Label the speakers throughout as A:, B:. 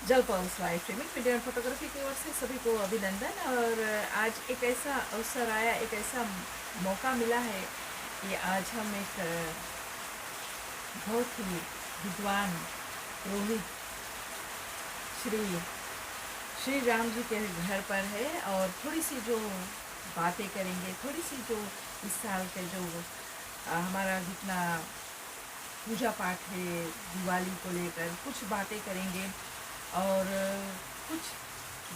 A: जल pulse live streaming media and photography की ओर से सभी को अभिनंदन। और आज एक ऐसा अवसर आया, एक ऐसा मौका मिला है कि आज हम एक बहुत ही विद्वान पुरोहित श्री श्री राम जी के घर पर है और थोड़ी सी जो बातें करेंगे, थोड़ी सी जो इस साल के जो हमारा जितना पूजा पाठ है दिवाली को लेकर कुछ बातें करेंगे और कुछ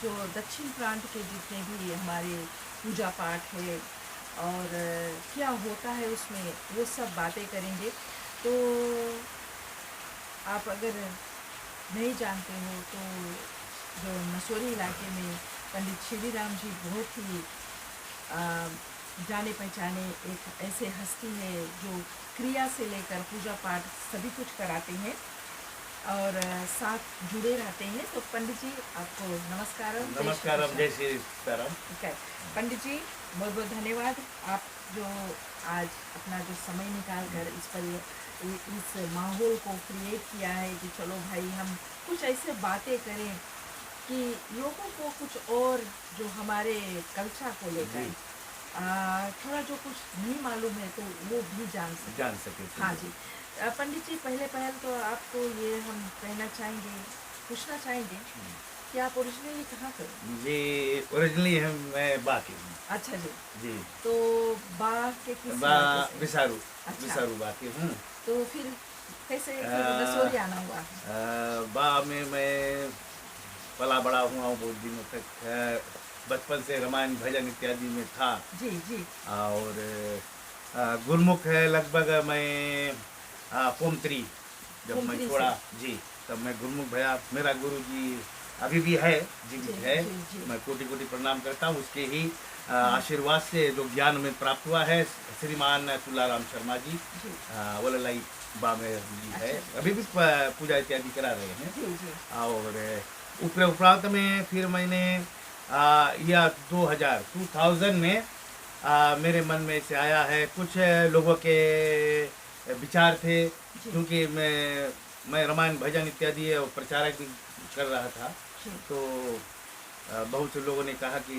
A: जो दक्षिण प्रांत के जितने भी हमारे पूजा पाठ है और क्या होता है उसमें, वो सब बातें करेंगे। तो आप अगर नहीं जानते हो तो जो मसूरी इलाके में पंडित श्री राम जी बहुत ही जाने पहचाने एक ऐसे हस्ती है जो क्रिया से लेकर पूजा पाठ सभी कुछ कराते हैं और साथ जुड़े रहते हैं। तो पंडित जी आपको नमस्कार।
B: नमस्कारम, जय श्री राम।
A: पंडित जी बहुत बहुत धन्यवाद, आप जो आज अपना जो समय निकाल कर इस पर इस माहौल को क्रिएट किया है कि चलो भाई हम कुछ ऐसे बातें करें कि लोगों को कुछ और जो हमारे कल्चर को लेकर थोड़ा जो कुछ नहीं मालूम है तो वो भी जान सके। हाँ जी पंडित जी, पहल तो आपको ये हम कहना चाहेंगे, पूछना चाहेंगे कि आप ओरिजिनली कहाँ से?
B: जी ओरिजिनली मैं बा के हूँ।
A: अच्छा जी।
B: जी
A: तो बा के किस
B: बिसारू।
A: अच्छा।
B: बिसारू बा के हूँ।
A: तो फिर कैसे मसूरी आना हुआ?
B: बा में मैं पला बड़ा हुआ हूँ बहुत दिनों तक। बचपन से रामायण भजन इत्यादि में था।
A: जी जी।
B: और गुरमुख है लगभग मैं पोमत्री जब मैं छोड़ा जी तब मैं गुरमुख भया। मेरा गुरु जी अभी भी है, जीवित है। मैं कोटि कोटि प्रणाम करता हूँ। उसके ही आशीर्वाद से जो ज्ञान में प्राप्त हुआ है, श्रीमान तुलाराम शर्मा जी वल्ललाई बा में जी है। अभी भी पूजा इत्यादि करा रहे हैं। और उपरांत में फिर मैंने या 2000 में मेरे मन में से आया है, कुछ लोगों के विचार थे क्योंकि मैं रामायण भजन इत्यादि और प्रचारक भी कर रहा था। तो बहुत से लोगों ने कहा कि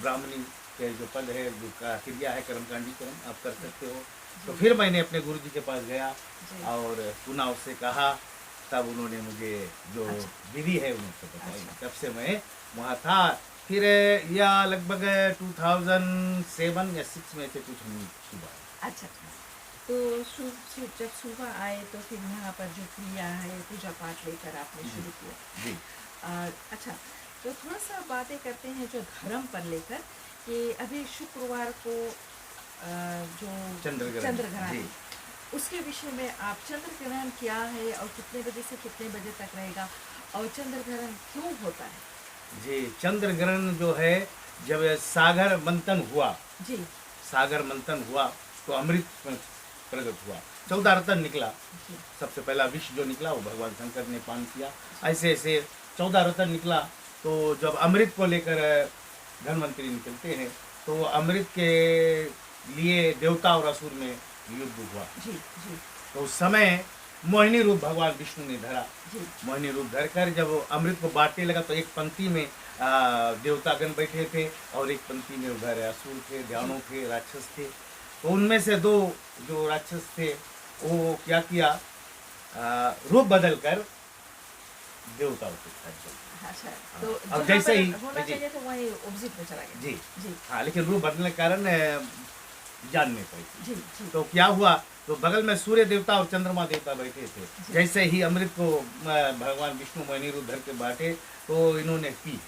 B: ब्राह्मणी के जो पद है, जो क्रिया है कर्मकांडी कर्म आप कर सकते हो। तो फिर मैंने अपने गुरु जी के पास गया और पुनः उससे कहा, तब उन्होंने मुझे जो विधि है उनसे बताई। तब से मैं वहाँ था। फिर या लगभग 2007 या 6 में से कुछ नहीं सुबह।
A: अच्छा, तो जब सुबह आए तो फिर यहाँ पर जो क्रिया है पूजा पाठ लेकर आपने शुरू किया
B: जी।
A: अच्छा, तो थोड़ा सा बातें करते हैं जो धर्म पर लेकर कि अभी शुक्रवार को जो चंद्रग्रहण उसके विषय में आप, चंद्रग्रहण क्या है और कितने बजे से कितने बजे तक रहेगा और चंद्रग्रहण क्यों होता है?
B: जी, चंद्रग्रहण जो है जब सागर मंथन हुआ
A: जी,
B: सागर मंथन हुआ तो अमृत प्रकट हुआ, 14 रत्न निकला। सबसे पहला विष जो निकला वो भगवान शंकर ने पान किया। ऐसे ऐसे 14 रत्न निकला। तो जब अमृत को लेकर धन्वंतरी निकलते हैं तो अमृत के लिए देवता और असुर में युद्ध हुआ।
A: जी जी।
B: तो उस समय मोहिनी रूप भगवान विष्णु ने धरा। मोहिनी रूप धरकर जब अमृत को बांटने लगा तो एक पंक्ति में देवतागण बैठे थे और एक पंक्ति में उधर असुर थे, ध्यानों थे, राक्षस थे। तो उनमें से दो जो राक्षस थे वो क्या किया, रूप बदल कर देवताओं के साथ।
A: अच्छा, तो
B: अब जैसे ही
A: होना चाहिए तो वही ऑपोजिट में चला गया।
B: जी
A: जी
B: हाँ, लेकिन रूप बदलने के कारण जान नहीं पाई।
A: जी जी।
B: तो क्या हुआ, तो बगल में सूर्य देवता और चंद्रमा देवता बैठे थे। जैसे ही अमृत को भगवान विष्णु मोहिनी रूप धर के बांटे तो इन्होंने पी।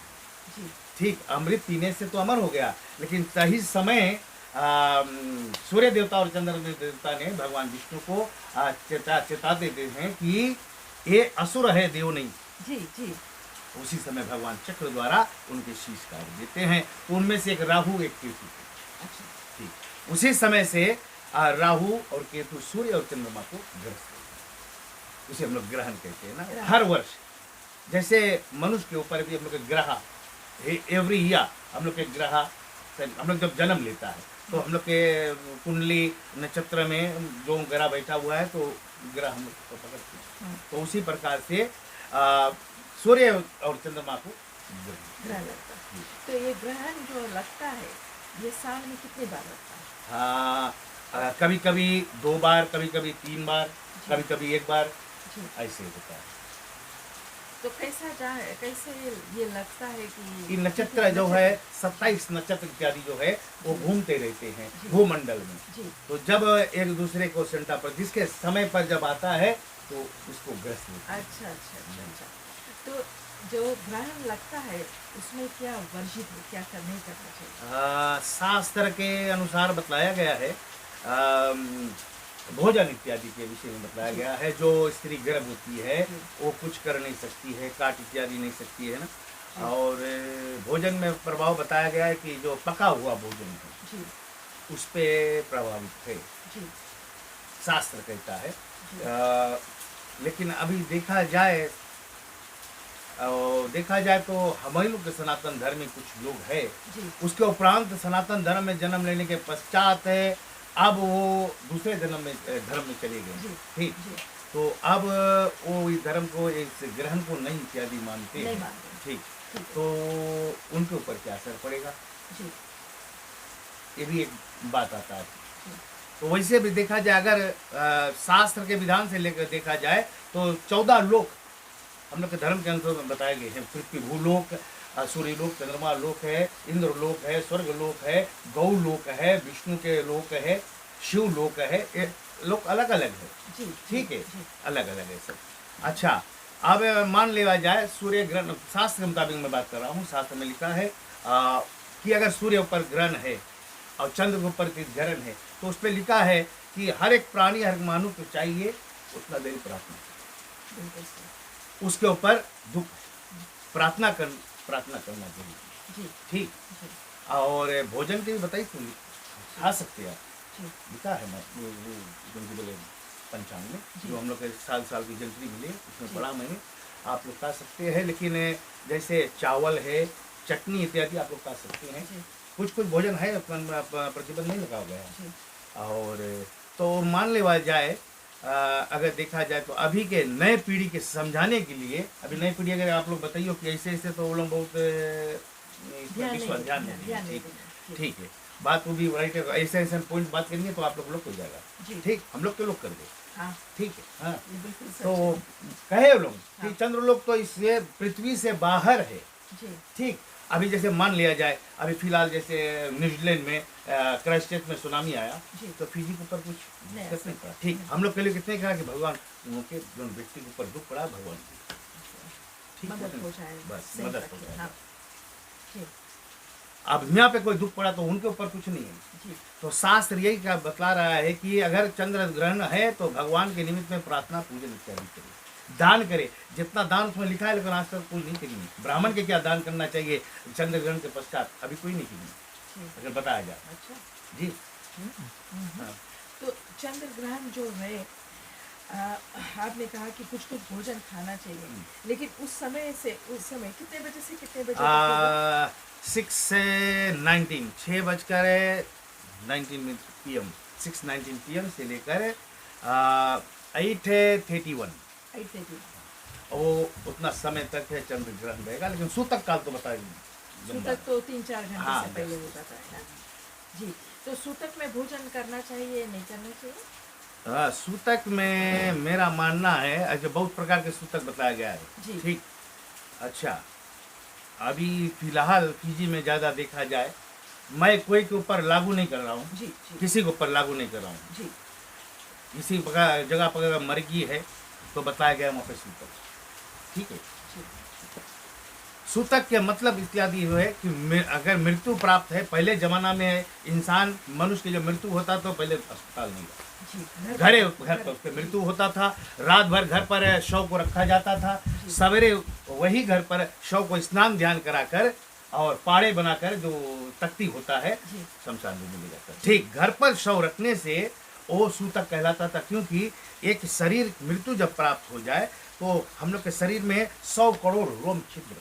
B: ठीक, अमृत पीने से तो अमर हो गया, लेकिन सही समय सूर्य देवता और चंद्रमा देवता ने भगवान विष्णु को चेता देते हैं कि ये असुर है, देव नहीं।
A: जी जी।
B: उसी समय भगवान चक्र द्वारा उनके शीश काट देते हैं। तो उनमें से एक राहु एक केतु थे। ठीक, उसी समय से राहु और केतु सूर्य और चंद्रमा को ग्रस्त करते, उसे हम लोग ग्रहण कहते हैं ना। हर वर्ष जैसे मनुष्य के ऊपर भी हम लोग के ग्रह एवरी ईयर हम लोग के ग्रह, हम लोग जब जन्म लेता है तो हम लोग के कुंडली नक्षत्र में जो ग्रह बैठा हुआ है तो ग्रह हम लोग को पकड़ते हैं। तो उसी प्रकार से सूर्य और चंद्रमा को
A: ग्रहण लगता है। तो ये ग्रहण जो लगता है ये साल में कितनी बार लगता है?
B: हाँ, कभी कभी 2 बार, कभी कभी 3 बार, कभी कभी 1 बार,
A: जी।
B: ऐसे होता है।
A: तो कैसे ये लगता है कि
B: ये नक्षत्र जो है 27 नक्षत्र इत्यादि जो है वो घूमते रहते हैं
A: जी।
B: भूमंडल में।
A: जी
B: तो जब एक दूसरे को सेंटा पर जिसके समय पर जब आता है तो उसको ग्रस्त होता है।
A: अच्छा। तो जो ग्रहण लगता है उसमें क्या वर्जित है, क्या नहीं करना चाहिए?
B: शास्त्र के अनुसार बतलाया गया है, भोजन इत्यादि के विषय में बताया
A: जी।
B: गया है। जो स्त्री गर्भवती है
A: जी।
B: वो कुछ कर नहीं सकती है, काट इत्यादि नहीं सकती है ना।
A: जी।
B: और भोजन में प्रभाव बताया गया है कि जो पका हुआ भोजन है
A: जी
B: उस पे प्रभावित है,
A: जी
B: शास्त्र कहता है।
A: जी
B: लेकिन अभी देखा जाए तो हमारे लोग के सनातन धर्म में कुछ लोग है,
A: जी
B: उसके उपरांत सनातन धर्म में जन्म लेने के पश्चात अब वो दूसरे धर्म में चले गए।
A: जी।
B: ठीक,
A: जी
B: तो अब वो इस धर्म को, इस ग्रहण को नहीं इत्यादि मानते
A: नहीं
B: हैं।
A: मानते।
B: ठीक,
A: ठीक है।
B: तो उनके ऊपर क्या असर पड़ेगा,
A: जी
B: ये भी एक बात आता है।
A: जी
B: तो वैसे भी देखा जाए, अगर शास्त्र के विधान से लेकर देखा जाए तो 14 लोक हम लोग के धर्म के अनुसार बताए गए हैं। पृथ्वी भूलोक, सूर्य लोक, चंद्रमा लोक है, इंद्र लोक है, स्वर्ग लोक है, गौ लोक है, विष्णु के लोक है, शिव लोक है। ये लोक अलग अलग है।
A: जी
B: ठीक है,
A: जी
B: अलग अलग है सब। अच्छा, अब मान लिया जाए सूर्य ग्रहण, शास्त्र के मुताबिक मैं बात कर रहा हूँ। शास्त्र में लिखा है कि अगर सूर्य ऊपर ग्रहण है और चंद्र के ऊपर ग्रहण है तो उस पर लिखा है कि हर एक प्राणी, हर एक मानव को चाहिए उतना देर प्रार्थना,
A: बिल्कुल सही।
B: उसके ऊपर दुख प्रार्थना करना चाहिए।
A: जी
B: ठीक,
A: जी
B: और भोजन के भी बताइए, खा सकते हैं आप,
A: जी
B: लिखा है। मैं वो जो बोले पंचांग में,
A: जी।
B: जो हम लोग के साल की जंतरी मिले उसमें
A: जी।
B: पढ़ा मैंने। आप लोग खा सकते हैं, लेकिन जैसे चावल है, चटनी इत्यादि आप लोग खा सकते हैं।
A: जी
B: कुछ बभोजन है, प्रतिबंध नहीं लगा हुआ है।
A: जी
B: और तो मान लेवा जाए, अगर देखा जाए तो अभी के नए पीढ़ी के समझाने के लिए, अभी नई पीढ़ी अगर आप लोग बताइए कि ऐसे ऐसे, तो वो लोग बहुत
A: ध्यान
B: ध्यान
A: नहीं
B: नहीं देंगे।
A: देंगे।
B: ठीक है, बात वो भी राइट है। ऐसे ऐसे पॉइंट बात करेंगे तो आप लोग हो जाएगा।
A: जी
B: ठीक, हम लोग के लोग कर दे।
A: हाँ
B: ठीक है, हाँ।
A: ये बिल्कुल सच
B: तो
A: है।
B: कहे वो लोग कि
A: हाँ।
B: चंद्र लोग तो इससे पृथ्वी से बाहर है।
A: जी
B: ठीक, अभी जैसे मान लिया जाए, अभी फिलहाल जैसे न्यूजीलैंड में क्राइस्टचर्च में सुनामी आया,
A: जी।
B: तो फिजी के ऊपर कुछ
A: नहीं,
B: दिक्कत नहीं
A: ऐसा
B: पड़ा। ठीक, हम लोग के लिए कितने कहा कि भगवान उनके जो व्यक्ति के ऊपर दुख पड़ा, भगवान की ठीक
A: मदद
B: है,
A: हो जाए,
B: बस
A: सही
B: मदद हो
A: रखिए।
B: जाए।
A: हाँ जी
B: अब यहाँ पे कोई दुख पड़ा तो उनके ऊपर कुछ नहीं है।
A: जी
B: तो शास्त्र यही क्या बतला रहा है कि अगर चंद्र ग्रहण है तो भगवान के निमित्त में प्रार्थना, पूजन इत्यादि करे, दान करे। जितना दान उसमें लिखा है, लेकिन आज तक कोई नहीं करेंगे। ब्राह्मण के क्या दान करना चाहिए चंद्र ग्रहण के पश्चात, अभी कोई नहीं करेंगे
A: जी
B: अगर बताया जाए।
A: अच्छा।
B: जी,
A: हम्म।
B: हाँ।
A: तो चंद्र ग्रहण जो है, आपने कहा कि कुछ भोजन खाना चाहिए, लेकिन उस समय कितने बजे से कितने बजे तक होगा?
B: 6 से 19, 6:19 PM, 6:19 PM से लेकर 8:31,
A: 8:30।
B: वो उतना समय तक है चंद्र ग्रहण रहेगा। लेकिन सूतक काल तो बताइए,
A: सूतक तो 3-4 घंटे
B: हाँ,
A: से पहले हो जाता है ना। जी, तो सूतक में भोजन करना चाहिए, नहीं करना चाहिए?
B: सूतक में मेरा मानना है, अच्छा बहुत प्रकार के सूतक बताया गया
A: जी।
B: है। ठीक, अच्छा, अभी फिलहाल फीजी में ज़्यादा देखा जाए, मैं कोई के ऊपर लागू नहीं कर रहा हूँ,
A: जी जी
B: किसी के ऊपर लागू नहीं कर रहा हूँ।
A: जी
B: किसी जगह पर अगर मर्गी है तो बताया गया वहाँ पे सूतक। ठीक है,
A: जी
B: सूतक के मतलब इत्यादि है कि अगर मृत्यु प्राप्त है, पहले जमाना में इंसान, मनुष्य की जब मृत्यु होता तो पहले अस्पताल नहीं था,
A: जी
B: घर पर उसके मृत्यु होता था। रात भर घर पर शव को रखा जाता था, सवेरे वही घर पर शव को स्नान ध्यान कराकर और पाड़े बनाकर जो तख्ती होता है
A: जी
B: शमशान में ले जाता। ठीक, घर पर शव रखने से वो सूतक कहलाता था, क्योंकि एक शरीर मृत्यु जब प्राप्त हो जाए तो हम लोग के शरीर में 100 करोड़ रोम छिद्र,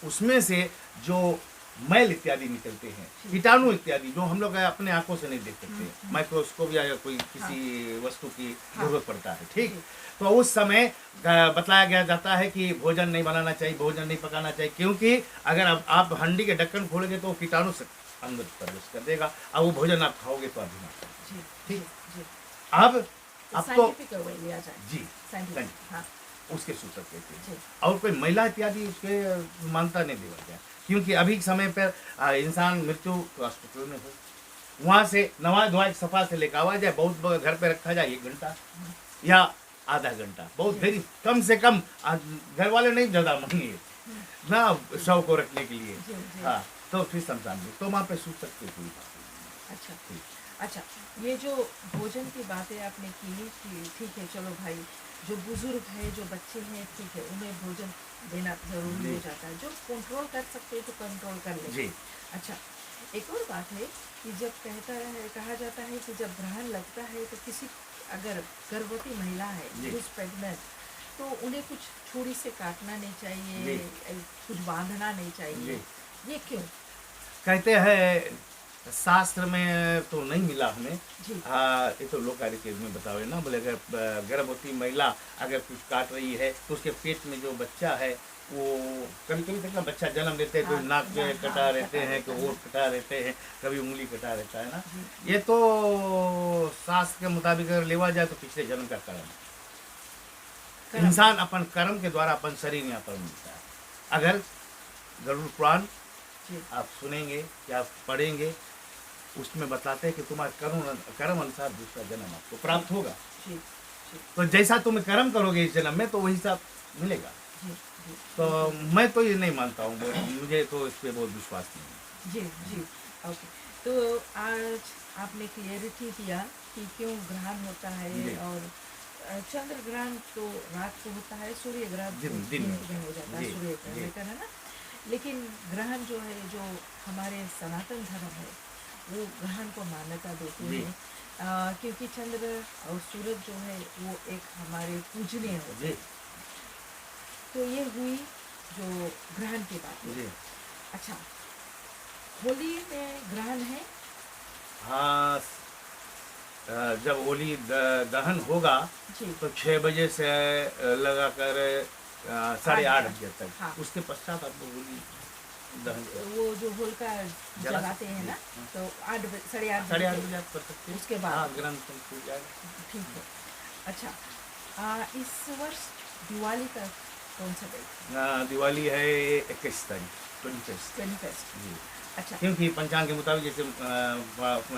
B: उसमें से जो मैल इत्यादि निकलते हैं, कीटाणु इत्यादि जो हम लोग अपने आंखों से नहीं देख सकते, माइक्रोस्कोप या कोई किसी वस्तु की जरूरत पड़ता है, ठीक। तो उस समय बतलाया गया जाता है कि भोजन नहीं बनाना चाहिए, भोजन नहीं पकाना चाहिए, क्योंकि अगर आप हंडी के ढक्कन खोलेंगे तो कीटाणु से अंदर प्रवेश कर देगा और वो भोजन आप खाओगे तो अभी ना, ठीक। अब तो जी
A: हाँ।
B: उसके सूत्र कहते हैं, और कोई महिला इत्यादि उसके मानता नहीं देगा गया, क्योंकि अभी के समय पर इंसान मृत्यु हॉस्पिटल में हो, वहाँ से नवा धोआ सफा से लेकर आवा जाए, बहुत घर पे रखा जाए 1 घंटा या आधा घंटा, बहुत वेरी कम से कम, घर वाले नहीं ज़्यादा मांगे ना शव को रखने के लिए, हाँ, तो फिर शमशान में तो वहाँ पे सूख सकते हुई।
A: अच्छा अच्छा, ये जो भोजन की बातें आपने की कि ठीक है, चलो भाई, जो बुजुर्ग है, जो बच्चे हैं, ठीक है, उन्हें भोजन देना जरूरी हो जाता है, जो कंट्रोल कर सकते हैं तो कंट्रोल कर लेंगे। अच्छा, एक और बात है कि जब कहा जाता है कि जब ग्रहण लगता है तो किसी, अगर गर्भवती महिला है, प्रेग्नेंट, तो उन्हें कुछ छुरी से काटना नहीं चाहिए, कुछ बांधना नहीं चाहिए, ये क्यों?
B: कहते हैं शास्त्र में तो नहीं मिला हमें, ये तो लोक के में बताओ ना, बोले अगर गर्भवती महिला अगर कुछ काट रही है तो उसके पेट में जो बच्चा है वो कभी कभी तक बच्चा जन्म लेते हैं, कोई नाक पे कटा रहते हैं, कोई ओठ कटा रहते हैं, कभी उंगली कटा रहता है ना, ये तो शास्त्र के मुताबिक अगर लेवा जाए तो पिछले जन्म का कर्म, इंसान अपन कर्म के द्वारा अपन शरीर यहाँ पर मिलता है। अगर गरुड़ पुराण आप सुनेंगे या पढ़ेंगे, उसमें बताते हैं कि तुम्हारे कर्म अनुसार दूसरा जन्म आपको प्राप्त होगा, तो जैसा तुम कर्म करोगे इस जन्म में तो वही सब मिलेगा। तो मैं तो ये नहीं मानता हूँ, मुझे तो इस पे बहुत विश्वास नहीं है।
A: जी, ओके। तो आज आपने क्लियरिटी किया कि क्यों ग्रहण होता है, और चंद्र ग्रहण तो रात को होता है, सूर्य ग्रहण दिन में हो जाता है, सूर्य ग्रहण है ना, लेकिन ग्रहण जो है, जो हमारे सनातन धर्म है, वो ग्रहण को मान्यता देते हैं, क्योंकि चंद्र और सूरज जो है वो एक हमारे पूजनीय होते हैं। तो ये हुई जो ग्रहण की बात है। अच्छा, होली में ग्रहण है?
B: हाँ, जब होली दहन होगा तो 6 बजे से लगाकर 8:30 बजे तक, हाँ। उसके पश्चात आपको होली दहन,
A: वो जो होलिका जलाते हैं ना, तो 8:30 बजे
B: आप कर सकते हैं,
A: उसके बाद
B: ग्रहण हो जाएगा, ठीक है।
A: अच्छा, इस वर्ष दिवाली का कौन सा डेट?
B: दिवाली है 21 तारीख, 21 जी। अच्छा, क्योंकि पंचांग के मुताबिक जैसे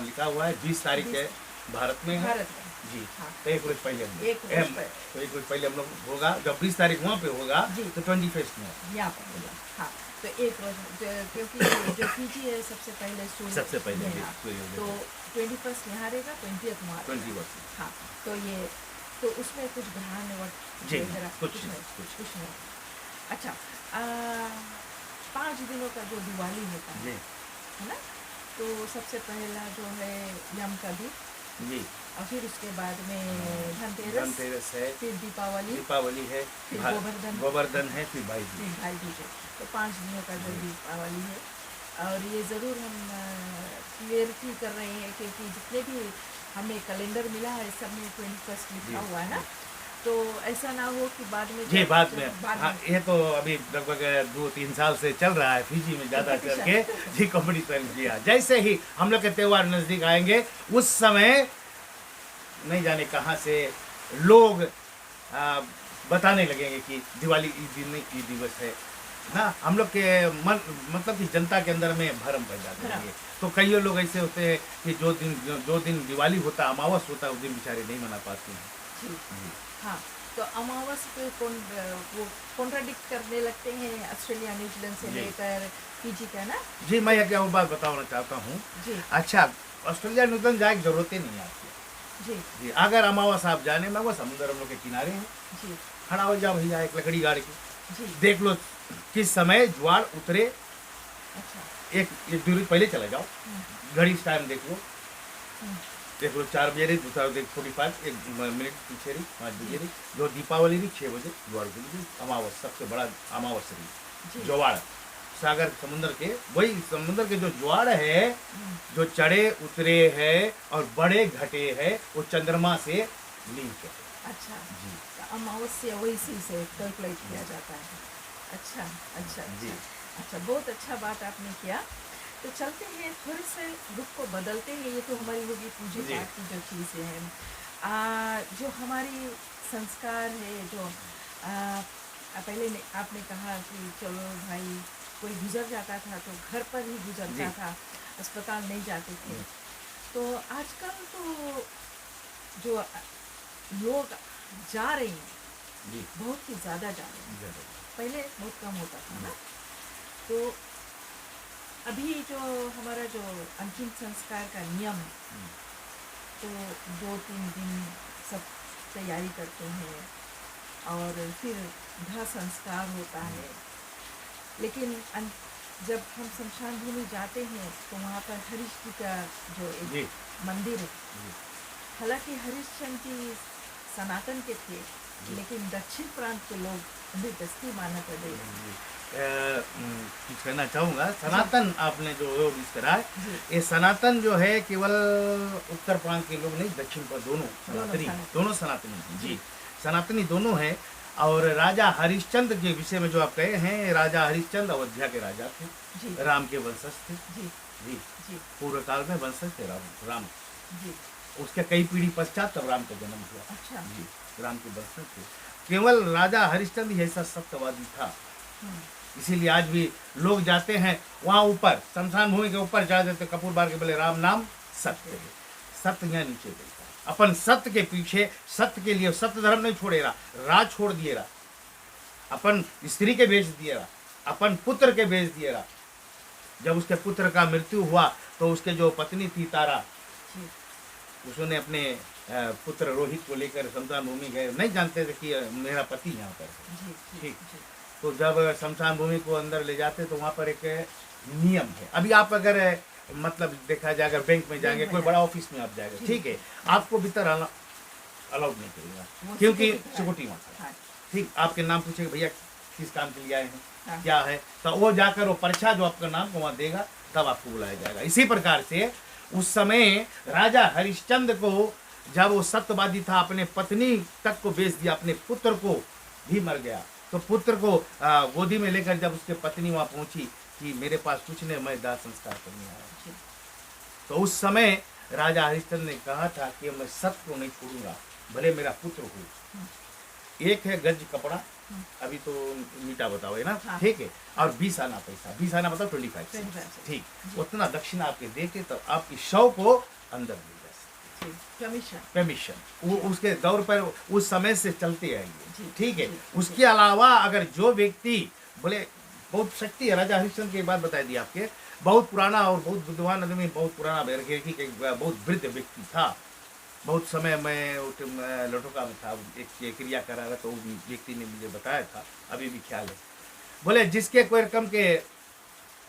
B: लिखा हुआ है 20 तारीख है भारत में जी, हाँ। तो एक रोज पहले हम लोग होगा, जब 20 तारीख वहाँ पे होगा तो 21 में
A: यहाँ पर होगा, हाँ। तो एक रोज, क्योंकि जो पीजी है सबसे पहले तो 21 यहाँ रहेगा, 20th वहाँ, हाँ। तो उसमें कुछ ग्रहण कुछ नहीं। अच्छा, 5 दिनों का जो दिवाली होता है ना, तो सबसे पहला जो है यम का दिन, और फिर उसके बाद में धनतेरस है, फिर दीपावली है, फिर गोवर्धन है, फिर भाई दूज है। तो 5 दिनों का जो दीपावली है, और ये ज़रूर हम क्लियरिटी कर रहे हैं क्योंकि जितने भी हमें कैलेंडर मिला है सब में 21 लिखा हुआ है ना, तो ऐसा ना हो कि बाद में
B: हाँ, ये तो अभी लगभग 2-3 साल से चल रहा है फिजी में ज़्यादा करके जी कॉम्पिटिशन किया। जैसे ही हम लोग के त्यौहार नज़दीक आएंगे उस समय नहीं जाने कहाँ से लोग बताने लगेंगे कि दिवाली इस दिन नहीं, ये दिवस है ना। हम लोग के मतलब कि जनता के अंदर में भरम पैदा करेंगे। तो कई लोग ऐसे होते हैं कि जो दिन दिवाली होता है, अमावस होता है, उस दिन बेचारे नहीं मना पाते हैं।
A: हाँ, तो अमावस पे वो कॉन्ट्राडिक्ट करने लगते हैं ऑस्ट्रेलिया न्यूजीलैंड से लेकर पीजी का ना।
B: जी, मैं एक बात बताना चाहता हूँ जी। अच्छा, ऑस्ट्रेलिया न्यूजीलैंड जाए की जरूरत ही नहीं आपकी जी। अगर अमावस आप जाने में, वो समुद्र हम लोग के किनारे हैं जी, खड़ा हो जाओ भैया एक लकड़ी गाड़ के, देख लो किस समय ज्वार उतरे। अच्छा, एक दूरी पहले चले जाओ, घड़ी टाइम देख लो 4 बजे रही, दूसरा 45 1 मिनट पीछे रही, 5 बजे रही। जो दीपावली रही 6 बजे ज्वार गिरी, अमावस सबसे बड़ा अमावस रही ज्वार सागर समुद्र के, वही समुद्र के जो ज्वार है, जो चढ़े उतरे है और बड़े घटे है, वो चंद्रमा से लिंक है।
A: अच्छा,
B: जी
A: तो अमावस्या वैसी से कैलकुलेट किया जाता है। अच्छा अच्छा
B: जी।
A: अच्छा अच्छा, बहुत अच्छा बात आपने किया। तो चलते हैं थोड़े से रुख को बदलते हैं, ये तो हमारी होगी पूजा
B: जी।
A: पाठ की जो चीज़ें हैं, जो हमारी संस्कार है, जो पहले आपने कहा कि चलो भाई कोई गुजर जाता था तो घर पर ही गुजरता
B: जी।
A: था, अस्पताल नहीं जाते थे। तो आजकल तो जो लोग जा रहे हैं,
B: जी
A: बहुत ही ज़्यादा जा रहे हैं,
B: जरूर।
A: पहले बहुत कम होता था ना। तो अभी जो हमारा जो अंतिम संस्कार का नियम है, तो 2-3 दिन सब तैयारी करते हैं और फिर दाह संस्कार होता है। लेकिन जब हम शमशान भूमि जाते हैं तो वहाँ पर हरीश जी का जो
B: जी
A: एक मंदिर है,
B: जी
A: हालांकि हरिश्चंद्र जी सनातन के थे,
B: जी।
A: लेकिन दक्षिण प्रांत के लोग उन्हें दस्ती मान्यता दे रहे हैं।
B: कुछ कहना चाहूँगा, सनातन आपने जो यूज करा है,
A: जी
B: ये सनातन जो है केवल उत्तर प्रांत के लोग नहीं, दक्षिण पर दोनों सनातनी,
A: सनातनी।
B: दोनों सनातनी हैं।
A: जी।
B: जी सनातनी दोनों हैं। और राजा हरिश्चंद्र के विषय में जो आप कहे हैं, राजा हरिश्चंद्र अयोध्या के राजा थे,
A: जी
B: राम के वंशज थे।
A: जी
B: जी
A: जी
B: पूर्व काल में वंशज थे राम।
A: जी।
B: उसके कई पीढ़ी पश्चात तब राम का जन्म हुआ।
A: अच्छा।
B: जी राम के वंशज थे। केवल राजा हरिश्चंद्र ही ऐसा सत्यवादी था,
A: हम्म,
B: इसीलिए आज भी लोग जाते हैं वहाँ ऊपर, शमशान भूमि के ऊपर जा जाते, कपूर बार के बोले राम नाम सत्य है। सत्य यहाँ नीचे देखता है, अपन सत्य के पीछे, सत्य के लिए सत्य धर्म नहीं छोड़ेगा, राज छोड़ दिएगा, अपन स्त्री के बेच दिएगा, अपन पुत्र के बेच दिएगा। जब उसके पुत्र का मृत्यु हुआ तो उसके जो पत्नी थी तारा,
A: जी
B: उसने अपने पुत्र रोहित को लेकर शमशान भूमि गए, नहीं जानते थे कि मेरा पति यहाँ पर है।
A: जी जी
B: ठीक।
A: जी
B: तो जब शमशान भूमि को अंदर ले जाते तो वहाँ पर एक नियम है। अभी आप अगर मतलब देखा जाए, अगर बैंक में जाएंगे, कोई बड़ा ऑफिस में आप जाएंगे,
A: जी।
B: ठीक है, आपको भीतर अलाउड नहीं करेगा,
A: वो
B: क्योंकि
A: सिक्योरिटी है।
B: सिक्योरिटी वहाँ है।
A: हाँ
B: ठीक, आपके नाम पूछेगा, भैया किस काम के लिए आए हैं,
A: हाँ।
B: क्या है, तो वो जाकर वो पर्चा जो आपका नाम को वहाँ देगा, तब आपको बुलाया जाएगा। इसी प्रकार से उस समय राजा हरिश्चंद्र को, जब वो सत्यवादी था, अपने पत्नी तक को बेच दिया, अपने पुत्र को भी मर गया, तो पुत्र को गोदी में लेकर जब उसके पत्नी वहाँ पहुंची कि मेरे पास कुछ नहीं, मैं दाह संस्कार करने आया,
A: जी
B: तो उस समय राजा हरिश्चंद्र ने कहा था कि मैं सत्य को नहीं छोड़ूंगा, भले मेरा पुत्र हो। एक है गज कपड़ा, अभी तो मीठा बताओ है ना,
A: हाँ।
B: ठीक है, और 20 आना पैसा, 20 आना मतलब 25
A: 25
B: ठीक,
A: जी।
B: उतना दक्षिणा आपके देके तब आपकी शव को अंदर ले जा सकते।
A: जी कमीशन।
B: परमिशन वो उसके दौर पर उस समय से चलते
A: जी,
B: आएंगे, ठीक है।
A: जी,
B: उसके अलावा अगर जो व्यक्ति बोले, बहुत शक्ति है, राजा हरिश्चंद्र की बात बता दी आपके, बहुत पुराना और बहुत विद्वान आदमी, बहुत पुराना बहुत वृद्ध व्यक्ति था। बहुत समय मैं लटोका में था, एक क्रिया करा रहा, तो उस व्यक्ति ने मुझे बताया था, अभी भी ख्याल है। बोले जिसके कोई रकम के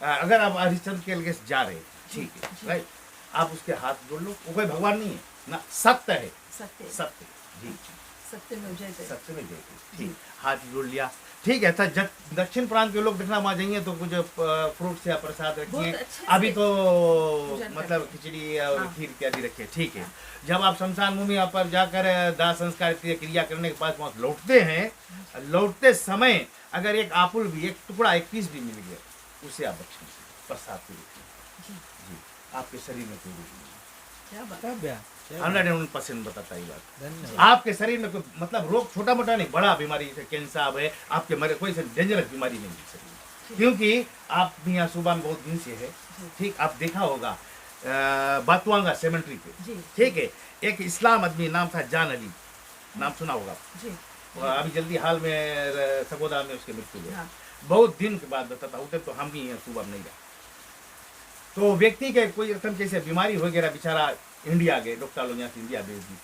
B: अगर आप हरिश्चंद्र के लिए जा रहे हैं, ठीक है,
A: जी।
B: राइट, आप उसके हाथ जोड़ लो, वो कोई भगवान नहीं है ना, सत्य है,
A: सत्य
B: सत्य जी,
A: सत्य में जय।
B: सत्य में जय।
A: जी।
B: ठीक, हाथ जोड़ लिया, ठीक है। था दक्षिण प्रांत के लोग देखना वहाँ जाइए तो कुछ फ्रूट्स या प्रसाद रखिए,
A: बहुत अच्छे से
B: अभी तो
A: पूजन
B: मतलब
A: करते हैं।
B: खिचड़ी और
A: हाँ।
B: खीर इत्यादि रखे, ठीक है।
A: हाँ।
B: जब आप शमशान भूमि पर जाकर दाह संस्कार क्रिया करने के बाद वहाँ लौटते हैं, लौटते समय अगर एक आपुल भी, एक टुकड़ा, एक पीस भी मिल गया, उसे आप बख्शें प्रसाद के रूप में।
A: जी
B: जी, आपके शरीर में कोई रोग नहीं,
A: क्या बात।
B: 101% बताता ये बात।
C: धन्यवाद।
B: आपके शरीर में कोई मतलब रोग छोटा मोटा नहीं, बड़ा बीमारी जैसे कैंसर है, आपके मरे कोई डेंजरस बीमारी नहीं है शरीर में, क्योंकि आप भी यहाँ सुबह में बहुत दिन से है, ठीक, आप देखा होगा बातुआंगा सेमेंट्री पे,
A: जी
B: ठीक है, एक इस्लाम आदमी नाम था जान अली, नाम सुना होगा,
A: जी
B: अभी जल्दी हाल में सगोदा में उसके मृत्यु हुई,
A: हाँ।
B: बहुत दिन के बाद बताता, उधर तो हम भी यहाँ सुबह नहीं गए। तो व्यक्ति के कोई रकम जैसे बीमारी वगैरह, बेचारा इंडिया गए, डॉक्टर लोग यहाँ से इंडिया भेज दी,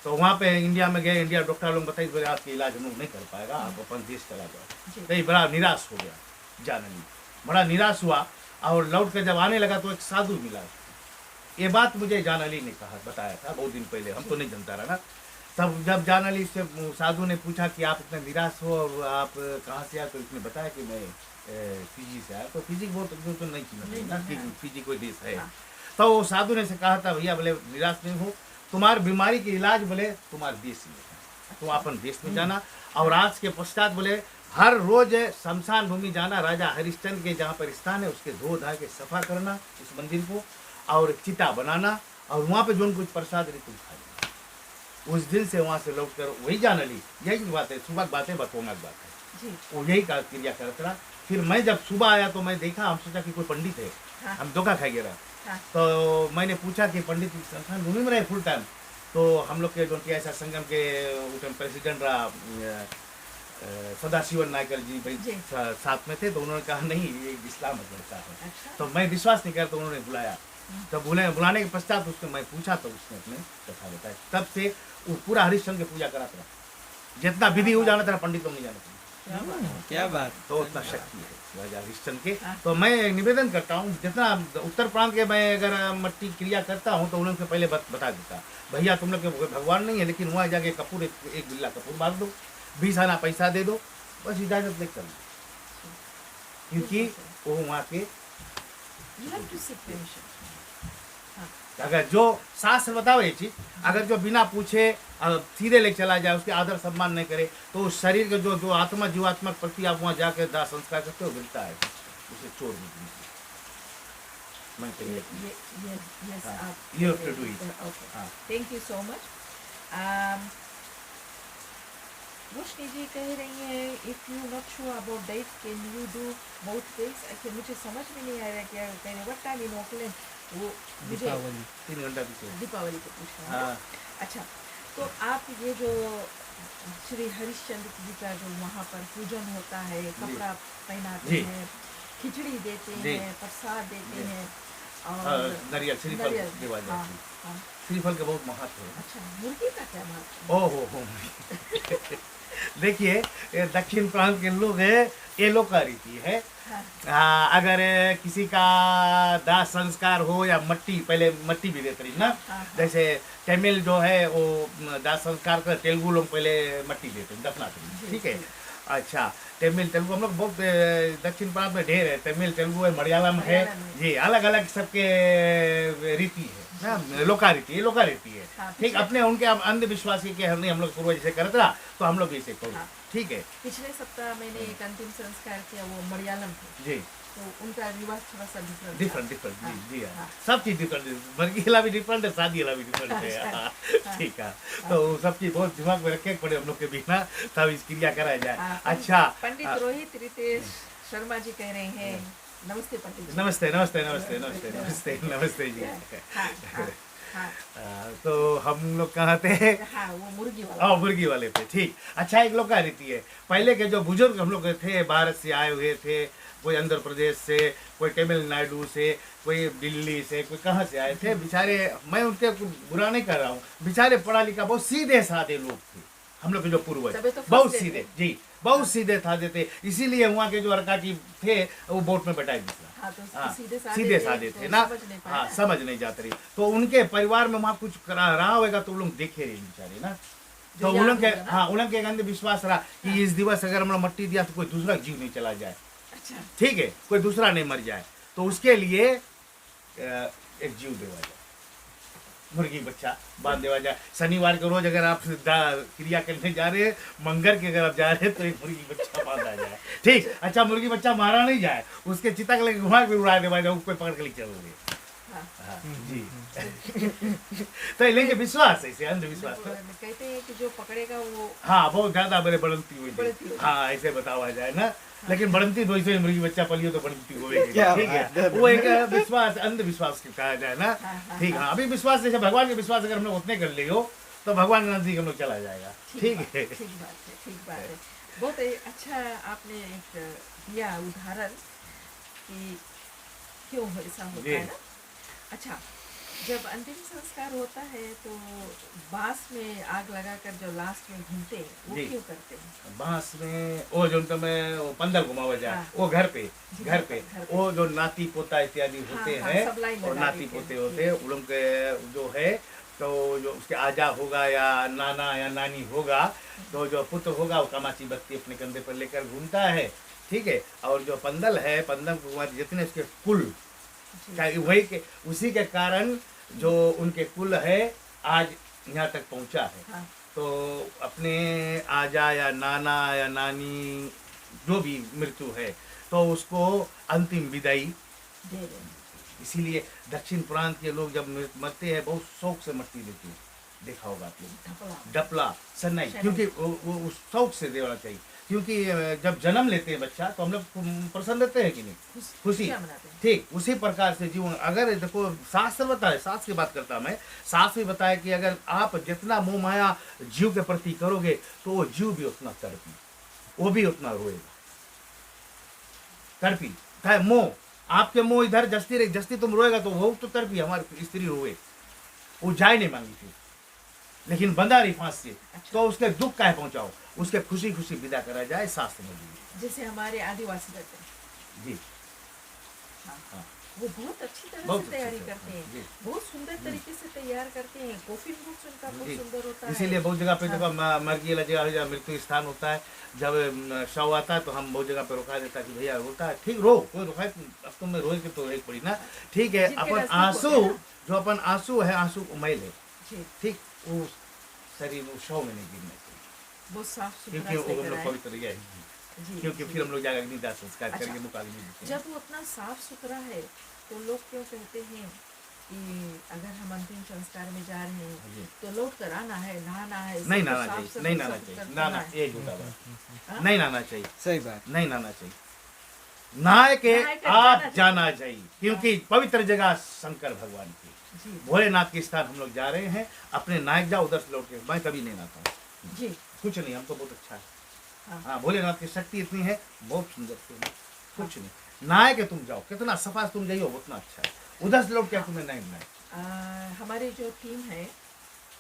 B: तो वहाँ पे इंडिया में गए, इंडिया डॉक्टर लोग बताइए बोले आपके इलाज हम लोग नहीं कर पाएगा, आप अपन देश चला जाओ।
A: जी।
B: कहीं बड़ा निराश हो गया जाननी, बड़ा निराश हुआ, और लौट कर जब आने लगा तो एक साधु मिला। ये बात मुझे जान अली ने कहा, बताया था बहुत दिन पहले, हम तो नहीं जानता रहा ना। तब जब जान अली से साधु ने पूछा कि आप इतना निराश हो और आप कहाँ से आए, तो इसने बताया कि मैं फिजी से आया, तो फिजी बहुत तो नहीं
A: नहीं,
B: थी ना कि
A: हाँ।
B: फिजी कोई देश है।
A: हाँ।
B: तो वो साधु ने से कहा था, भैया बोले निराश नहीं हो, तुम्हारी बीमारी के इलाज बोले तुम्हारे देश में है, तुम अपन देश में जाना। और आज के पश्चात बोले हर रोज शमशान भूमि जाना, राजा हरिश्चंद्र के जहाँ पर स्थान है उसके धो धा के सफा करना उस मंदिर को, और चिता बनाना, और वहाँ पे जो कुछ प्रसाद रही तुम खा लेना। उस दिन से वहाँ से लौट कर वही जान ली, यही बात है, सुबह की बात है, बतौंगा की बात है,
A: जी।
B: वो यही का क्रिया करता रहा। फिर मैं जब सुबह आया तो मैं देखा, हम सोचा कि कोई पंडित है,
A: हाँ।
B: हम धोखा खा गया।
A: हाँ।
B: तो मैंने पूछा कि पंडित शमशान भूमि में रहे फुल टाइम, तो हम लोग के जो ऐसा संगम के प्रेसिडेंट रहा सदाशिवन नायकर जी भाई
A: जी।
B: साथ में थे, तो उन्होंने कहा नहीं ये इस्लाम मदरसा है।
A: अच्छा।
B: तो मैं विश्वास नहीं कर, तो उन्होंने बुलाया, तो बुलाने के पश्चात उसको मैं पूछा, तो उसने अपने कथा बताया। तब से वो पूरा हरिश्चंद्र की पूजा कराता रहा, जितना विधि हो जाना था पंडित को नहीं जाना था,
A: क्या बात है।
C: क्या बात।
B: तो उतना शक्ति है राजा हरिश्चंद्र के।
A: हाँ।
B: तो मैं निवेदन करता हूँ, जितना उत्तर प्रांत के मैं अगर मट्टी क्रिया करता हूँ तो उन्होंने पहले बता देता, भैया तुम लोग के भगवान नहीं है, लेकिन वहाँ जाके कपूर एक बिल्ला कपूर बांध दो, 20 आना पैसा दे दो, बस इजाजत लेकर लो, क्योंकि वो वहाँ के
A: You have to seek permission. हाँ।
B: अगर जो शास्त्र बताओ ये चीज, अगर जो बिना पूछे सीधे ले चला जाए, उसके आदर सम्मान नहीं करे, तो उस शरीर के जो आत्मा जीवात्मा के प्रति आप वहाँ जाके दाह संस्कार करते हो, मिलता है उसे चोर नहीं। मैं कहिए
A: Yes,
B: हाँ,
A: आप
B: you have to do it.
A: Okay.
B: हाँ।
A: Thank you so much. रोशनी जी कह रही है, if you not sure about date, can you do both days? अच्छा, मुझे समझ में नहीं आ रहा क्या कह रहे, what time in Auckland? वो मुझे
C: दीपावली
B: 3 घंटा पीछे।
A: दीपावली को पूछना है।
B: हाँ।
A: अच्छा, तो आप ये जो श्री हरिश्चंद्र जी का जो वहाँ पर पूजन होता है, कपड़ा पहनाते
B: जी।
A: हैं, खिचड़ी देते
B: जी।
A: हैं, प्रसाद देते
B: जी।
A: हैं,
B: हाँ,
A: और
B: नारियल श्रीफल
A: नारियल,
B: देवा
A: हाँ,
B: जाती है।
A: हाँ।
B: श्रीफल के बहुत महत्व है।
A: अच्छा, मुर्गी का क्या महत्व है?
B: ओहो हो देखिए, ये दक्षिण प्रांत के लोग है, ये लोग का रीति है।
A: हाँ।
B: अगर किसी का दाह संस्कार हो या मट्टी, पहले मट्टी भी देते रही ना,
A: हाँ।
B: जैसे तमिल जो है वो दाह संस्कार कर, तेलुगु लोग पहले मट्टी देते हैं, दफनाते हैं,
A: जी,
B: ठीक है।
A: जी।
B: अच्छा, तमिल तेलुगु हम लोग बहुत दक्षिण प्रांत में ढेर है, तमिल तेलुगु है, मलयालम है,
A: मलयालम है।
B: जी, अलग अलग सबके रीति है ना, लोका रीति है, लोका रीति है,
A: हाँ,
B: ठीक।
A: पिछले-
B: अपने उनके अंधविश्वास के हमने हम लोग पूर्वज से करते रहा, तो हम लोग भी इसे करो,
A: हाँ।
B: ठीक है
A: पिछले सप्ताह मैंने एक अंतिम संस्कार किया, वो मलयालम थे,
B: जी।
A: तो उनका रिवाज थोड़ा सा डिफरेंट
B: डिफरेंट
A: हाँ,
B: जी हाँ,
A: हाँ।
B: सब चीज डिफरेंट है, मर्गी वाला भी डिफरेंट है, शादी वाला भी डिफरेंट है,
A: अच्छा,
B: हाँ,
A: हाँ।
B: ठीक है। तो सब चीज बहुत दिमाग में रखे पड़े हम लोग के बिना, तब इस क्रिया कराया जाए।
A: हाँ,
B: अच्छा,
A: पंडित
B: हाँ।
A: रोहित रितेश शर्मा जी कह रहे हैं, नमस्ते पंडित जी।
B: नमस्ते नमस्ते नमस्ते नमस्ते नमस्ते नमस्ते जी।
A: हाँ, हाँ, हाँ,
B: तो हम लोग कहाँ थे?
A: हाँ, वो मुर्गी वाला।
B: मुर्गी वाले पे, ठीक। अच्छा, एक लोग का रीति है, पहले के जो बुजुर्ग हम लोग थे, भारत से आए हुए थे, कोई आंध्र प्रदेश से, कोई तमिलनाडु से, कोई दिल्ली से, कोई कहाँ से आए थे बेचारे, मैं उनके बुरा नहीं कर रहा हूँ, बेचारे पढ़ा लिखा बहुत सीधे साधे लोग थे हम लोग के जो पूर्वज,
A: तभी तो
B: बहुत
A: फंसते
B: सीधे
A: थे।
B: जी, बहुत सीधे साधे थे, इसीलिए वहाँ के जो अरकाटी थे वो बोट में बैठाए दूसरा।
A: हाँ, तो
B: हाँ,
A: सीधे
B: साधे
A: तो
B: थे ना,
A: समझ नहीं पाए
B: हाँ,
A: ना।
B: समझ नहीं जाते रही, तो उनके परिवार में वहाँ कुछ रहा होगा, तो वो लोग देखे रहे बेचारे ना,
A: जो
B: तो
A: याद
B: उन के
A: होगा ना।
B: हाँ, उन के अंधविश्वास रहा कि इस दिवस अगर हमने मट्टी दिया तो कोई दूसरा जीव नहीं चला जाए,
A: अच्छा,
B: ठीक है, कोई दूसरा नहीं मर जाए, तो उसके लिए एक जीव देवा जाए, मुर्गी बच्चा बांध देवा जाए। शनिवार के रोज अगर आप क्रिया करने जा रहे हैं, मंगर के अगर आप जा रहे हैं, तो एक मुर्गी बच्चा बांधा जाए, ठीक। अच्छा, मुर्गी बच्चा मारा नहीं जाए, उसके चिता के लगे घुमा के उड़ा देवा जाए, उसको पकड़ के ले चल रहे,
A: हाँ।
B: हाँ, जी। तो लेके विश्वास है, इसे अंधविश्वास है।
A: कहते हैं कि जो पकड़ेगा वो
B: हाँ, बहुत ज्यादा बड़े बढ़ंती हुई
A: बढ़ंती हुई।
B: हाँ, ऐसे बतावा जाए ना, लेकिन बढ़ंती तो ऐसे मुर्गी बच्चा पलियो तो बढ़ंती होगी,
C: क्या
B: ठीक
C: बात
B: है।
C: है।
B: वो एक विश्वास, अंधविश्वास कहा जाए ना,
A: हाँ, हाँ,
B: ठीक। हाँ, अभी विश्वास जैसे भगवान के विश्वास अगर हम लोग उतने कर ले हो, तो भगवान के नजदीक हम लोग चला जाएगा, ठीक है।
A: ठीक बात है, ठीक बात है। बहुत अच्छा आपने एक दिया उदाहरण कि क्यों ऐसा होता
B: जी।
A: है ना। अच्छा, जब अंतिम संस्कार होता है तो बांस में आग लगाकर जो लास्ट में घूमते हैं, वो
B: जी।
A: क्यों करते हैं?
B: बांस में वो जो में वो पंदल घुमावा जाए,
A: हाँ।
B: वो घर पे
A: जी,
B: घर पे
A: घर पे।
B: वो जो नाती पोता इत्यादि होते
A: हाँ,
B: हैं,
A: सब लाइन
B: और
A: लगा
B: नाती
A: देते
B: पोते
A: हैं।
B: होते हैं, उन लोग के जो है, तो जो उसके आजा होगा या नाना या नानी होगा, तो जो पुत्र होगा वो कमाची बत्ती अपने कंधे पर लेकर घूमता है, ठीक है। और जो पंदल है, पंदल कुमार जितने उसके कुल,
A: जी
B: क्या वही के उसी के कारण जो उनके कुल है आज यहाँ तक पहुँचा है।
A: हाँ
B: तो अपने आजा या नाना या नानी जो भी मृत्यु है तो उसको अंतिम विदाई।
A: दे रहे हैं।
B: इसीलिए दक्षिण प्रांत के लोग जब मरते हैं बहुत शौक से मट्टी देते हैं, देखा होगा आप लोग,
A: ढपला
B: डपला सन्नाई,
A: शनाई।
B: क्योंकि वो उस शौक से देना चाहिए। क्योंकि जब जन्म लेते हैं बच्चा तो हम लोग प्रसन्न रहते हैं कि नहीं, खुशी।
A: खुशियाँ मनाते हैं।
B: ठीक उसी प्रकार से जीवन, अगर देखो शास्त्र बताए, शास्त्र की बात करता मैं, शास्त्र भी बताया कि अगर आप जितना मोह माया जीव के प्रति करोगे तो वो जीव भी उतना तड़पी, वो भी उतना रोएगा, तड़पी है मोह। आपके मोह इधर जस्ती रहे, जस्ती तुम रोएगा तो वो तो तड़पी, हमारी स्त्री रोए, वो जाए नहीं मांगी थी लेकिन बंधा रही फांस से, तो उसके दुख काहे पहुंचाओ, उसके खुशी खुशी विदा करा जाए, शास्त्र में भी।
A: जैसे हमारे आदिवासी रहते हैं,
B: जी
A: हाँ,
B: हाँ
A: वो बहुत अच्छी तरह
B: बहुत
A: से
B: अच्छे
A: तैयारी
B: से,
A: करते हैं,
B: जी।
A: बहुत सुंदर तरीके से तैयार करते हैं। कॉफिन बुक्स उनका बहुत
B: जी।
A: सुंदर होता है।
B: इसीलिए बहुत जगह पे
A: हाँ।
B: देखो मर्गी वाला जगह जहाँ मृत्यु स्थान होता है, जब शव आता है तो हम बहुत जगह पे रोका देता है कि भैया होता है, ठीक रो, कोई रोका, अब तुम में रोए के तो एक पड़ी ना, ठीक है।
A: जिनके
B: अपन
A: नजदीक
B: आंसू,
A: होते हैं ना।
B: जो अपन आंसू है, आंसू मैल है,
A: जी
B: ठीक, वो शरीर वो शव में नहीं गिरना चाहिए,
A: बहुत साफ सुथरा
B: क्योंकि वो
A: से
B: हम लोग
A: कराए।
B: पवित्र गया है,
A: जी
B: क्योंकि
A: जी।
B: फिर हम लोग जाकर अग्निदाह संस्कार
A: अच्छा।
B: करेंगे, मुकाल में देते हैं।
A: जब वो उतना साफ सुथरा है तो लोग क्यों कहते हैं कि अगर हम अंतिम संस्कार में जा रहे हैं
B: जी।
A: तो लौट कर आना है, नहाना है,
B: नहीं
A: सबको
B: नहाना
A: साफ
B: चाहिए,
A: सफाई
B: नहीं नहाना
A: सब
B: चाहिए,
A: करना
B: ना ना,
A: है।
B: ये झूठा बात,
A: हाँ?
B: नहीं नहाना चाहिए,
C: सही बात।
B: नहीं नहाना चाहिए, नहाए के
A: नहाए के
B: आप
A: जाना
B: जाना चाहिए, क्योंकि पवित्र जगह शंकर भगवान की,
A: जी
B: भोलेनाथ के स्थान हम लोग जा रहे हैं, अपने नायक जाओ उधर से लौट के। मैं कभी नहीं नहाता हूँ,
A: जी
B: कुछ नहीं, हमको बहुत अच्छा है।
A: हाँ।
B: हाँ, भोलेनाथ की शक्ति इतनी है, बहुत सुंदर से, कुछ नहीं, नहाए के तुम जाओ, कितना सफा तुम जाइयो उतना अच्छा है, उधर से लौट के तुम्हें नहीं बनाए।
A: हमारी जो टीम है,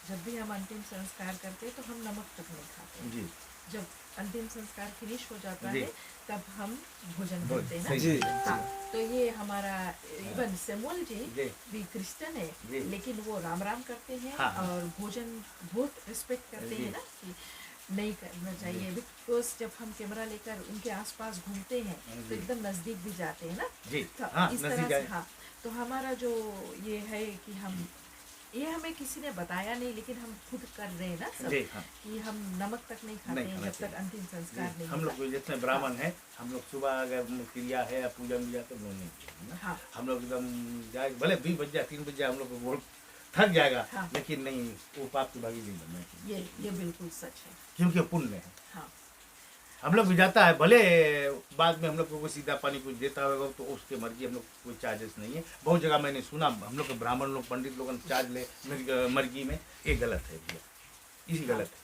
A: जब भी हम अंतिम संस्कार करते हैं तो हम नमक तक नहीं खाते हैं।
B: जी
A: जब अंतिम संस्कार फिनिश हो जाता
B: जी।
A: है तब हम भोजन
B: भोजन,
A: करते हैं
B: सही
A: ना।
C: जी,
A: हाँ, तो ये हमारा इवन सेमुअल जी
B: जी।
A: भी क्रिश्चियन है,
B: जी।
A: लेकिन वो राम राम करते हैं
B: हाँ, हाँ।
A: और भोजन बहुत रिस्पेक्ट करते
B: जी।
A: हैं ना कि नहीं करना चाहिए। बिकॉज जब हम कैमरा लेकर उनके आसपास घूमते हैं तो
B: जी।
A: एकदम नज़दीक भी जाते हैं ना।
B: जी
A: तो
B: हाँ,
A: इस तरह
B: नजदीक
A: से
B: आए।
A: हाँ, तो हमारा जो ये है कि हम, ये हमें किसी ने बताया नहीं लेकिन हम खुद कर रहे हैं ना सब,
B: जी हाँ,
A: कि हम नमक तक नहीं खाते
B: नहीं
A: हैं
B: खाना
A: जब तक
B: चाहिए।
A: अंतिम संस्कार नहीं
B: हम लोग
A: होता।
B: को जितने ब्राह्मण हैं, हम लोग सुबह अगर क्रिया है या पूजा में जाते हैं नहीं किया, ना।
A: हाँ
B: हम लोग एकदम जाए, भले 2 बज जाए 3 बज जाए, हम लोग को बहुत थक जाएगा,
A: हाँ।
B: लेकिन नहीं, वो पाप की भागी नहीं बनना चाहिए,
A: ये बिल्कुल सच है।
B: क्योंकि वो पुण्य है।
A: हाँ
B: हम लोग भी जाता है, भले बाद में हम लोग को कोई सीधा पानी कुछ देता होगा तो उसके मर्जी, हम लोग को कोई चार्जेस नहीं है। बहुत जगह मैंने सुना हम लोग के ब्राह्मण लोग, पंडित लोग चार्ज ले मर्गी में, ये गलत है भैया, इसी गलत है।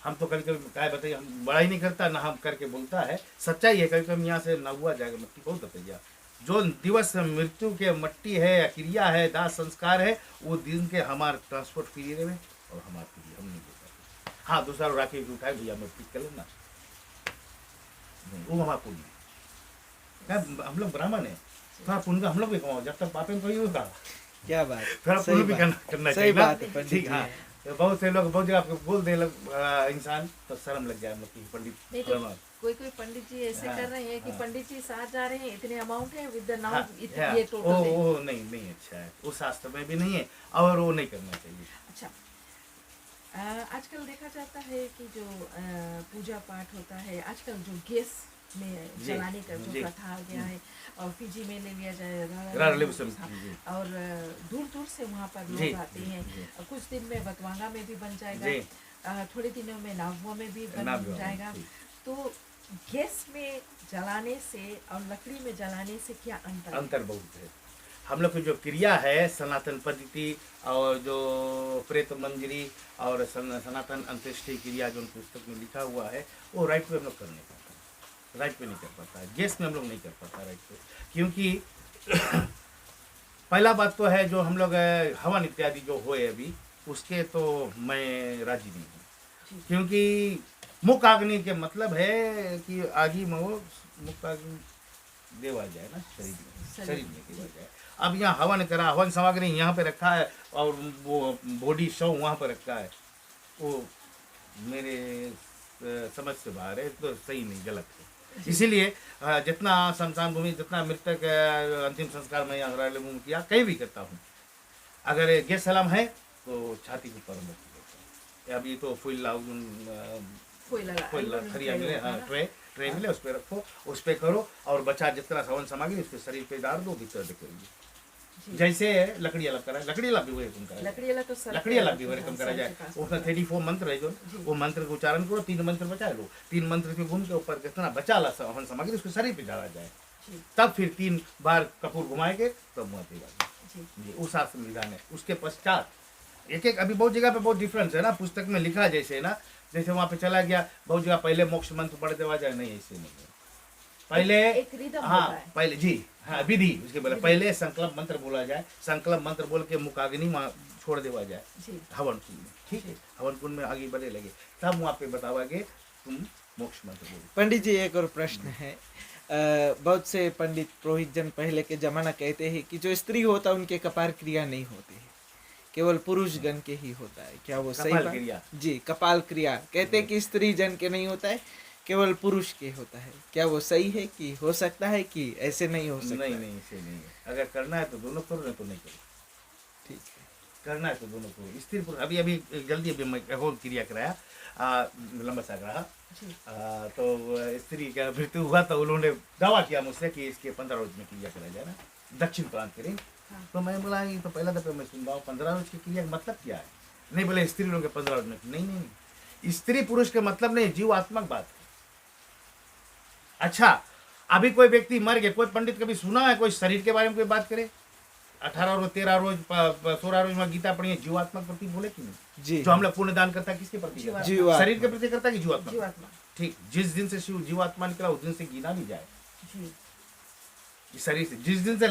B: हम तो कभी कभी क्या बताइए, हम बड़ा ही नहीं करता ना, हम करके बोलता है, सच्चाई है, कभी कभी यहाँ से ना हुआ जाएगा मट्टी, बहुत बताइए जो दिवस मृत्यु के मट्टी है या क्रिया है, दाह संस्कार है, वो दिन के हमारे ट्रांसपोर्ट फ्री रहे और हमारे फ्री, हम नहीं देता। हाँ, दूसरा राखी उठाए भैया मैं पिक कर लेना, वो हमारा पुण्य है। क्या हम लोग ब्राह्मण है, थोड़ा पुण्य का हम लोग भी कमाओ, जब तक पापे कोई होगा,
C: क्या बात,
B: थोड़ा
C: सही
B: पुण्य भी
C: बात,
B: करना
C: सही
B: चाहिए ना।
C: बात है पंडित
B: ठीक,
C: जी।
B: हाँ, तो बहुत से लोग बहुत जगह आपको बोल दे इंसान तो शर्म लग जाए हम लोग की, पंडित
A: नहीं तो कोई पंडित जी ऐसे
B: हाँ,
A: कर रहे हैं कि
B: हाँ।
A: पंडित जी साथ जा रहे हैं, इतने अमाउंट है विद द
B: हाँ,
A: नाउ,
B: हाँ,
A: ये टोटल है।
B: वो नहीं नहीं अच्छा है, वो शास्त्र में भी नहीं है और वो नहीं करना चाहिए।
A: अच्छा, आजकल देखा जाता है कि जो पूजा पाठ होता है आजकल जो गैस में
B: जी,
A: जलाने का जो
B: जी,
A: प्रथा आ गया है, और फिजी में ले लिया जाए
B: जी,
A: और दूर दूर से वहाँ पर
B: जी,
A: लोग आते हैं।
B: जी।
A: कुछ दिन में बतवांगा में भी बन जाएगा,
B: जी।
A: थोड़े दिनों में नागवा में भी बन
B: नागवा में,
A: जाएगा।
B: जी।
A: तो गैस में जलाने से और लकड़ी में जलाने से क्या अंतर है?
B: अंतर बहुत है। हम लोग की जो क्रिया है सनातन पद्धति और जो प्रेत मंजरी और सनातन अंत्येष्टि क्रिया जो उन पुस्तक में लिखा हुआ है, वो राइट पे हम लोग कर नहीं पाता, राइट पे नहीं कर पाता है, गैस में हम लोग नहीं कर पाता राइट पे, क्योंकि पहला बात तो है जो हम लोग हवन इत्यादि जो होए अभी, उसके तो मैं राजी नहीं हूँ, क्योंकि मुख अग्नि के मतलब है कि आगे में वो मुख अग्नि देवा जाए ना, शरीर में देवा जाए। अब यहाँ हवन करा, हवन सामग्री यहाँ पे रखा है और वो बॉडी शव वहाँ पर रखा है, वो मेरे समझ से बाहर है, तो सही नहीं, गलत है। इसीलिए जितना शमशान भूमि, जितना मृतक अंतिम संस्कार मैं यहाँ भूमि किया, कहीं भी करता हूँ, अगर गैस सलाम है तो छाती के ऊपर रख देता हूँ। अभी तो फुल खरिया मिले, हाँ ट्रे मिले, उस पर रखो, उस पर करो, और बचा जितना हवन सामग्री उसके शरीर पे डाल दो, भीतर करेंगे। जैसे लकड़ी अलग करा, लकड़ी अलग भी वही कम करा, लकड़ी अलग भी वही कम करा जाए। उसमें 34 मंत्र है जो, वो मंत्र का उच्चारण करो, 3 मंत्र बचा लो, 3 मंत्र के घूम के ऊपर कितना बचा ला हवन सामग्री उसके शरीर पे डाला जाए, तब फिर 3 बार कपूर घुमाएंगे तब मुँह जी, उस आसन विधान है। उसके पश्चात एक अभी बहुत जगह पे बहुत डिफरेंस है ना, पुस्तक में लिखा जैसे ना, जैसे वहाँ पे चला गया बहुत जगह पहले मोक्ष मंत्र पढ़ देवा जाए, नहीं ऐसे नहीं है। पहले हाँ पहले जी हाँ विधि उसके बोले, पहले संकल्प मंत्र बोला जाए, संकल्प मंत्र बोल के मुखाग्नि छोड़ देवा जाए हवन कुंड में, ठीक है, हवन कुंड में आगे बढ़े लगे, तब वहाँ पे बतावागे तुम मोक्ष मंत्र बोलो।
C: पंडित जी एक और प्रश्न है, बहुत से पंडित पुरोहित जन पहले के जमाना कहते हैं कि जो स्त्री होता है उनके कपाल क्रिया नहीं होती है, केवल पुरुष गण के ही होता है, क्या वो सही बात? जी, कपाल क्रिया कहते हैं कि स्त्री जन के नहीं होता है, केवल पुरुष के होता है, क्या वो सही है कि हो सकता है कि ऐसे नहीं हो सकता?
B: नहीं ऐसे नहीं है, अगर करना है तो दोनों करो, नहीं तो नहीं करो,
C: ठीक है,
B: करना है तो दोनों करो। स्त्री पुरुष अभी जल्दी मैं होल क्रिया कराया, लंबा सा रहा, तो स्त्री का मृत्यु हुआ तो उन्होंने दावा किया मुझसे कि इसके 15 रोज में क्रिया करा जाए ना, दक्षिण प्रांत करें। तो मैं बोला ये तो पहला दफे मैं सुन रहा हूँ, 15 रोज की क्रिया का मतलब क्या है? नहीं बोले स्त्री लोग के 15 रोज में, नहीं स्त्री पुरुष के मतलब नहीं, जीवात्मक बात है। अच्छा अभी कोई व्यक्ति मर गया, कोई पंडित कभी सुना है कोई शरीर के बारे में कोई बात करे? 18 रोज 13 रोज 16 रोज में गीता पढ़ी, जीवात्मक प्रति बोले कि नहीं जी? जो हम लोग पुण्य दान करता है किसके प्रति? शरीर के प्रति करता है कि जीवात्मा? ठीक, जिस दिन से शिव जीवात्मा निकला उस दिन से गिना भी जाए शरीर से, जिस दिन से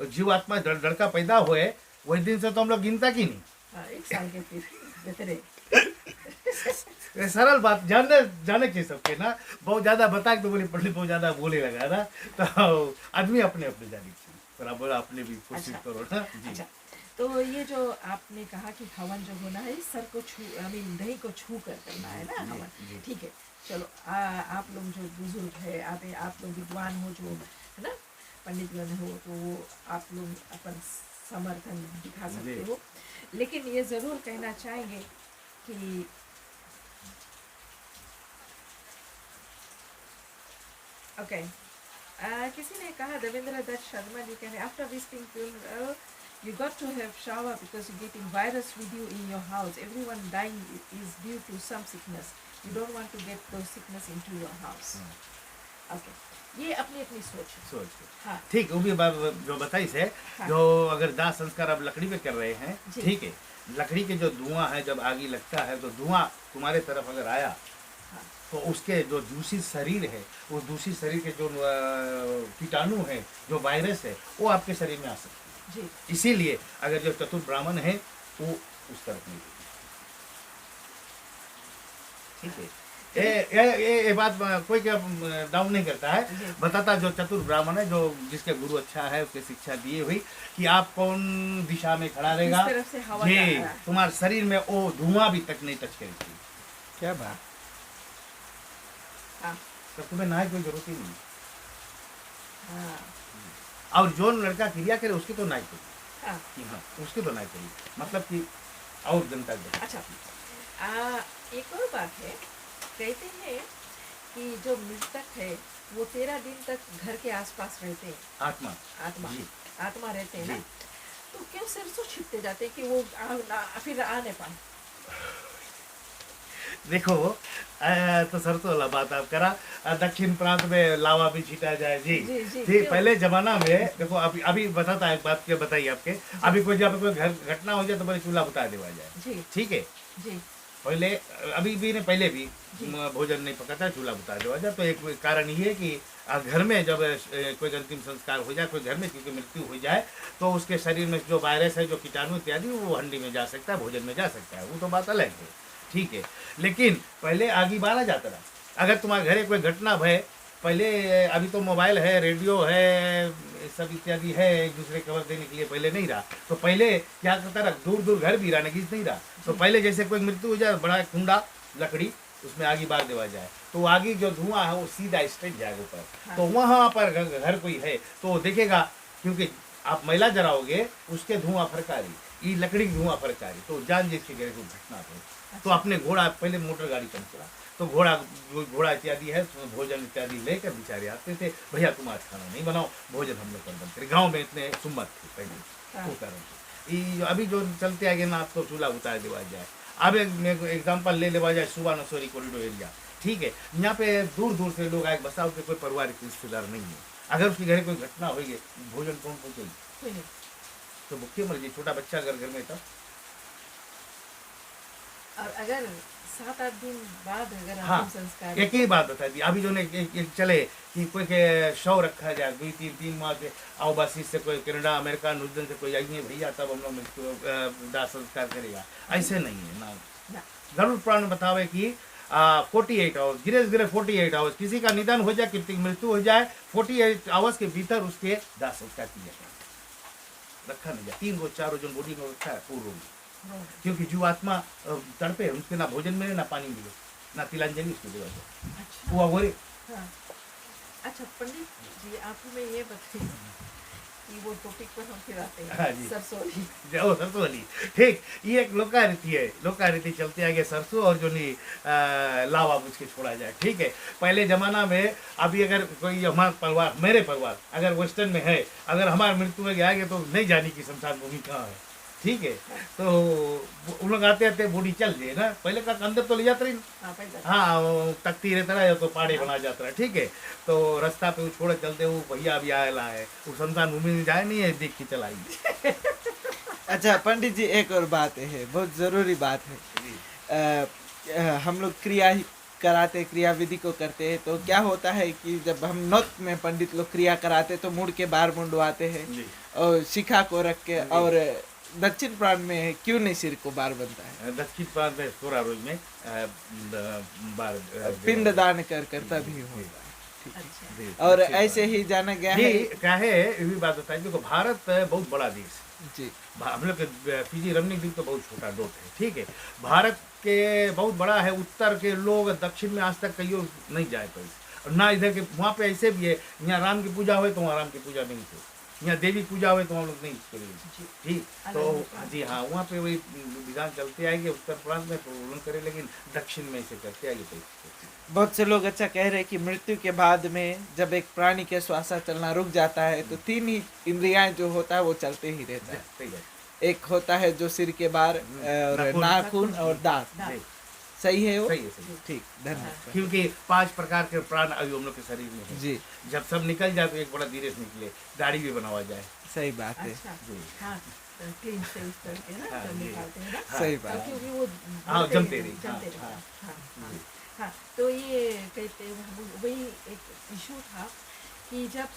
B: जीवात्मा लड़का पैदा हुए वही दिन से तो हम लोग गिनता की नहीं।
A: एक साल के
B: सरल बात जाने के सबके ना, बहुत ज्यादा बता के तो बोले पंडित बहुत ज्यादा बोले लगा ना, तो आदमी अपने अपने जाने बराबर अपने भी कोशिश करो ना जी।
A: अच्छा, तो ये जो आपने कहा कि हवन जो होना है सर को छू दही को छू कर करना है ना हवन, ठीक है, चलो आप लोग जो बुजुर्ग है, आप लोग विद्वान हो जो है ना, पंडितगण हो, तो वो आप लोग अपन समर्थन दिखा सकते हो, लेकिन ये ज़रूर कहना चाहेंगे कि ओके किसी ने कहा, देवेंद्र दत्त शर्मा जी कह रहे, after visiting you got to have shower because you're getting virus with you in your house. Everyone dying is due to some sickness. You don't want to get those sickness into your house. Okay. ये अपनी अपनी सोच है। हाँ
B: ठीक, वो भी जो बताई से हाँ। जो अगर दाह संस्कार आप लकड़ी पे कर रहे हैं, ठीक है, लकड़ी के जो धुआं है जब आगी लगता है तो धुआं तुम्हारे तरफ अगर आया हाँ। तो उसके जो दूसरी शरीर है, उस दूसरी शरीर के जो कीटाणु है, जो वायरस है, वो आपके शरीर में आ सकते हैं। इसीलिए अगर जो चतुर ब्राह्मण है वो उस तरफ नहीं, ठीक है, ये बात कोई क्या डाउन नहीं करता है, बताता जो चतुर ब्राह्मण है, जो जिसके गुरु अच्छा है, उसके शिक्षा दिए हुई कि आप कौन दिशा में खड़ा रहेगा, ये तुम्हारे शरीर में वो धुआं भी तक नहीं टच करेगी।
C: क्या बात,
B: तो तुम्हें नहाए कोई जरूरत ही नहीं। और जो लड़का क्रिया करे उसकी तो नाई करी, हाँ उसकी तो नाई करी, मतलब कि और जनता को।
A: अच्छा एक और बात है, कहते हैं कि जो मृतक है वो 13 दिन तक घर के आसपास रहते हैं, आत्मा रहते हैं ना, तो क्यों सरसों छिपते जाते हैं कि वो फिर आ नहीं पाए?
B: देखो तो सरसों वाला बात आप करा, दक्षिण प्रांत में लावा भी छीटा जाए जी, ठीक, पहले जमाना में देखो अभी बताता है बात क्या बताइए आपके, अभी कोई जब कोई घटना हो जाए तो बोले चूल्हा बुता देवा जाए, ठीक है, पहले अभी भी ने पहले भी भोजन नहीं पकाता, चूल्हा बुता देवा जाए। तो एक कारण ये है कि घर में जब कोई अंतिम संस्कार हो जाए, कोई घर में क्योंकि मृत्यु हो जाए, तो उसके शरीर में जो वायरस है, जो कीटाणु इत्यादि, वो हंडी में जा सकता है, भोजन में जा सकता है, वो तो बात अलग है, ठीक है। लेकिन पहले आगे बाला जाता रहा, अगर तुम्हारे घरे कोई घटना भय, पहले अभी तो मोबाइल है, रेडियो है, सब इत्यादि है, एक दूसरे खबर देने के लिए पहले नहीं रहा, तो पहले क्या करता रहा, दूर दूर घर भी रहा, नगीज नहीं रहा, तो पहले जैसे कोई मृत्यु हो जाए, बड़ा कुंडा लकड़ी उसमें आगी बार देवा जाए, तो आगी जो धुआं है वो सीधा स्ट्रेट जाएगा ऊपर।
A: हाँ।
B: तो वहां पर घर कोई है तो देखेगा, क्योंकि आप मैला जलाओगे उसके धुआं फरकारी, ये लकड़ी की धुआं फरकारी, तो जान जिसके गए को घटना हो। तो अपने घोड़ा, पहले मोटर गाड़ी कम चला, तो घोड़ा इत्यादि है उसमें भोजन इत्यादि लेकर बेचारे आते थे, भैया तुम आज खाना नहीं बनाओ, भोजन हम लोग कर बनते। गाँव में इतने सुम्मत थे पहले, वो कारण अभी जो चलते आगे ना, आप तो चूल्हा उतार देवा जाए। अब एक एग्जाम्पल ले लेवा जाए, सुबह नसोरी कॉरिडोर एरिया, ठीक है, यहाँ पे दूर दूर से लोग आए, बसाव के कोई पारिवारिक रिश्तेदार नहीं है। अगर उसके घर कोई घटना हुई है, भोजन कौन पहुँचेगी? तो भूखे मर जाए, छोटा बच्चा अगर घर में था।
A: और अगर 7-8 दिन बाद अगर
B: हाँ,
A: अंतिम संस्कार,
B: एक ही बात बता दी अभी जो ने एक चले कि कोई के शव रखा जाए 2-3 माह के, आओ बस इससे कोई कनाडा अमेरिका न्यूजीलैंड से कोई आइए भैया तब हम लोग दाह संस्कार करेगा, ऐसे नहीं है ना। गरुड़ पुराण में बतावे कि 48 आवर्स, गिरे 48 आवर्स, किसी का निधन हो जाए, किसी की मृत्यु हो जाए, 48 आवर्स के भीतर उसके दाह संस्कार किया जाए, रखा नहीं जाए। 3 रोज 4 रोज बॉडी में रखा है पूर्व में, क्योंकि जो आत्मा तड़पे उसके ना भोजन मिले, ना पानी मिले, ना तिलांजलि उसको देवा जाए।
A: अच्छा।
B: वो अगोरे।
A: हाँ। अच्छा पंडित जी, आप हमें ये बताइए कि वो टॉपिक पर हम फिर आते
B: हाँ
A: हैं,
B: जी।
A: सरसोली।
B: जाओ सरसों वाली, ठीक, ये एक लोकारीति है, लोकारीति चलते आगे सरसों और जो नहीं लावा बुझ के छोड़ा जाए, ठीक है। पहले जमाना में, अभी अगर कोई हमारा परिवार, मेरे परिवार अगर वेस्टर्न में है, अगर हमारी मृत्यु में आएंगे तो नहीं जाने की शमशान भूमि कहाँ है, ठीक है। तो उन लोग आते आते बॉडी चल जाए ना, पहले का अंदर तो ले जाते रही, हाँ वो तख्ती रहता रहा तो पाड़े बना जाता रहा, ठीक है। तो रास्ता पे वो छोड़े चलते, वो भैया अभी आया है, वो शमशान भूमि में जाए नहीं है, देख के चलाई।
C: अच्छा पंडित जी, एक और बात है, बहुत ज़रूरी बात है। हम लोग क्रिया कराते, क्रिया विधि को करते हैं, तो क्या होता है कि जब हम नौत में पंडित लोग क्रिया कराते तो मुड़ के बार मुंडवाते हैं और शिखा को रख के, और दक्षिण प्रांत में क्यों नहीं सिर को बार बनता है?
B: दक्षिण प्रांत में 16 रोज में बार
C: पिंड दान कर तभी होता है।
A: अच्छा।
C: और ऐसे ही जाना गया है,
B: क्या है, ये भी बात बताइए, देखो भारत बहुत बड़ा देश है
C: जी,
B: हम लोग के फिजी रमणीक द्वीप तो बहुत छोटा डोट है, ठीक है। भारत के बहुत बड़ा है, उत्तर के लोग दक्षिण में आज तक कहीं नहीं जाए पाए, और ना इधर के, वहाँ पे ऐसे भी है, यहाँ राम की पूजा हुए तो वहाँ राम की पूजा नहीं थी, यहाँ देवी पूजा हुए तो हम लोग नहीं करेंगे, ठीक। तो जी हाँ, वहाँ पे वही विधान चलते आएंगे, उत्तर प्रांत में तो उन्होंने करे, लेकिन दक्षिण में ऐसे करते आएंगे।
C: बहुत से लोग अच्छा कह रहे हैं कि मृत्यु के बाद में जब एक प्राणी के श्वास चलना रुक जाता है तो 3 ही इंद्रियां जो होता है वो चलते ही रहता है।
B: सही है।
C: एक होता है जो सिर के बार, और नाखून और दांत, सही है वो?
B: सही है, सही है।
C: ठीक, धन्यवाद।
B: क्योंकि 5 प्रकार के प्राण अभी हम लोग के शरीर में है,
C: जी,
B: जब सब निकल जाए तो एक बड़ा धीरे से निकले, गाड़ी भी बनावा जाए।
C: सही बात है,
A: अच्छा।
B: जी।
A: हाँ, क्लीन से उस करके ना,
B: हाँ,
A: जब
B: जी।
A: निकालते हैं ना,
C: सही बात।
A: क्योंकि वो
B: हाँ, जमते रही,
A: जमते
B: हाँ,
A: रहता है। हाँ, हाँ,
B: जी।
A: हाँ। तो ये कहते हैं, वही एक इशू था कि जब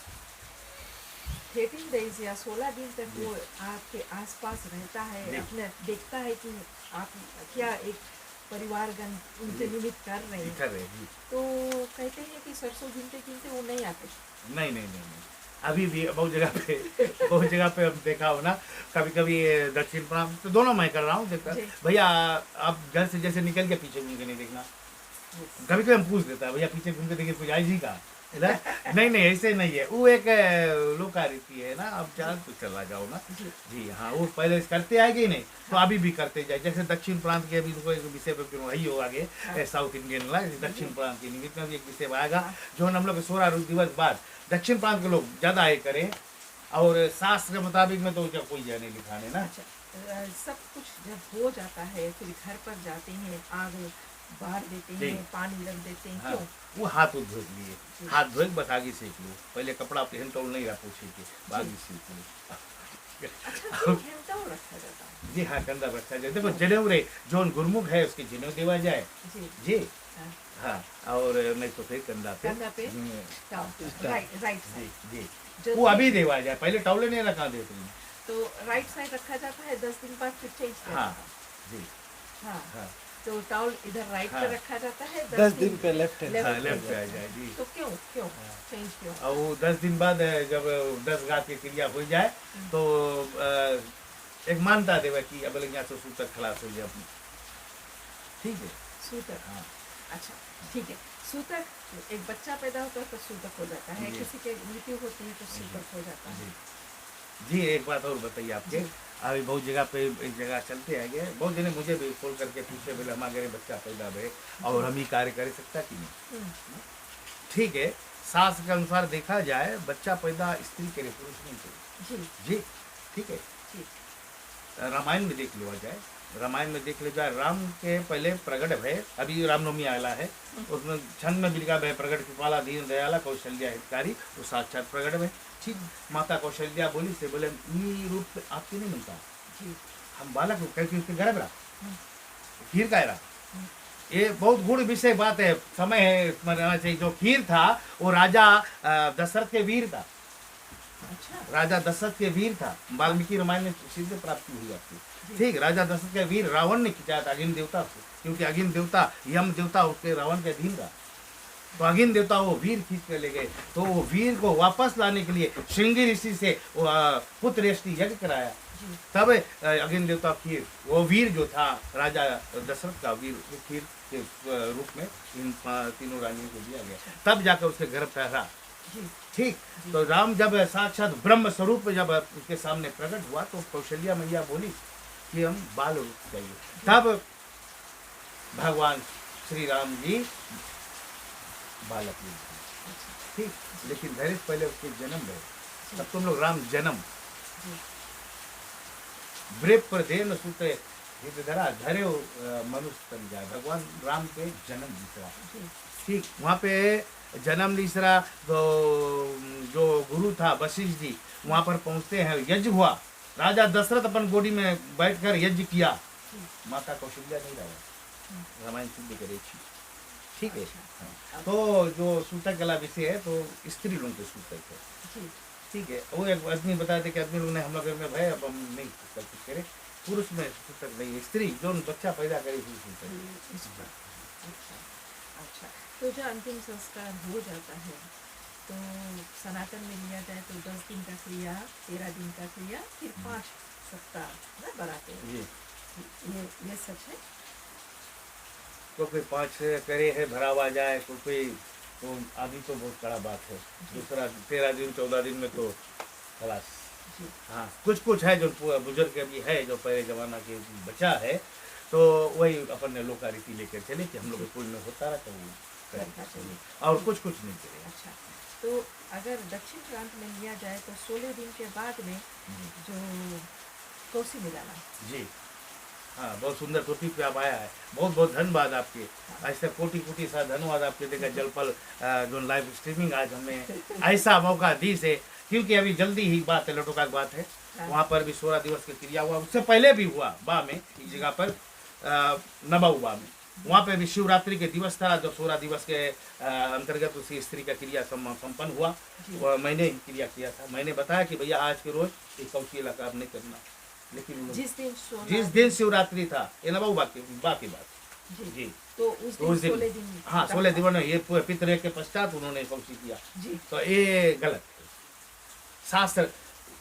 A: 13 डेज या 16 दिन तक वो आपके आसपास रहता है, अपने देखता है कि आप क्या एक परिवारगण उनके निमित्त कर रहे हैं,
B: जी।
A: तो कहते हैं कि सरसों गिनते गिनते वो नहीं आते।
B: नहीं, अभी भी बहुत जगह पे हम देखा हो ना, कभी कभी दक्षिण प्रांत तो दोनों मैं कर रहा हूँ, देखता भैया आप घर से जैसे निकल के पीछे घूम के नहीं देखना, कभी कभी हम पूछ देता है भैया पीछे घूम के देखिए कुछ आई जी का नहीं ऐसे नहीं है, वो एक लोकारीति है ना, अब जान तो चला जाओ ना। जी हाँ, वो पहले करते आएंगे नहीं तो अभी भी करते जाए, जैसे दक्षिण प्रांत के अभी विषय पर वही हो आगे, साउथ इंडियन ला दक्षिण प्रांत के निमित्त में भी एक विषय आएगा, जो हम लोग 16 दिवस बाद दक्षिण प्रांत के लोग ज्यादा आए करें, और शास्त्र के मुताबिक में तो कोई जाने लिखाने ना।
A: अच्छा, सब कुछ जब हो जाता है फिर घर पर जाते हैं, आग बाहर देते हैं, पानी रख देते हैं, क्यों?
B: वो हाथ धो लिए, हाथ धोए बस आगे सेक लो, पहले कपड़ा पहन तो नहीं रहा पूछे के आगे सेक लो।
A: अच्छा, तो रखा जाता है।
B: जी हाँ, कंधा रखा जाए, देखो जनेऊ रे जो गुरमुख है उसके जनेऊ देवा जाए जी हाँ, और नहीं तो फिर कंधा पे
A: राइट
B: जी वो अभी देवा जाए, पहले टॉवले नहीं रखा देते हैं,
A: तो राइट साइड रखा जाता है, 10 दिन बाद फिर चेंज किया
B: हाँ
A: जाता है।
B: जी
A: हाँ, तो टॉवल इधर राइट पे रखा जाता है,
C: 10 दिन पे लेफ्ट है,
B: लेफ्ट पे आ जाए जी।
A: तो क्यों चेंज क्यों?
B: और वो 10 दिन बाद जब 10 गात की क्रिया हो जाए तो एक मानता देवा कि अब यहाँ से सूतक खलास हो जाए अपनी, ठीक है
A: सूतक।
B: हाँ,
A: अच्छा ठीक है। सूतक एक बच्चा पैदा होता है तो सूतक हो जाता है,
B: जी।
A: किसी के मृत्यु होती है तो सूतक हो जाता है।
B: जी एक बात और बताइए आपके,
A: जी।
B: अभी बहुत जगह पे एक जगह चलते हैं गए, बहुत जने मुझे भी कॉल करके पूछे बोले हमारे घर बच्चा पैदा भे और हम ही कार्य कर सकता कि नहीं।
A: हम्म,
B: ठीक है, शास्त्र के अनुसार देखा जाए बच्चा पैदा स्त्री करे, पुरुष नहीं करे।
A: जी
B: जी ठीक है।
A: जी
B: रामायण में देख लिया जाए, रामायण में देख लिया जाए, राम के पहले प्रगट भय, अभी रामनवमी आला है, उसमें छंद में बिलका भय प्रगट कृपाला दीन दयाला कौशल्या हितकारी, वो साक्षात प्रगट भय। ठीक, माता कौशल्या बोली से बोले ये रूप आपके नहीं मिलता,
A: जी
B: हम बालक रूप कैसे उसके गर्भ रहा,
A: हम्म,
B: खीर का रहा। ये बहुत गुण विषय बात है, समय है स्मरण चाहिए। जो खीर था वो राजा दशरथ के वीर था,
A: अच्छा
B: राजा दशरथ के वीर था, वाल्मीकि रामायण में सिद्ध प्राप्ति हुई आपकी।
A: जी।
B: ठीक, राजा दशरथ के वीर रावण ने खिंचाया था अग्नि देवता को, क्योंकि अग्नि देवता यम देवता उसके रावण के अधीन था, तो अग्नि देवता वो वीर खींच कर ले गए। तो वो वीर को वापस लाने के लिए श्रृंगी ऋषि से पुत्र यज्ञ कराया,
A: जी
B: तब अग्नि देवता खीर, वो वीर जो था राजा दशरथ का वीर, वो खीर के रूप में इन तीनों रानियों को दिया गया, तब जाकर उसके गर्भ ठहरा।
A: जी
B: ठीक, तो राम जब साक्षात ब्रह्म स्वरूप में जब उसके सामने प्रकट हुआ तो कौशल्या मैया बोली कि हम बाल रूप चाहिए, तब भगवान श्री राम जी बालक रूप थे। ठीक, लेकिन धैर्य पहले उसके जन्म रहे, तब तुम लोग राम जन्म
A: जी
B: ब्रेप पर देन सुते धरा धरे मनुष्य तन जाए, भगवान राम के जन्म दूसरा।
A: जी
B: ठीक, वहाँ पे जन्म तीसरा, तो जो गुरु था वशिष्ठ जी वहाँ पर पहुँचते हैं, यज्ञ हुआ, राजा दशरथ अपन गोदी में बैठकर यज्ञ किया, माता कौशल्या नहीं रहा, रामायण सिद्ध करे थी। ठीक है। हाँ। तो जो सूतक कला विषय है तो स्त्री लोगों के सूतक है।
A: जी
B: ठीक है, वो एक आदमी बताए थे कि आदमी लोग ने हम लोग घर में भाई अब हम नहीं सूतक कुछ करे, पुरुष में सूतक नहीं है, स्त्री जो बच्चा पैदा करे हुई सूतक।
A: अच्छा अच्छा, तो जो अंतिम संस्कार हो जाता है तो सनातन में लिया जाए तो 10 दिन का क्रिया, 13 दिन का क्रिया, फिर 5 सप्ताह ना बढ़ाते हैं।
B: जी,
A: ये सच है।
B: तो कोई 5 करे है भरावा जाए, कोई तो आदि तो बहुत बड़ा बात है, दूसरा 13 दिन 14 दिन में तो खलास।
A: जी
B: हाँ, कुछ कुछ है जो बुजुर्ग अभी है जो पहले जमाना के बचा है, तो वही अपन ने लोका रीति लेकर चले कि हम लोग के कुल में होता रहा तो वो करना चाहिए, और कुछ कुछ नहीं करे।
A: अच्छा, तो अगर दक्षिण प्रांत में लिया जाए तो 16 दिन के बाद में जो कौसी मिलाना।
B: जी हाँ, बहुत सुंदर टोपी पे आप आया है, बहुत बहुत धन्यवाद आपके, ऐसे कोटि कोटि सा धन्यवाद आपके देखा जलपल जो लाइव स्ट्रीमिंग आज हमें ऐसा मौका दी से, क्योंकि अभी जल्दी ही बात है, लटोका की बात है, वहाँ पर भी 16 दिवस की क्रिया हुआ, उससे पहले भी हुआ बा में इस जगह पर नबाउबा में, वहाँ पे भी शिवरात्रि के दिवस था, जो 16 दिवस के अंतर्गत उसी स्त्री का क्रिया संपन्न हुआ, मैंने ही क्रिया किया था। मैंने बताया कि भैया आज के रोज ये कौशी इलाका आप नहीं करना, लेकिन जिस दिन शिवरात्रि था ये नबाऊ बाकी बात जी,
A: तो उस दिन 16 दिन,
B: हाँ 16 दिनों ने ये पूरे पितृ के पश्चात उन्होंने कौशी किया
A: जी,
B: तो ये गलत है, शास्त्र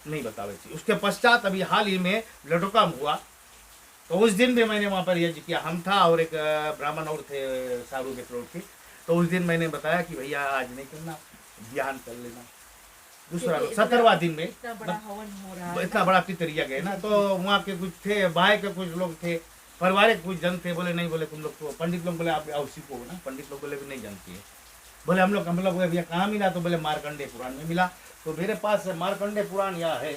B: नहीं बतावे थी। उसके पश्चात अभी हाल ही में लटोकाम हुआ, तो उस दिन भी मैंने वहाँ पर यज्ञ किया, हम था और एक ब्राह्मण और थे साधु के लोग थे, तो उस दिन मैंने बताया कि भैया आज नहीं करना, ध्यान कर लेना। दूसरा 17वां दिन में
A: इतना बड़ा हवन हो रहा है,
B: इतना बड़ा पितर यज्ञ है ना, तो वहाँ के कुछ थे, बाहर के कुछ लोग थे, पारिवारिक कुछ जन थे, बोले नहीं, बोले तुम लोग तो पंडित लोग बोले आप सीखो ना, पंडित लोग बोले भी नहीं जानती है, बोले हम लोग भैया कहाँ मिला, तो बोले मार्कंडे पुराण में मिला। तो मेरे पास मार्कंडे पुराण यहाँ है,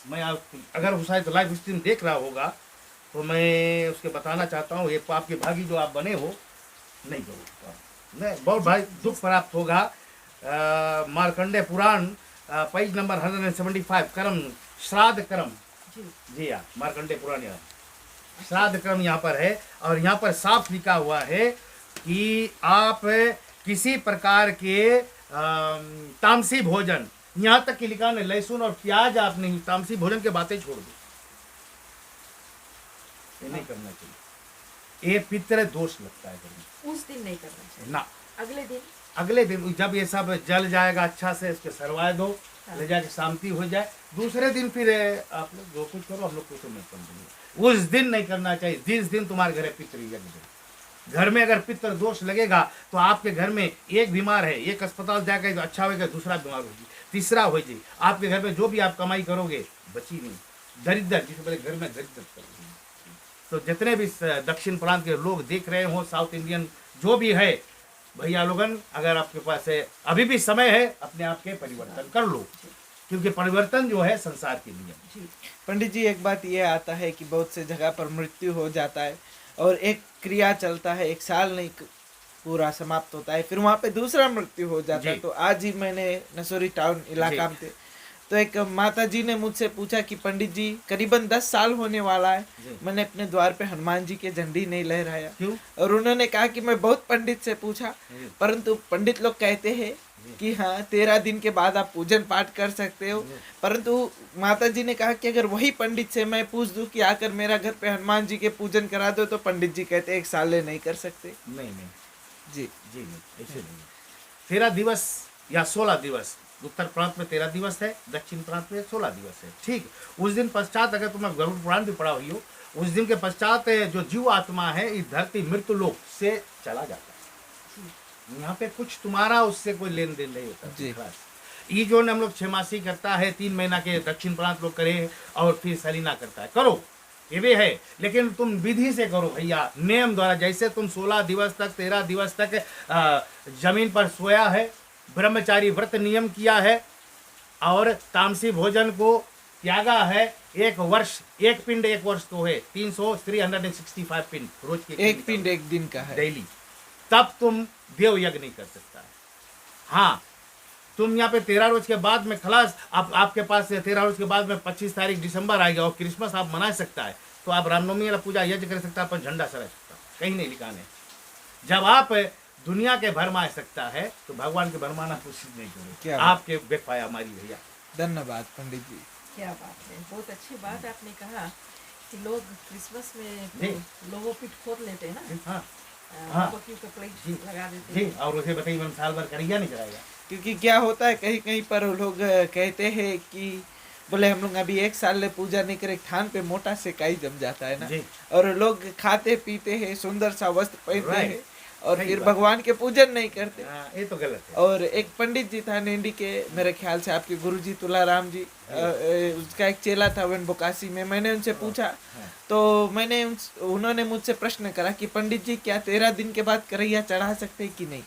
B: मैं अगर वो शायद लाइव स्ट्रीम देख रहा होगा तो मैं उसके बताना चाहता हूँ, ये आपके भागी जो आप बने हो नहीं करो, नहीं बहुत भाई दुख प्राप्त होगा। मार्कंडे पुराण पेज नंबर 175 कर्म श्राद्ध कर्म, जी हाँ मार्कंडे पुराण यहाँ श्राद्ध कर्म यहाँ पर है, और यहाँ पर साफ लिखा हुआ है कि आप किसी प्रकार के तामसी भोजन, यहाँ तक कि लिखा है लहसुन और प्याज आप नहीं, तामसी भोजन के बातें छोड़ दो, ये नहीं करना चाहिए, ये पितृ दोष लगता है करने।
A: उस दिन नहीं करना चाहिए
B: ना,
A: अगले दिन
B: जब ये सब जल जाएगा अच्छा से इसके सरवाए दो, ले जाके शांति हो जाए, दूसरे दिन फिर आप लोग जो कुछ करो, हम लोग कुछ नहीं कर देंगे। उस दिन नहीं करना चाहिए जिस दिन तुम्हारे घर पितृ यज्ञ हो, घर में अगर पितर दोष लगेगा तो आपके घर में एक बीमार है, एक अस्पताल जाकर तो अच्छा होगा, दूसरा बीमार होगी, तीसरा हो जाए, आपके घर में जो भी आप कमाई करोगे बची नहीं, दरिद्र, जिसे बोले घर में दरिद्र करोगे। तो जितने भी दक्षिण प्रांत के लोग देख रहे हो, साउथ इंडियन जो भी है भैया लोगन, अगर आपके पास है अभी भी समय है, अपने आप के परिवर्तन कर लो, क्योंकि परिवर्तन जो है संसार के नियम।
C: पंडित जी, एक बात यह आता है कि बहुत से जगह पर मृत्यु हो जाता है और एक क्रिया चलता है, 1 साल नहीं पूरा समाप्त होता है, फिर वहाँ पे दूसरा मृत्यु हो जाता है। तो आज ही मैंने नसोरी टाउन इलाका में थे, तो एक माता जी ने मुझसे पूछा कि पंडित जी करीबन 10 साल होने वाला है, मैंने अपने द्वार पे हनुमान जी के झंडी नहीं लहराया।
B: क्यों?
C: और उन्होंने कहा कि मैं बहुत पंडित से पूछा, परंतु पंडित लोग कहते हैं कि हाँ 13 दिन के बाद आप पूजन पाठ कर सकते हो। परंतु माता जी ने कहा कि अगर वही पंडित से मैं पूछ दूं कि आकर मेरा घर पे हनुमान जी के पूजन करा दो, तो पंडित जी कहते 1 साल नहीं कर सकते।
B: नहीं
C: जी
B: जी नहीं, ऐसे नहीं। 13 दिवस या 16 दिवस, उत्तर प्रांत में 13 दिवस है, दक्षिण प्रांत में 16 दिवस है। ठीक, उस दिन पश्चात अगर तुम्हें गरुड़ पुराण भी पढ़ा हुई हो, उस दिन के पश्चात जो जीव आत्मा है इस धरती मृत्यु लोक से चला जाता है। यहाँ पे कुछ तुम्हारा उससे कोई लेन देन नहीं होता। ये जो हम लोग 6 मासी करता है, 3 महीना के दक्षिण प्रांत लोग करे और फिर सलीना करता है, करो, ये भी है, लेकिन तुम विधि से करो भैया, नियम द्वारा। जैसे तुम 16 दिवस तक 13 दिवस तक जमीन पर सोया है, ब्रह्मचारी व्रत नियम किया है और तामसी भोजन को त्यागा है, 1 वर्ष, 1 पिंड 1 वर्ष तो है, 365 पिंड रोज के,
C: 1 पिंड 1 दिन का है
B: डेली, तब तुम देव यज्ञ नहीं कर सकता है। हाँ, तुम यहाँ पे 13 रोज के बाद में खलास, आपके पास 13 रोज के बाद में 25 तारीख दिसंबर आएगा और क्रिसमस आप मना सकता है, तो आप रामनवमी वाला पूजा यज्ञ कर सकता है, पर झंडा सरा सकता है, कहीं नहीं लिखा है। जब आप दुनिया के भरमा सकता है तो भगवान के भरमाना कोशिश नहीं करो, आपके बेपाया हमारी भैया।
C: धन्यवाद पंडित जी।
A: क्या बात है, बहुत अच्छी बात आपने कहा कि लोग क्रिसमस में लोगों पिट खोद लेते हैं ना, बकरी का प्लेट लगा देते हैं,
B: और उसे बताइए हम साल भर करेगा नहीं कराएगा।
C: क्योंकि क्या होता है, कहीं कहीं पर लोग कहते हैं कि बोले हम लोग अभी 1 साल ले पूजा नहीं करे, थान पे मोटा से काई जम जाता है ना, और लोग खाते पीते हैं, सुंदर सा वस्त्र पहनते हैं और फिर भगवान के पूजन नहीं करते।
B: ये तो गलत है। और
C: एक पंडित जी था नेंडी के, मेरे ख्याल से आपके गुरुजी तुलाराम जी, उसका एक चेला था वन बोकासी में, मैंने उनसे पूछा तो उन्होंने मुझसे प्रश्न करा कि पंडित जी क्या 13 दिन के बाद करैया चढ़ा सकते हैं कि नहीं।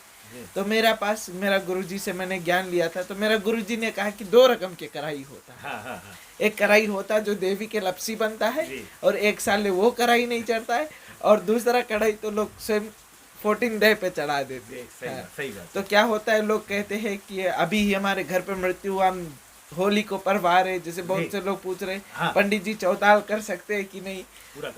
C: तो मेरा गुरुजी से मैंने ज्ञान लिया था, तो मेरा गुरुजी ने कहा कि 2 रकम के कढ़ाई होता है। एक कढ़ाई होता है जो देवी के लपसी बनता है और 1 साल में वो कढ़ाई नहीं चढ़ता है, और दूसरा कढ़ाई तो लोग स्वयं 14 डे पे चढ़ा देते हैं।
B: सही बात।
C: तो क्या होता है, लोग कहते हैं कि अभी ही हमारे घर पे मृत्यु हुआ, हम होली को परवा रहे, जैसे बहुत से लोग पूछ रहे पंडित जी चौताल कर सकते हैं कि नहीं। पूरा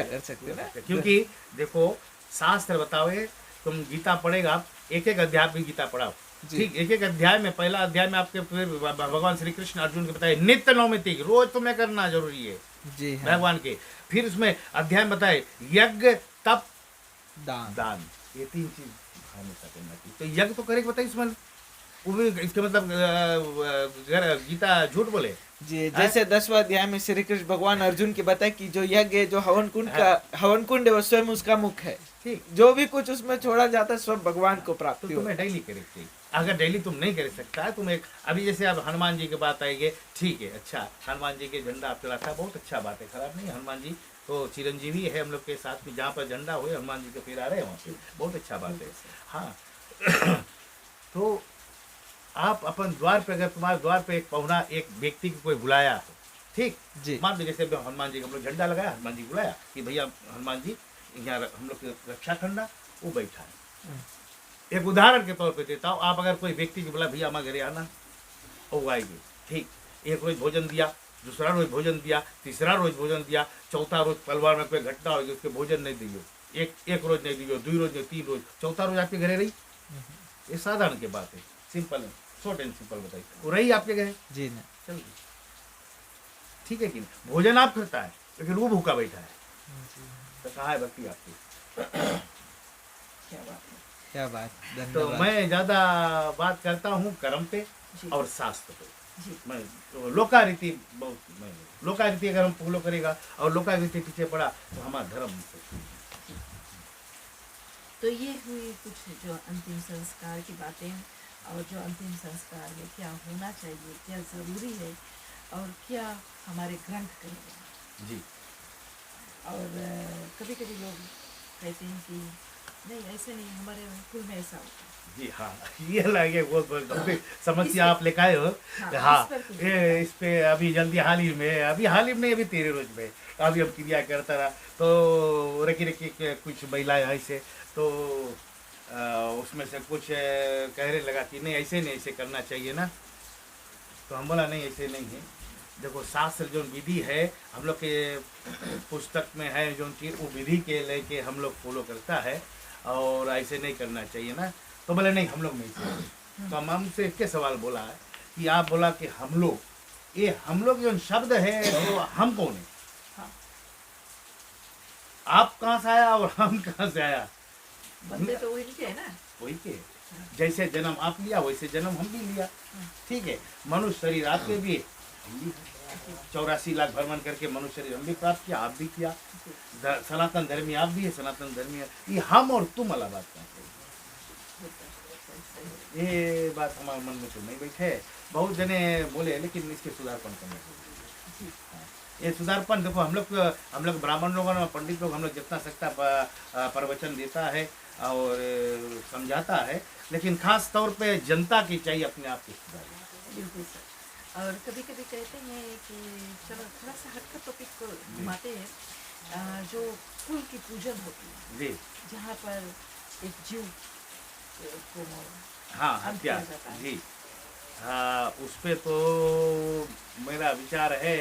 C: कर सकते हैं ना,
B: क्योंकि देखो शास्त्र बतावे, तुम गीता पढ़ेगा, एक अध्याय में गीता पढ़ाओ, ठीक, एक अध्याय में, पहला अध्याय में आपके भगवान श्री कृष्ण अर्जुन के बताए नित्य नौमितिक, रोज तुम्हें करना जरूरी है जी भगवान के। फिर उसमें अध्याय बताए यज्ञ, तप, दान, ये 3 चीज हमेशा करना चाहिए। तो यज्ञ तो करेगा, बताइए इसमें इसके मतलब गीता झूठ बोले
C: जी। जैसे 10वां अध्याय में श्री कृष्ण भगवान अर्जुन की बताए कि जो यज्ञ है, जो हवन कुंड है, वो स्वयं उसका मुख है, ठीक, जो भी कुछ उसमें छोड़ा जाता है सब भगवान को प्राप्त।
B: तो तुम्हें डेली करे चाहिए। अगर डेली तुम नहीं कर सकता है, तुम एक अभी जैसे अब हनुमान जी की बात आएगी, ठीक है, अच्छा हनुमान जी के झंडा आप चलाता है, बहुत अच्छा बात है, खराब नहीं। हनुमान जी तो चिरंजीवी है हम लोग के साथ में, जहाँ पर झंडा हो हनुमान जी के फिर आ रहे हैं वहाँ पे, बहुत अच्छा बात है। हाँ तो आप अपन द्वार पे, अगर तुम्हारे द्वार पे एक पहुना, एक व्यक्ति को कोई बुलाया है, ठीक, मान लो जैसे हनुमान जी का हम लोग झंडा लगाया, हनुमान जी बुलाया कि भैया हनुमान जी यहाँ हम लोग की रक्षा करना, वो बैठा है। एक उदाहरण के तौर पे देता हूँ, आप अगर कोई व्यक्ति को बोला भैया हमारे घरे आना, वो आएंगे, ठीक, एक रोज भोजन दिया, दूसरा रोज भोजन दिया, तीसरा रोज भोजन दिया, चौथा रोज परिवार में कोई घटना होगी उसके भोजन नहीं दियो, एक रोज नहीं दियो, 2 रोज नहीं, 3 रोज, चौथा रोज आपके घरे रही, ये साधारण की बात है, सिंपल है, शॉर्ट एंड सिंपल बताइए, वो रही आपके घरे
C: जी ना,
B: चल ठीक है कि नहीं, भोजन आप करता है लेकिन वो भूखा बैठा है, तो कहाँ है भक्ति आपकी।
C: क्या बात।
B: तो मैं ज्यादा बात करता हूँ कर्म पे और शास्त्र पे। मैं तो लोकारीति बहुत, मैं लोकारीति अगर हम फॉलो करेगा और लोकारीति पीछे पड़ा तो हमारा धर्म
A: तो ये हुई कुछ जो अंतिम संस्कार की बातें, और जो अंतिम संस्कार में क्या होना चाहिए, क्या ज़रूरी है, और क्या हमारे ग्रंथ कहेंगे।
B: जी
A: और कभी कभी लोग कहते हैं कि नहीं ऐसे नहीं, हमारे कुल में ऐसा होता है।
B: जी हाँ, ये लगे बहुत बहुत गंभीर समस्या
A: इस
B: आप लेके आए हो।
A: हाँ,
B: हाँ,
A: इस पर कुछ
B: ये
A: बताएं।
B: इस पे अभी जल्दी हाल ही में अभी 13 रोज में अभी हम क्रिया करता रहा, तो रखी रखी के कुछ महिलाएं ऐसे, तो उसमें से कुछ कहने लगा कि नहीं ऐसे नहीं, ऐसे करना चाहिए ना। तो हम बोला नहीं ऐसे नहीं है, देखो शास्त्र जो विधि है हम लोग के पुस्तक में है, जो कि वो विधि के लेके हम लोग फॉलो करता है, और ऐसे नहीं करना चाहिए ना। तो बोले नहीं हम लोग नहीं चाहिए। तो हम हमसे एक सवाल बोला है कि आप बोला कि हम लोग, ये हम लोग जो शब्द है तो हम कौन है?
A: हाँ,
B: आप कहाँ से आया और हम कहाँ से आया?
A: बंदे तो वही के है ना।
B: वही के, जैसे जन्म आप लिया वैसे जन्म हम भी लिया, ठीक है। मनुष्य शरीर आपके भी, हम भी 84 लाख भ्रमण करके मनुष्य शरीर हम भी प्राप्त किया, आप भी किया। सनातन धर्मी आप भी है, सनातन धर्मी है। ये हम और तुम वाला बात कहाँ से? ये बात हमारे मन में तो नहीं बैठे। बहुत जने बोले लेकिन इसके सुधारपन करने चाहिए। ये सुधारपन देखो, हम लोग ब्राह्मण लोग, पंडित लोग, हम लोग जितना सकता प्रवचन देता है और समझाता है, लेकिन खास तौर पे जनता की चाहिए अपने आप की सुधार।
A: बिल्कुल सर। और कभी कभी कहते हैं कि चलो थोड़ा सा हटकर टॉपिक को घुमाते हैं, जो कुल की पूजन होती है,
B: जी
A: जहाँ पर एक जीव को
B: हाँ,
A: अंत
B: हत्या,
A: किया जाता है।
B: जी हाँ, उस पे तो मेरा विचार है,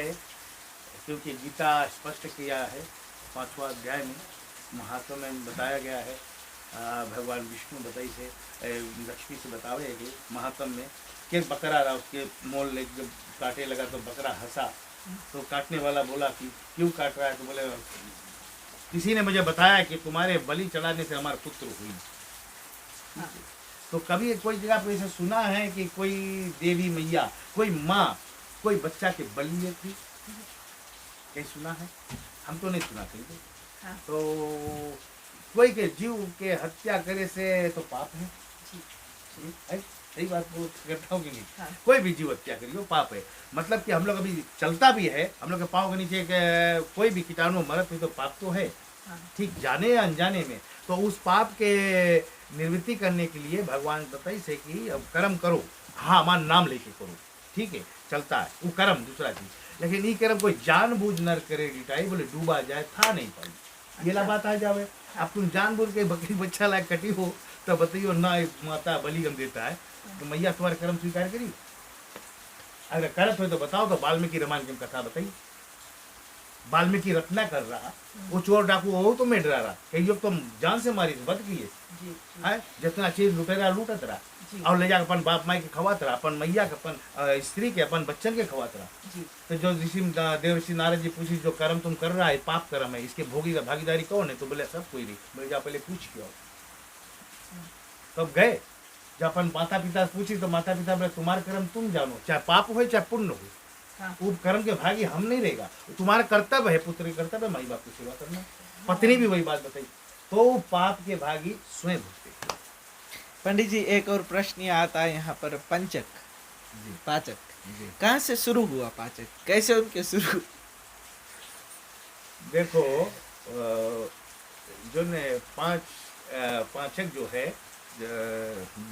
B: क्योंकि गीता स्पष्ट किया है 5वां अध्याय में, महात्मा में बताया गया है। भगवान विष्णु बताई से लक्ष्मी से बतावे कि महात्म में कि बकरा रहा, उसके मोल ले जब काटे लगा तो बकरा हंसा, तो काटने वाला बोला कि क्यों काट रहा है? तो बोले किसी ने मुझे बताया कि तुम्हारे बलि चढ़ाने से हमारा पुत्र हुई।
A: हाँ,
B: तो कभी कोई जगह पे ऐसा सुना है कि कोई देवी मैया, कोई माँ, कोई बच्चा के बलि लेती? कहीं सुना है? हम तो नहीं सुना कहीं।
A: हाँ,
B: तो कोई के जीव के हत्या करे से तो पाप है।
A: जी,
B: है? सही बात वो करता हूँ कि नहीं?
A: हाँ,
B: कोई भी जीव हत्या करियो पाप है। मतलब कि हम लोग अभी चलता भी है, हम लोग के पाँव के नीचे कोई भी कीटाणु मरत है तो पाप तो है,
A: हाँ,
B: ठीक, जाने या अनजाने में। तो उस पाप के निवृत्ति करने के लिए भगवान बताई से कि अब कर्म करो, हाँ हमारा नाम लेके करो, ठीक है, चलता है वो कर्म दूसरा चीज। लेकिन ये कर्म कोई जानबूझ नर करे रिटाई, बोले डूबा जाए था नहीं पाई, ये ला बात आ जावे। अब तुम जानबूझ के बकरी बच्चा लायक कटी हो तो बताइयो ना माता बलिगम देता है, तो मैया तुम्हारे कर्म स्वीकार करी? अगर करत हो तो बताओ, तो वाल्मीकि रामायण की कथा बताइए। वाल्मीकि रत्ना कर रहा, वो चोर डाकू हो तो मैं डरा रहा, कहीं तुम जान से मारी बच गई
A: जी, जी,
B: है, जितना चीज लुटेगा लूटत रहा,
A: जी,
B: और ले जाकर अपन बाप माई के खवात रहा, अपन मैया के, अपन स्त्री के, अपन बच्चन के खवात रहा।
A: जी,
B: तो जो ऋषि देव ऋषि नारद जी पूछी जो कर्म तुम कर रहा है पाप कर्म है, इसके भोगी का भागीदारी कौन है? तो बोले सब कोई नहीं। बोले जा पहले पूछ के आओ। तब गए, जब अपन माता पिता से पूछी तो माता पिता बोले तुम्हारे कर्म तुम जानो, चाहे पाप हो चाहे पुण्य हो,
A: हाँ,
B: वो कर्म के भागी हम नहीं रहेगा। तुम्हारा कर्तव्य है, पुत्र का कर्तव्य है माई बाप की सेवा करना। पत्नी भी वही बात बताई, तो पाप के भागी स्वयं भुगते।
C: पंडित जी एक और प्रश्न ये आता है यहाँ पर, पंचक,
B: जी
C: पाचक
B: जी।
C: कहाँ से शुरू हुआ? पाचक कैसे उनके शुरू?
B: देखो जो ने पाचक जो है,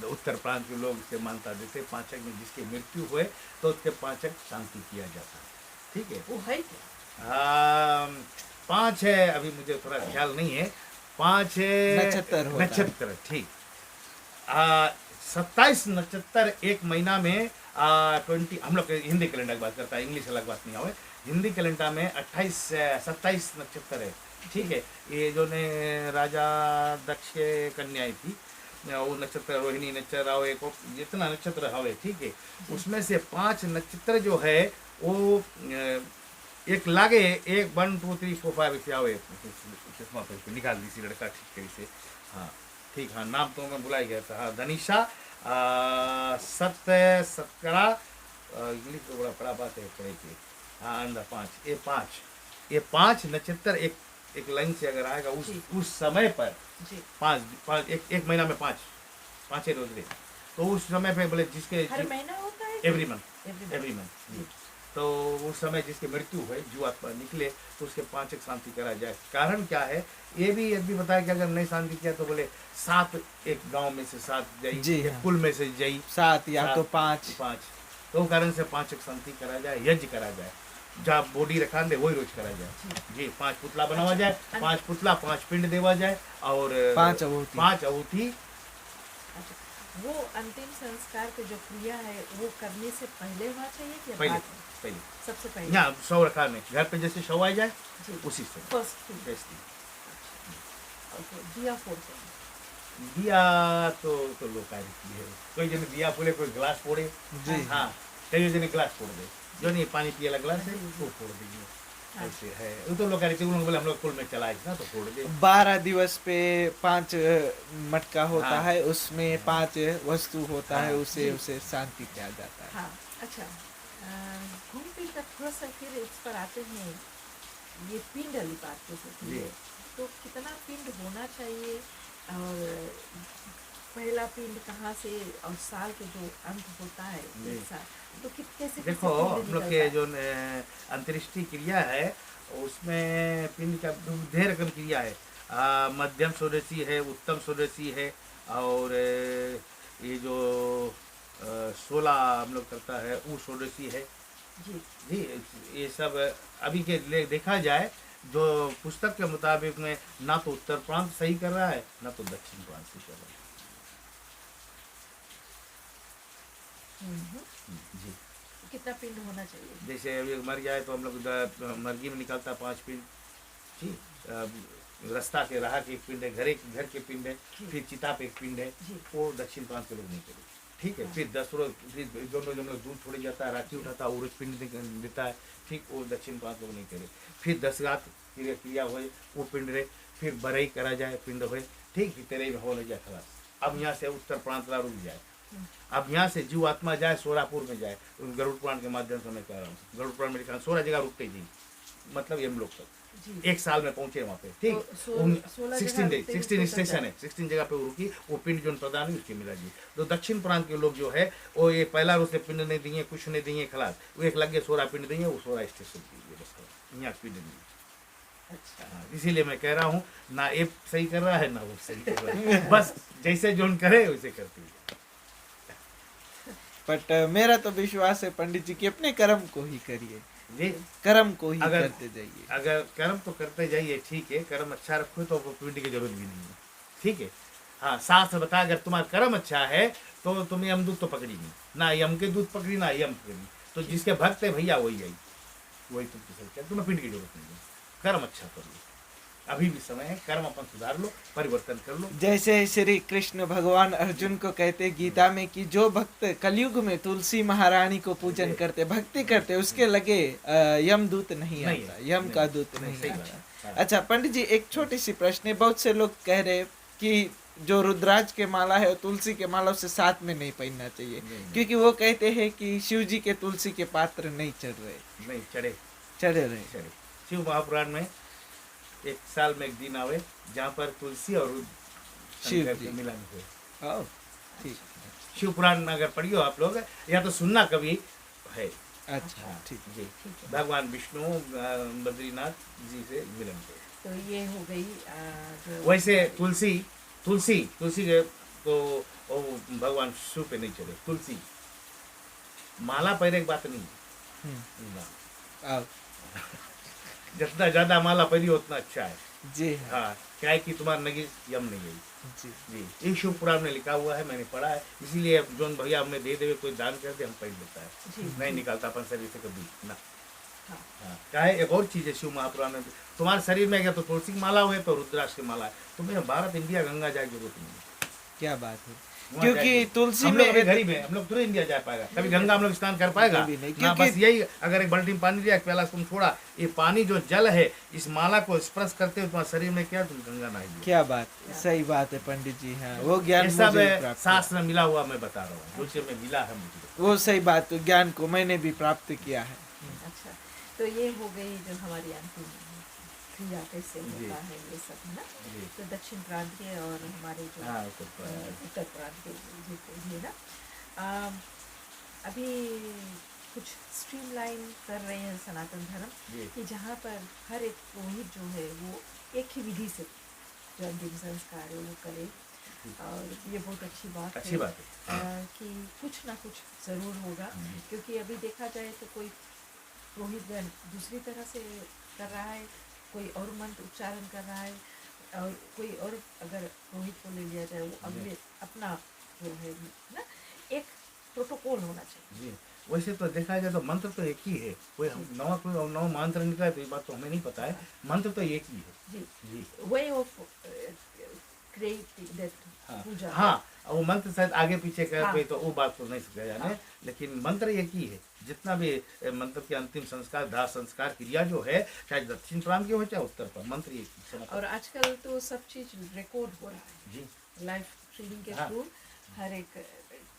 B: उत्तर प्रांत के लोग इसे मानता देते, पाचक में जिसकी मृत्यु हुए तो उसके पाचक शांति किया जाता है, ठीक है।
A: वो है क्या?
B: 5 है, अभी मुझे थोड़ा ख्याल नहीं है, 5 है
C: नक्षत्र होता है।
B: नक्षत्र, ठीक। 27 नक्षत्र एक महीना में 20, हम लोग हिंदी कैलेंडर की बात करता है, इंग्लिश अलग बात नहीं आवे। हिंदी कैलेंडर में 27 नक्षत्र है, ठीक है। ये जो ने राजा दक्ष के कन्या थी, वो नक्षत्र रोहिणी नक्षत्र आओ, एक जितना नक्षत्र हवे, ठीक है, उसमें से 5 नक्षत्र जो है वो एक लागे, 1 1 2 3 4 5 ऐसे आवे, चश्मा पर इसको निकाल दी सी लड़का ठीक करी से, हाँ ठीक, हाँ नाम तो मैं भुला गया था, हाँ धनिषा, सत्य, सत्करा, इंग्लिश तो बड़ा बड़ा बात है पढ़े की, हाँ अंधा 5, ये 5 नक्षत्र एक एक लाइन से अगर आएगा
A: जी।
B: उस समय पर
A: जी,
B: एक महीना में पाँच रोज रहे, तो उस समय पे बोले जिसके
A: हर महीना होता है
B: एवरी मंथ
A: एवरी
B: जी। तो उस समय जिसके मृत्यु है जीवात्मा निकले तो उसके 5 एक शांति करा जाए। कारण क्या है, ये भी यदि बताया कि अगर नहीं शांति किया तो बोले 7 एक गांव में से 7 जाई,
C: जी
B: एक
C: हाँ।
B: कुल में से जाई
C: 7 या तो 5
B: 5, तो कारण से 5 एक शांति करा जाए, यज्ञ करा जाए, जहाँ बॉडी रखा दे वही रोज करा जाए जी। 5 पुतला बनावा जाए, 5 पुतला 5 पिंड देवा जाए और
C: 5 अवूती।
B: 5 अवूती।
A: अच्छा, वो अंतिम संस्कार की जो क्रिया है वो करने से पहले होना चाहिए कि
B: पहले
A: बाद में?
B: पहले
A: सबसे पहले
B: यहाँ शव रखा में घर पे जैसे शव आ जाए
A: जी,
B: उसी से
A: फर्स्ट थिंग।
B: बेस्ट।
A: ओके, दिया फोड़ते हैं।
B: दिया तो लोकाई है, कोई जन दिया फोड़े, कोई गिलास फोड़े
C: जी।
B: हाँ, कई जने गिलास फोड़ दे, जो नहीं पानी पिए गिलास है वो फोड़ देंगे,
A: हाँ।
B: ऐसे है। वो तो लोग बोले हम लोग कुल में चलाए ना तो फोड़ दे।
C: 12 दिवस पे 5 मटका होता
B: हाँ।
C: है, उसमें 5 वस्तु होता है,
B: हाँ।
C: उसे उसे शांति किया जाता है।
A: हाँ, अच्छा, घूम फिर कर थोड़ा सा फिर इस पर आते हैं, ये पिंड वाली बात जो होती
B: जी।
A: है, तो कितना पिंड होना चाहिए और पहला पिंड कहाँ से, और साल के जो अंत होता है
B: जी।
A: एक साल, तो कैसे
B: देखो
A: पिंड
B: हम लोग
A: निकलता
B: के
A: है?
B: जो अंतरिष्टि क्रिया है उसमें पिंड का ढेर रकम क्रिया है। मध्यम स्वदेशी है, उत्तम स्वदेशी है, और ये जो 16 हम लोग करता है वो स्वदेशी है
A: जी,
B: जी। ये सब अभी के देखा जाए जो पुस्तक के मुताबिक में ना तो उत्तर प्रांत सही कर रहा है ना तो दक्षिण प्रांत सही कर रहा है जी।
A: कितना पिंड होना चाहिए?
B: जैसे अभी मर जाए तो हम लोग मरगी में निकलता 5 पिंड जी। रास्ता के राह के एक पिंड है, घर के पिंड है, फिर चिता पे एक पिंड है,
A: जी।
B: वो दक्षिण प्रांत के लोग नहीं करें, ठीक है। फिर 10 रोज फिर दोनों जब लोग दूध छोड़ जाता है, राखी उठाता है, उर्ज पिंड देता है, ठीक, वो दक्षिण प्रांत लोग नहीं करे। फिर 10 रात क्रिया हो वो पिंड रहे, फिर बरई करा जाए पिंड हो, ठीक, फिर तेरे में हो जाए खलास। अब यहाँ से उत्तर प्रांत ला रुक जाए, अब यहाँ से जीव आत्मा जाए सोरापुर में जाए, गरुड़ पुराण के माध्यम से मैं कह रहा हूँ। गरुड़ पुराण में लिखा 16 जगह रुकते जी, मतलब ये हम लोग तक
A: जी।
B: एक साल में पहुंचे वहाँ पे, ठीक।
A: तो 16
B: 16
A: जगह
B: 16 स्टेशन है, 16 जगह पे वो रुकी, वो पिंड जो प्रदान हुई उसकी मिला जी। तो दक्षिण प्रांत के लोग जो है वो ये पहला रोज से पिंड नहीं दिए, कुछ नहीं दिए खलास, वो एक लगे 16 पिंड दिए, वो 16 स्टेशन दिए बस, यहाँ पिंड नहीं।
A: अच्छा,
B: हाँ, इसीलिए मैं कह रहा हूँ ना ये सही कर रहा है ना वो सही कर रहा है, बस जैसे जोन करे वैसे करती है।
C: बट मेरा तो विश्वास है पंडित जी कि अपने कर्म को ही करिए
B: जी।
C: कर्म को ही
B: अगर-
C: करते जाइए।
B: अगर कर्म तो करते जाइए, ठीक है, कर्म अच्छा रखो तो पिंड की जरूरत भी नहीं है, ठीक है। हाँ, शास्त्र बता अगर तुम्हारा कर्म अच्छा है तो तुम्हें यमदूत तो पकड़ी नहीं, ना यम के दूत पकड़ी ना यम पकड़ी, तो जिसके भक्त है भैया वही आई, वही तुमको सही क्या, तुम्हें पिंड की जरूरत नहीं है। कर्म अच्छा कर लो, अभी भी समय है, कर्म अपन सुधार लो, परिवर्तन कर लो।
C: जैसे श्री कृष्ण भगवान अर्जुन को कहते गीता में कि जो भक्त कलयुग में तुलसी महारानी को पूजन करते, भक्ति करते, उसके लगे यमदूत नहीं
B: नहीं
C: आता,
B: है,
C: यम का
B: नहीं,
C: दूत
B: नहीं,
C: नहीं
B: सही
C: आता।
B: बात है। हाँ।
C: अच्छा पंडित जी, एक छोटी सी प्रश्न है, बहुत से लोग कह रहे कि जो रुद्राज के माला है वो तुलसी के माला से साथ में नहीं पहनना चाहिए,
B: नहीं।
C: क्योंकि वो कहते हैं कि शिव जी के तुलसी के पात्र नहीं चढ़ रहे,
B: नहीं चढ़े
C: चढ़े रहे।
B: चढ़े। शिव महापुराण में एक साल में एक दिन आवे जहाँ पर तुलसी और
C: शिव
B: शंकर
C: जी।
B: के मिलन हुए।
C: आओ, ठीक,
B: शिव पुराण में अगर पढ़ियो आप लोग, या तो सुनना कभी है।
C: अच्छा ठीक।
B: जी, भगवान विष्णु बद्रीनाथ जी से मिलन हुए।
A: तो ये हो गई जो
B: वैसे तुलसी के तो वो भगवान शिव पे नहीं चढ़े, तुलसी माला पहने की बात नहीं
C: हम्म,
B: ना।
C: आओ,
B: जितना ज्यादा माला पहनी उतना अच्छा है।
C: जी हाँ,
B: हाँ, क्या है कि तुम्हारा नगी यम नहीं गई
C: जी
B: जी। ये शिव पुराण में लिखा हुआ है, मैंने पढ़ा है, इसीलिए जोन भैया हमें दे देवे कोई दान कर दे हम पढ़ लेता है,
A: जी,
B: नहीं निकालता अपन शरीर से कभी ना।
A: हाँ।
B: हाँ, क्या है एक और चीज है शिव महापुराण में, तुम्हारे शरीर में अगर तो तुलसी की माला हुए तो रुद्राक्ष की माला है, तुम्हें भारत इंडिया गंगा जाए की जरूरत नहीं,
C: क्या बात है,
B: वहाँ
C: क्योंकि
B: जाए।
C: तुलसी
B: हम लोग
C: में
B: अभी गरीब है, हम लोग पूरे इंडिया जा पाएगा, कभी गंगा हम लोग स्नान कर पाएगा
C: कभी नहीं,
B: ना।
C: क्योंकि-
B: बस यही, अगर एक बाल्टी में पानी लिया, एक प्याला तुम छोड़ा, ये पानी जो जल है इस माला को स्पर्श करते हो तुम्हारे शरीर में, क्या तुम गंगा नहाई लिया।
C: क्या बात, सही बात है पंडित जी, हाँ वो ज्ञान
B: ये सब
C: मुझे भी प्राप्त हुआ।
B: शास्त्र में मिला हुआ मैं बता रहा हूँ, जो चीज में मिला है मुझे।
C: वो सही बात, तो ज्ञान को मैंने भी प्राप्त किया है।
A: अच्छा, तो ये हो गई जो हमारी अंतिम क्रिया कैसे
B: जी।
A: होता है ये सब, है ना।
B: जी।
A: तो दक्षिण प्रांत के और हमारे जो
B: हाँ, उत्तर प्रांत।
A: उत्तर प्रांत के ये ना अभी कुछ स्ट्रीमलाइन कर रहे हैं सनातन धर्म
B: जी।
A: कि जहाँ पर हर एक पुरोहित जो है वो एक ही विधि से जो अंतिम संस्कार है वो करे, और ये बहुत अच्छी बात
B: अच्छी बात है।
A: कि कुछ ना कुछ ज़रूर होगा, क्योंकि अभी देखा जाए तो कोई पुरोहितगण दूसरी तरह से कर रहा है, कोई और मंत्र उच्चारण कर रहा है, और कोई और अगर पुरोहित को ले लिया जाए वो अगले अपना जो है ना एक प्रोटोकॉल होना चाहिए।
B: जी, वैसे तो देखा जाए तो मंत्र तो एक ही है, कोई कोई नवा मंत्र निकला तो ये बात तो हमें नहीं पता है, मंत्र तो एक ही है।
A: जी,
B: जी।
A: वे ऑफ क्रिएटिंग दैट पूजा।
B: हाँ, वो मंत्र शायद आगे पीछे कर
A: हाँ।
B: पे तो वो बात तो नहीं सकता जाने,
A: हाँ।
B: लेकिन मंत्र एक ही है। जितना भी मंत्र के अंतिम संस्कार दाह संस्कार क्रिया जो है, चाहे दक्षिण प्रांत की हो चाहे उत्तर प्रांत, मंत्र एक ही है।
A: और आजकल तो सब चीज रिकॉर्ड हो रहा है
B: जी।
A: लाइव स्ट्रीमिंग के
B: हाँ।
A: थ्रू, हर एक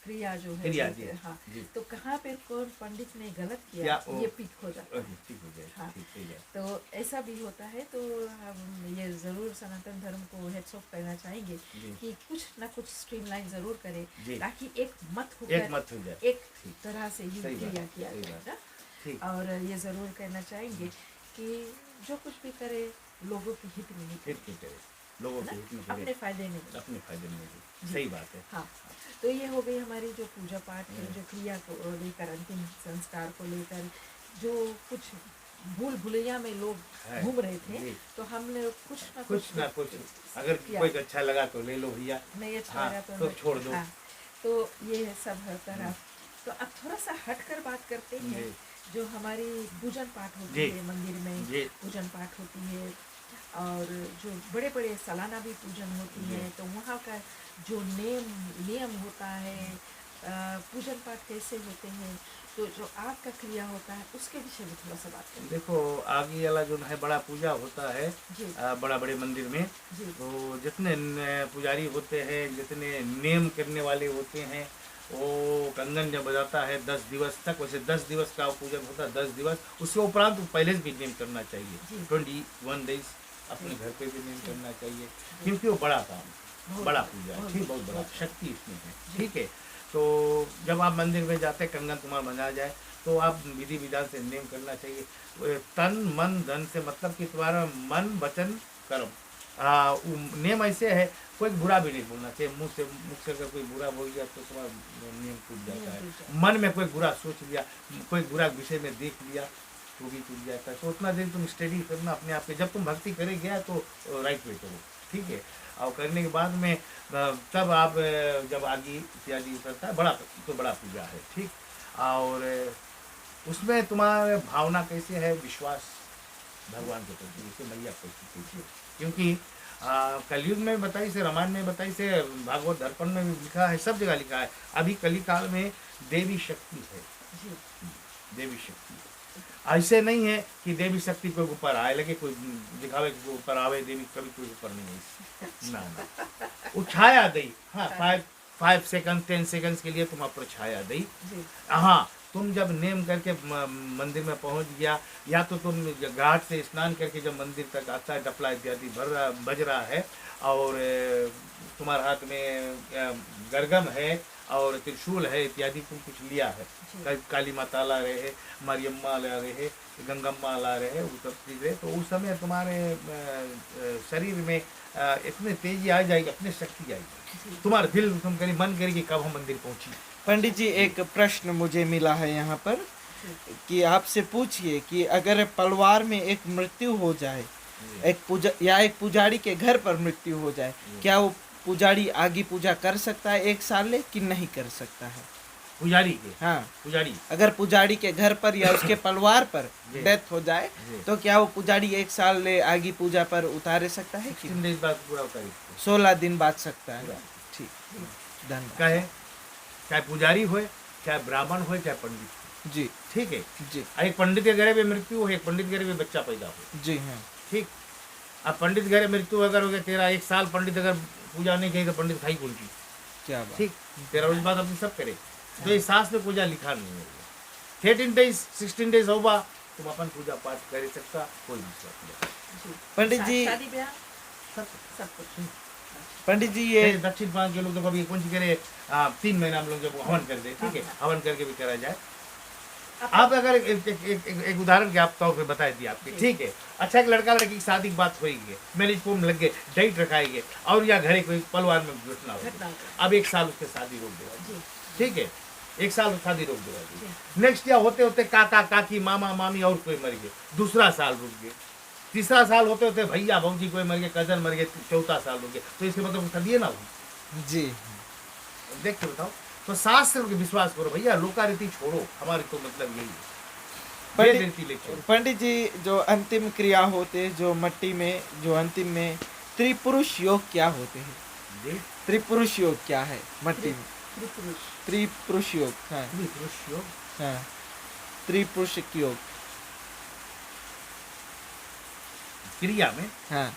A: क्रिया जो है
B: क्रिया,
A: जो
B: जी,
A: हाँ,
B: जी।
A: तो कहाँ पे कौन पंडित ने गलत
B: क्या
A: किया
B: वो-
A: ये पिक हो जाता है।
B: ठीक हो जाए,
A: हाँ।
B: ठीक हो जाए।
A: तो ऐसा भी होता है, तो हम ये ज़रूर सनातन धर्म को हेड्स ऑफ करना चाहेंगे
B: जी।
A: कि कुछ ना कुछ स्ट्रीमलाइन ज़रूर करें,
B: जी।
A: ताकि एक मत
B: एक
A: होकर
B: मत हो जाए।
A: एक
B: ठीक।
A: तरह से ही
B: सही बात,
A: क्रिया किया
B: सही
A: जाए
B: बात।
A: ना।
B: ठीक।
A: और ये ज़रूर कहना चाहेंगे कि जो कुछ भी करे लोगों के हित में ही करे,
B: हित में करे, लोगों
A: है
B: के
A: ना?
B: हित में
A: अपने
B: करे,
A: फायदे में नहीं।
B: अपने फायदे में भी।
A: जी।
B: सही बात है।
A: हाँ, तो ये हो गई हमारी जो पूजा पाठ है, जो क्रिया को लेकर, अंतिम संस्कार को लेकर जो कुछ भूल भुलैया में लोग
B: है।
A: घूम रहे थे,
B: जी।
A: तो हमने कुछ
B: ना कुछ अगर
A: किया।
B: कोई अच्छा लगा तो ले लो भैया,
A: नहीं अच्छा
B: हाँ,
A: लगा
B: तो
A: नहीं।
B: छोड़ दो।
A: हाँ, तो ये सब है तरह। तो अब थोड़ा सा हट कर बात करते हैं,
B: जी।
A: जो हमारी पूजन पाठ होती
B: जी।
A: है मंदिर में,
B: जी।
A: पूजन पाठ होती है, और जो बड़े बड़े सालाना भी पूजन होती है, तो वहाँ का जो नियम होता है, पूजन पाठ कैसे होते हैं, तो जो आग का क्रिया होता है उसके विषय में थोड़ा सा बात करें।
B: देखो आगे वाला जो है बड़ा पूजा होता है,
A: जी।
B: बड़ा बड़े मंदिर में,
A: जी।
B: तो जितने पुजारी होते हैं, जितने नियम करने वाले होते हैं, वो कंगन जब बजाता है 10 दिवस तक, वैसे 10 दिवस का पूजन होता है, 10 दिवस। उसके उपरांत पहले से भी नियम करना चाहिए,
A: जी।
B: 21 डेज अपने घर पे भी नियम
A: जी।
B: करना चाहिए, क्योंकि वो बड़ा काम,
A: बहुत
B: बड़ा
A: बड़ा,
B: पूजा है,
A: बहुत
B: ठीक, बहुत
A: बड़ा,
B: बड़ा
A: बहुत
B: शक्ति इसमें है।
A: जी।
B: ठीक है, तो जब आप मंदिर में जाते हैं, कंगन तुम्हारा बजा जाए, तो आप विधि विधान से नियम करना चाहिए। तन मन धन से मतलब कि तुम्हारा मन वचन कर्म, नियम ऐसे है, कोई बुरा भी नहीं बोलना चाहिए। मुख से अगर कोई बुरा बोल गया तो तुम्हारा नियम टूट जाता है। मन में कोई बुरा सोच लिया, कोई बुरा विषय में देख लिया तो भी टूट जाता है। तो उतना दिन तुम स्टडी करना अपने आप पे, जब तुम भक्ति करे गया तो राइट वे करो, ठीक है। और करने के बाद में तब आप जब आगे इत्यादि करता है, बड़ा पूजा है, ठीक। और उसमें तुम्हारा भावना कैसे है, विश्वास भगवान के प्रति, जैसे मैया कैसी, क्योंकि कलयुग में बताई से, रामायण में बताई से, भागवत दर्पण में भी लिखा है, सब जगह लिखा है, अभी कली काल में देवी शक्ति है।
A: जी।
B: देवी शक्ति ऐसे नहीं है कि देवी शक्ति कोई ऊपर आए लगे, कोई दिखावे के ऊपर आवे, देवी कभी कोई ऊपर नहीं है, ना वो छाया दई। हाँ, 5 सेकंड 10 सेकंड्स के लिए तुम आप पर छाया दई।
A: जी।
B: हाँ, तुम जब नेम करके मंदिर में पहुंच गया, या तो तुम घाट से स्नान करके जब मंदिर तक आता है, डपला इत्यादि बज रहा है, और तुम्हारे हाथ में गरगम है और त्रिशूल है इत्यादि, तुम कुछ लिया है, काली माता ला रहे है, मरियम्मा ला रहे है, गंगम्मा ला रहे है, वो सब चीज़ें, तो उस समय तुम्हारे शरीर में इतनी तेजी आ जाएगी, अपनी शक्ति आएगी, तुम्हारा दिल तुम कहीं मन करेगी कब हम मंदिर पहुंची।
C: पंडित जी, एक प्रश्न मुझे मिला है यहाँ पर कि आपसे पूछिए कि अगर पलवार में एक मृत्यु हो जाए, एक पुजारी के घर पर मृत्यु हो जाए, क्या वो पुजारी आगे पूजा कर सकता है 1 साल ले कि नहीं कर सकता है?
B: पुजारी के,
C: हाँ,
B: पुजारी
C: अगर पुजारी के घर पर या उसके पलवार पर डेथ हो जाए, तो क्या वो पुजारी 1 साल ले आगे पूजा पर उतारे सकता है कि
B: 16 दिन बाद पूरा उतारी,
C: 16 दिन बाद सकता है? ठीक, धन्यवाद।
B: कहे चाहे पुजारी हो, चाहे ब्राह्मण हो, चाहे पंडित हो,
C: जी,
B: ठीक है
C: जी,
B: एक पंडित के घरे में मृत्यु हो, एक पंडित के घरे में बच्चा पैदा हो,
C: जी हाँ,
B: ठीक। अब पंडित घरे मृत्यु अगर हो गया, तेरा 1 साल पंडित अगर पूजा नहीं करेगा, पंडित खाई कौन की,
C: क्या बात,
B: ठीक, तेरा उस बात अपनी सब करे, तो इस सास में पूजा लिखा नहीं है। 13 डेज 16 डेज होगा तुम अपन पूजा पाठ कर सकता, कोई दिक्कत नहीं।
A: जी।
C: पंडित जी
A: शादी ब्याह
B: सब
A: सब कुछ।
C: पंडित जी ये
B: दक्षिण भारत के लोग तो कभी कौन सी करे 3 महीना हम लोग जब हवन कर दे, ठीक है,
A: हाँ।
B: हवन करके भी करा जाए।
A: आप
B: आप अगर एक उदाहरण के आप तौर पे बता दिए आपके,
A: जी।
B: ठीक है, अच्छा एक लड़का लड़की की शादी की बात होगी, मैरिज फॉर्म लग गए, डेट रखाएंगे और या घरे कोई परिवार में घटना हो
A: घटना हो
B: गई,
A: गई।
B: अब 1 साल उसके शादी रोक देगा,
A: जी
B: ठीक है, 1 साल शादी रोक देगा जी।
A: जी।
B: नेक्स्ट ईयर होते होते काका काकी मामा मामी और कोई मर गए, दूसरा साल रुक गए, तीसरा साल होते होते भैया भौजी कोई मर गए, कजन मर गए, चौथा साल रुक गए, तो इसके मतलब शादी है ना हुई।
C: जी
B: देख के बताओ, तो शास्त्र के विश्वास करो भैया, लोकारीति छोड़ो, हमारी तो मतलब यही है।
C: पंडित जी जो अंतिम क्रिया होते जो मट्टी में जो अंतिम में त्रिपुरुष योग क्या होते हैं?
B: जी
C: त्रिपुरुष योग क्या है मट्टी में?
A: त्रिपुरुष
C: त्रिपुरुष योग, हाँ
B: पुरुष योग
C: हाँ, त्रिपुरुष योग,
B: क्रिया में
C: हाँ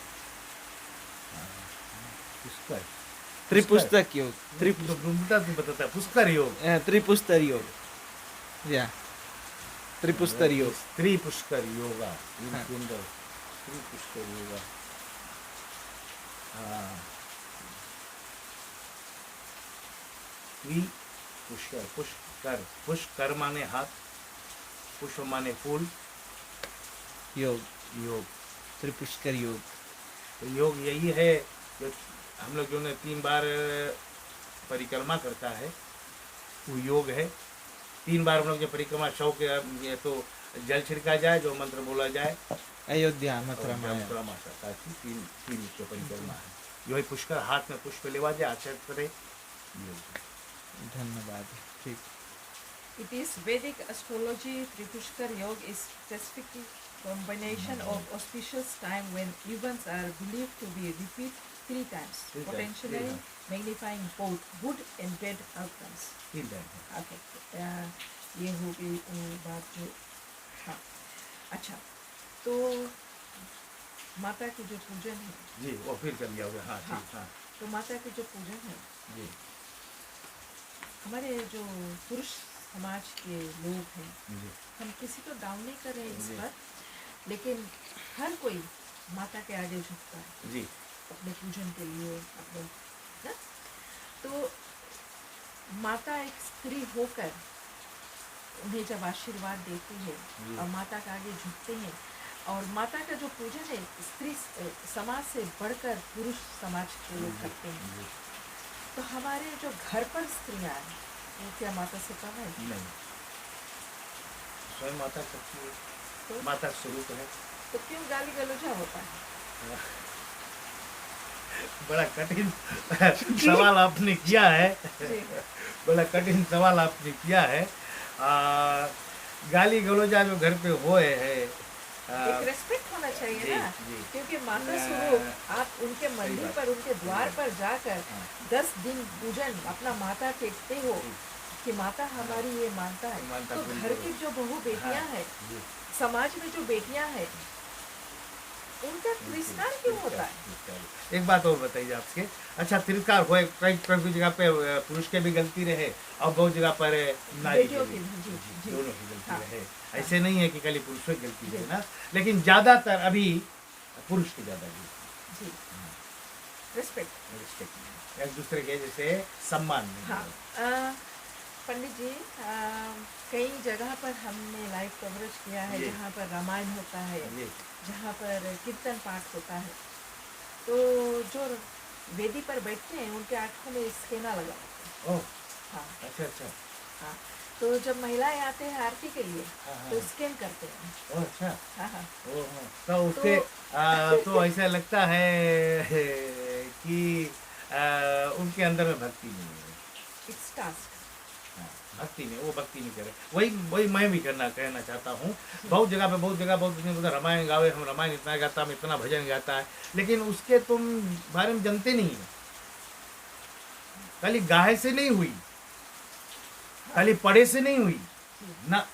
B: पुष्कर
C: त्रिपुस्तक योग,
B: बताता है पुष्कर योग,
C: त्रिपुस्तर योग, या त्रिपुस्तर योग,
B: स्त्री पुष्कर योगा,
C: हाँ।
B: स्त्री पुष्कर योगा, हाँ, स्त्री पुष्कर, पुष्कर, पुष्कर माने हाथ, पुष्प माने फूल,
C: योग,
B: योग,
C: त्रिपुष्कर योग।
B: तो योग यही है जो हम लोग जो 3 बार परिक्रमा करता है वो योग है। 3 बार हम लोग जो परिक्रमा 100 के ये तो जल छिड़का जाए, जो मंत्र बोला जाए,
C: अयोध्या मथुरा माया।
B: तीन जो परिक्रमा है, जो है पुष्कर, हाथ में पुष्प लेवा जाए, आचरण करे, योग।
C: धन्यवाद, ठीक।
A: It is Vedic astrology. Tripushkar Yoga is specific combination of auspicious time when events are believed to be repeat 3 times,
B: Three times,
A: potentially
B: yeah.
A: magnifying both good and bad outcomes.
B: तीन टाइम है।
A: Okay, ये हो गई वो बात जो, हाँ, अच्छा, तो माता की जो पूजन है,
B: जी वो फिर कर लिया होगा, हाँ
A: हाँ।
B: ठीक, हाँ
A: तो माता की जो पूजन है,
B: जी
A: हमारे जो पुरुष समाज के लोग हैं,
B: जी
A: हम किसी को डाउन नहीं कर रहे हैं इस
B: जी।
A: पर, लेकिन हर कोई माता के आगे झुकता है
B: जी
A: अपने पूजन के लिए, अपने ना? तो माता एक स्त्री होकर उन्हें जब आशीर्वाद देती है
B: जी।
A: और माता के आगे झुकते हैं, और माता का जो पूजन है स्त्री समाज से बढ़कर पुरुष समाज के लोग करते हैं,
B: जी।
A: तो हमारे जो घर पर स्त्रियां हैं वो क्या माता से कम है?
B: नहीं, स्वयं माता शक्ति है,
A: तो,
B: माता स्वरूप है।
A: तो क्यों गाली गलौजा होता है?
B: बड़ा कठिन सवाल आपने किया है,
A: जी।
B: बड़ा कठिन सवाल आपने किया है। गाली गलौजा जो घर पे होए है,
A: एक रेस्पेक्ट होना चाहिए
B: जी,
A: ना,
B: जी।
A: क्योंकि माता
B: मैं-
A: स्वरूप आप उनके मंदिर
B: बात।
A: पर, उनके द्वार पर जाकर
B: हाँ।
A: 10 दिन पूजन अपना माता टेकते हो
B: जी।
A: कि माता हमारी ये मानता है,
B: मानता
A: तो
B: पूरी
A: घर
B: करो।
A: की जो बहू बेटियां
B: हाँ,
A: हैं,
B: जी।
A: समाज में जो बेटियां हैं, उनका तिरस्कार क्यों होता है?
B: एक बात और बताइए आपसे, अच्छा तिरस्कार हुए, कई कई जगह पे पुरुष के भी गलती रहे और बहुत जगह पर नारी
A: बेटियों
B: की
A: की
B: भी,
A: भी, जी,
B: दोनों की गलती
A: हाँ।
B: रहे। ऐसे नहीं है कि खाली पुरुषों की गलती
A: जी।
B: है ना, लेकिन ज्यादातर अभी पुरुष की ज्यादा गलती,
A: जी, रिस्पेक्ट।
B: रिस्पेक्ट, एक दूसरे के जैसे सम्मान नहीं
A: हाँ,
B: है।
A: पंडित जी, कई जगह पर हमने लाइव कवरेज किया है
B: जी।
A: जहाँ पर रामायण होता है,
B: जी
A: जहाँ पर कीर्तन पाठ होता है, तो जो वेदी पर बैठते हैं उनके आंखों में स्केना लगा होता है।
B: ओह
A: हाँ
B: अच्छा अच्छा,
A: हाँ, तो जब महिलाएं आते हैं आरती के लिए
B: हाँ, हाँ।
A: तो स्कैन करते हैं।
B: ओह अच्छा,
A: हाँ हाँ,
B: ओह हाँ। तो उसके तो ऐसा लगता है कि उनके अंदर में भक्ति नहीं है।
A: It's task.
B: हाँ, भक्ति नहीं, वो भक्ति नहीं करे। वही मैं भी कहना चाहता हूँ। बहुत जगह पे रामायण गावे, हम रामायण इतना गाता, हम इतना भजन गाता है, लेकिन उसके तुम बारे में जानते नहीं है। खाली गाहे से नहीं हुई, खाली पढ़े से नहीं हुई ना,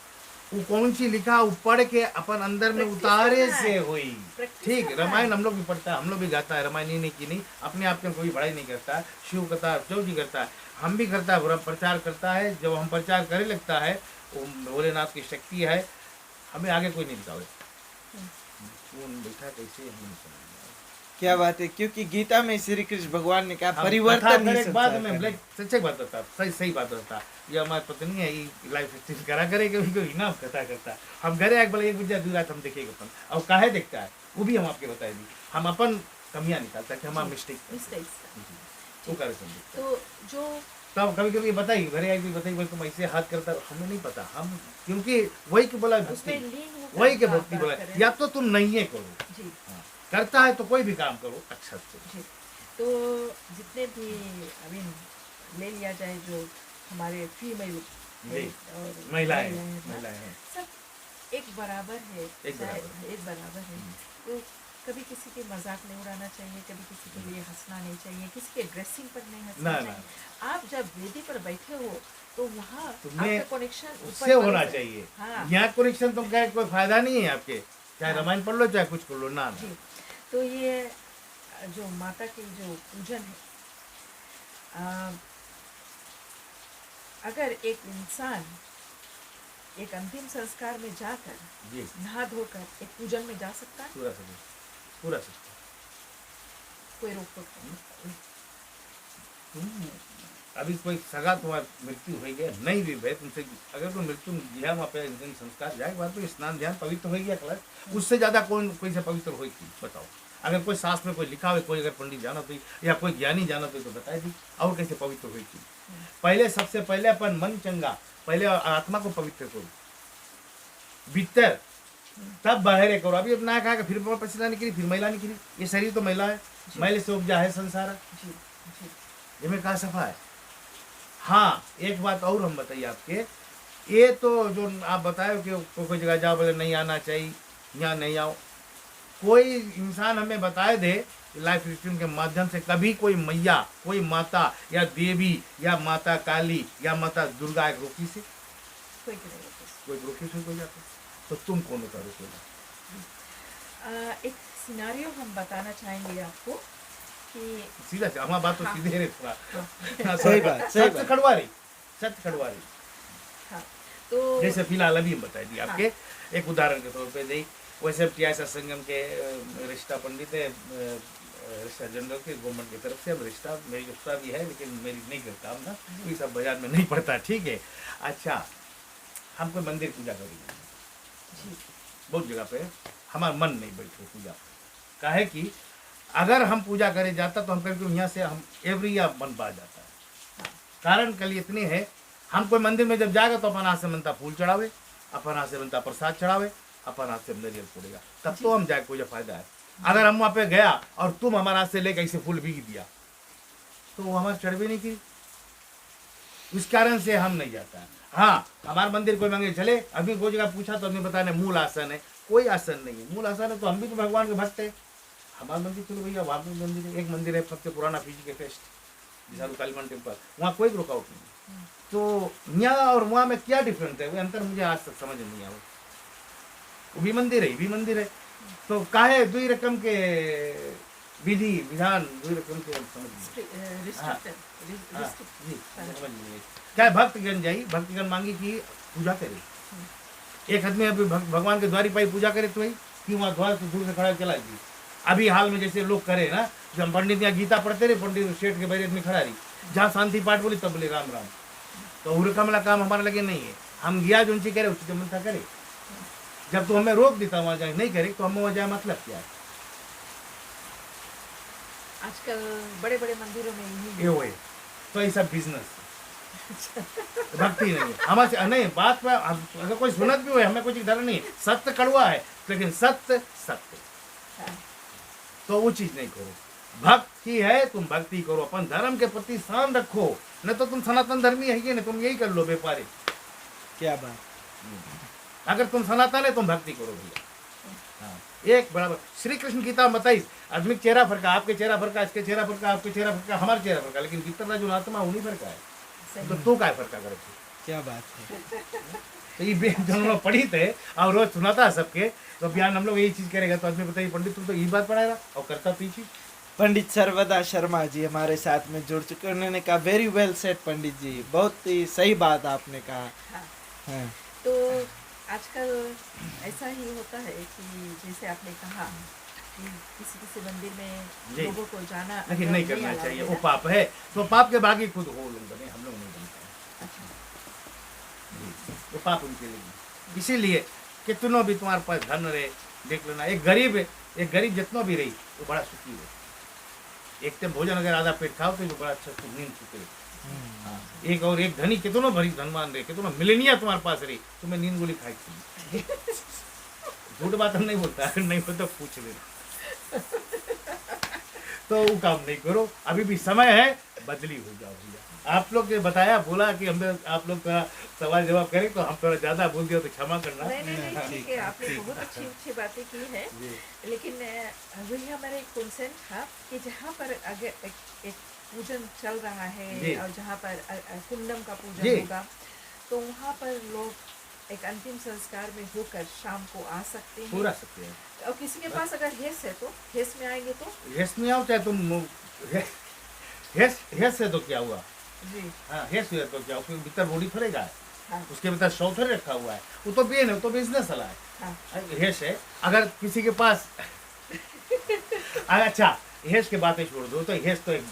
B: वो कौन सी लिखा वो पढ़ के अपन अंदर में
A: Practice
B: उतारे
A: करना
B: से
A: है।
B: हुई।
A: Practice
B: ठीक,
A: करना
B: रामायण
A: है।
B: हम लोग भी पढ़ता है, हम लोग भी गाता है, रामायण ही नहीं की नहीं, अपने आप के कोई बड़ाई नहीं करता है, शिव कथा जो भी करता है हम भी करता है, बुरा प्रचार करता है। जब हम प्रचार करे लगता है वो भोलेनाथ की शक्ति है, हमें आगे कोई नहीं दिखावे। कौन बैठा कैसे हम नहीं समझ में आया।
C: क्या बात है, क्योंकि गीता में श्री कृष्ण भगवान ने कहा
B: हम
C: परिवर्तन
B: कथा
C: ही
B: करे बाद
C: संसार
B: में
C: का
B: ब्लैक सच्चे बात होता सही बात होता। ये हमारी पत्नी है ये लाइफ स्टाइल करा करे कभी कभी ना कथा करता। हम घरे एक बोले एक बजे दूर रात हम देखेंगे अपन और काहे देखता है वो भी हम आपके बताएंगे। हम अपन कमियां निकालता कि हमारा मिस्टेक
A: मिस्टेक्स।
B: वो करे समझे।
A: तो जो
B: तब कभी कभी बताइए घरे आई बताइए बोले तुम ऐसे हाथ करता हमें नहीं पता हम क्योंकि वही के बोला
A: उसमें
B: भक्ति
A: लीन होकर
B: वही के
A: बात
B: भक्ति बोला
A: करें।
B: या तो तुम नहीं है करो
A: जी
B: हाँ, करता है तो कोई भी काम करो अच्छा से।
A: जी। तो जितने भी आई मीन ले लिया जाए जो हमारे फीमेल
B: जी,
A: और
B: महिलाएं
A: हैं ना,
B: महिलाएं हैं
A: सब एक बराबर है।
B: एक
A: चाहे-
B: बराबर।
A: एक बराबर है। तो कभी किसी के मजाक नहीं उड़ाना चाहिए, कभी किसी के लिए हंसना नहीं चाहिए, किसी के ड्रेसिंग पर नहीं हंसना
B: ना,
A: चाहिए। आप जब वेदी पर बैठे हो तो वहाँ
B: तुम्हें
A: आपका कनेक्शन
B: उससे होना चाहिए।
A: हाँ
B: यहाँ कनेक्शन तुम कहे कोई फायदा नहीं है आपके चाहे
A: हाँ।
B: रामायण पढ़ लो चाहे कुछ पढ़ लो ना
A: जी। तो ये जो माता की जो पूजन है, अगर एक इंसान एक अंतिम संस्कार में जाकर
B: जी
A: नहा धोकर एक पूजन में जा सकता है,
B: पूरा सब पूरा सब
A: कोई रोक टोक नहीं।
B: अभी कोई सगा तुम्हारी मृत्यु हो गया नहीं भी भाई तुमसे अगर कोई मृत्यु दिया वहाँ पे अंतिम संस्कार जाए बात तो स्नान ध्यान पवित्र हो गया कलश उससे ज्यादा कोई से पवित्र हो बताओ। अगर कोई शास्त्र में कोई लिखा हो कोई अगर पंडित जाना तो या कोई ज्ञानी जाना तो बताए दी और कैसे पवित्र हुई थी। पहले सबसे पहले अपन मन चंगा पहले आत्मा को पवित्र करो भीतर तब बाहर करो। अभी अपना कहा फिर पसीना निकली फिर महिला निकली ये शरीर तो महिला है मैले से उपजा है संसार
A: जी जी
B: ये में कहा सफा है। हाँ एक बात और हम बताइए आपके ये तो जो आप बताए कि कोई जगह जाओ बोले नहीं आना चाहिए यहाँ नहीं आओ कोई इंसान हमें बताए दे लाइफ स्ट्रीम के माध्यम से कभी कोई मैया कोई माता या देवी या माता काली या माता दुर्गा एक रोकी से
A: कोई की नहीं होती।
B: कोई रोकी से कोई जाता तो तुम कौन का रोकेगा।
A: एक सिनारियो हम बताना चाहेंगे आपको कि
B: सीधा से हमारा बात तो
A: हाँ।
B: सीधे रे थोड़ा हाँ,
C: सही बात, सही
B: सत्य
C: बात।
B: खड़वारी सत्य खड़वारी
A: हाँ तो
B: जैसे फिलहाल अभी हम बताए दी आपके एक उदाहरण के तौर पे दी वैसे टीआईएस संगम के रिश्ता पंडित है रिश्ता जनरल के गवर्नमेंट की तरफ से अब रिश्ता मेरी रिश्ता भी है लेकिन मेरी नहीं करता हम ना ये सब बाजार में नहीं पड़ता ठीक है। अच्छा हम कोई मंदिर पूजा करेंगे
A: जी
B: बहुत जगह पे हमारा मन नहीं बैठे पूजा काहे कि अगर हम पूजा करे जाता तो हम कभी यहाँ से हम एवरी या मन पा जाता है। कारण कल इतने है हम कोई मंदिर में जब जाएगा तो अपन हाथ से बनता फूल चढ़ावे अपन हाथ से बनता प्रसाद चढ़ावे अपन हाथ से नारियल फोड़ेगा तब तो हम जाए कोई फायदा है। अगर हम वहाँ पे गया और तुम हमारा हाथ से लेकर ऐसे फूल भीग दिया तो वो हमारे चढ़ भी नहीं की उस कारण से हम नहीं जाता है। हाँ हमारे मंदिर कोई मांगे चले अभी कोई जगह पूछा तो हमने बताया मूल आसन है कोई आसन नहीं है मूल आसन है तो हम भी तो भगवान के भक्त है। हमारा मंदिर चलो भैया वहाँ पे मंदिर है एक मंदिर है सबसे पुराना पीजी के फेस्ट विशाल कालीमन टेम्पल वहाँ कोई रुकावट नहीं तो यहाँ और वहाँ में क्या डिफरेंस है वो अंतर मुझे आज तक समझ नहीं आया। वो भी मंदिर है ये भी मंदिर है तो काहे दुई रकम के विधि विधान दुई रकम के समझ नहीं जी समझ नहीं क्या भक्तगण जाई भक्तगण मांगी कि पूजा करे एक आदमी अभी भगवान के द्वारी पाई पूजा करे तो भाई कि वहाँ द्वार से दूर से खड़ा चला गई। अभी हाल में जैसे लोग करे ना जब पंडित यहाँ गीता पढ़ते रहे पंडित शेठ के बैरेज में खड़ा रही जहाँ शांति पाठ बोली तब बोले राम राम तो उड़कमला काम हमारे लगे नहीं है। हम गया जो उनसे करे उसकी जमनता करे जब तो हमें रोक देता वहाँ जाए नहीं करे तो हमें वहाँ जाए मतलब क्या है।
A: आजकल बड़े बड़े मंदिरों में
B: ये हुए तो ये सब बिजनेस भक्ति नहीं है हमारे नहीं बात पर अगर कोई सुनत भी हो हमें कुछ डर नहीं सत्य कड़वा है लेकिन सत्य सत्य तो वो चीज नहीं करो। भक्ति है तुम भक्ति करो अपन धर्म के प्रति शान रखो न तो तुम सनातन धर्मी है न तुम यही कर लो व्यापारी।
C: क्या बात।
B: अगर तुम सनातन है तुम भक्ति करो भैया। हाँ एक बराबर श्री कृष्ण गीता में बताइए आदमी चेहरा फरका आपके चेहरा फरका इसके चेहरा फरका आपके चेहरा फरका हमारा चेहरा फरका लेकिन भीतर जो आत्मा उन्हीं फरका है तो तू क्या फरका करे
C: क्या बात है।
B: तो ये जो हम लोग पढ़ी थे और रोज सुनाता है सबके तो बयान हम लोग यही चीज करेगा तो आदमी बताइए पंडित तुम तो यही बात पढ़ाएगा और करता तो चीज।
C: पंडित सर्वदा शर्मा जी हमारे साथ में जुड़ चुके उन्होंने कहा वेरी वेल सेड पंडित जी बहुत ही सही बात आपने कहा।
A: हाँ।
C: हाँ।
A: तो आजकल ऐसा ही होता है कि जैसे आपने कहा कि किसी किसी मंदिर में
B: जी।
A: लोगों को जाना
B: लेकिन नहीं करना
A: allowed
B: चाहिए,
A: है
B: वो
A: ना?
B: पाप है। तो पाप के भागी खुद हो लोग बने, हम लोग नहीं बनते
A: अच्छा,
B: जी। वो पाप उनके लिए, इसीलिए कितनों भी तुम्हारे पास धन रहे, देख लेना एक गरीब जितना भी रही वो बड़ा सुखी है। एक टाइम भोजन अगर आधा पेट खाओ तो वो बड़ा अच्छा नींद सुते। हाँ, एक धनी कितनों भरी धनवान रहे, कितनों मिलेनिया तुम्हारे पास रही, तुम्हें नींद गोली खाई थी। झूठ बात हम नहीं बोलता, नहीं बोलता पूछ लेना। तो वो काम नहीं करो, अभी भी समय है, बदली हो जाओ भैया। आप लोग ने बताया, बोला कि हमें आप लोग थोड़ा सवाल जवाब करें, तो हम थोड़ा ज्यादा बोल दिया तो क्षमा करना।
A: नहीं ठीक है, आपने बहुत अच्छी अच्छी बातें की है।
B: जी।
A: लेकिन वही हमारा एक कंसर्न था कि जहाँ पर अगर एक पूजन चल रहा
B: जी।
A: है और जहाँ पर कुंडम का पूजन
B: जी।
A: होगा, तो वहाँ पर लोग एक अंतिम संस्कार में होकर शाम को आ सकते हैं।
B: पूरा सकते हैं।
A: और किसी के पास अगर हेस है तो हेस में आएंगे तो
B: हेस में आओ, चाहे तुम हेस से तो क्या हुआ।
A: जी
B: हाँ, हेस हुआ तो क्या, उसके भीतर बॉडी थोड़ेगा,
A: हाँ
B: उसके भीतर शव थोड़े रखा हुआ है, वो तो बेन है, वो तो बिजनेस वाला है।
A: हाँ
B: हेस है, अगर किसी के पास अच्छा, हेस के बातें छोड़ दो, तो हेस तो एक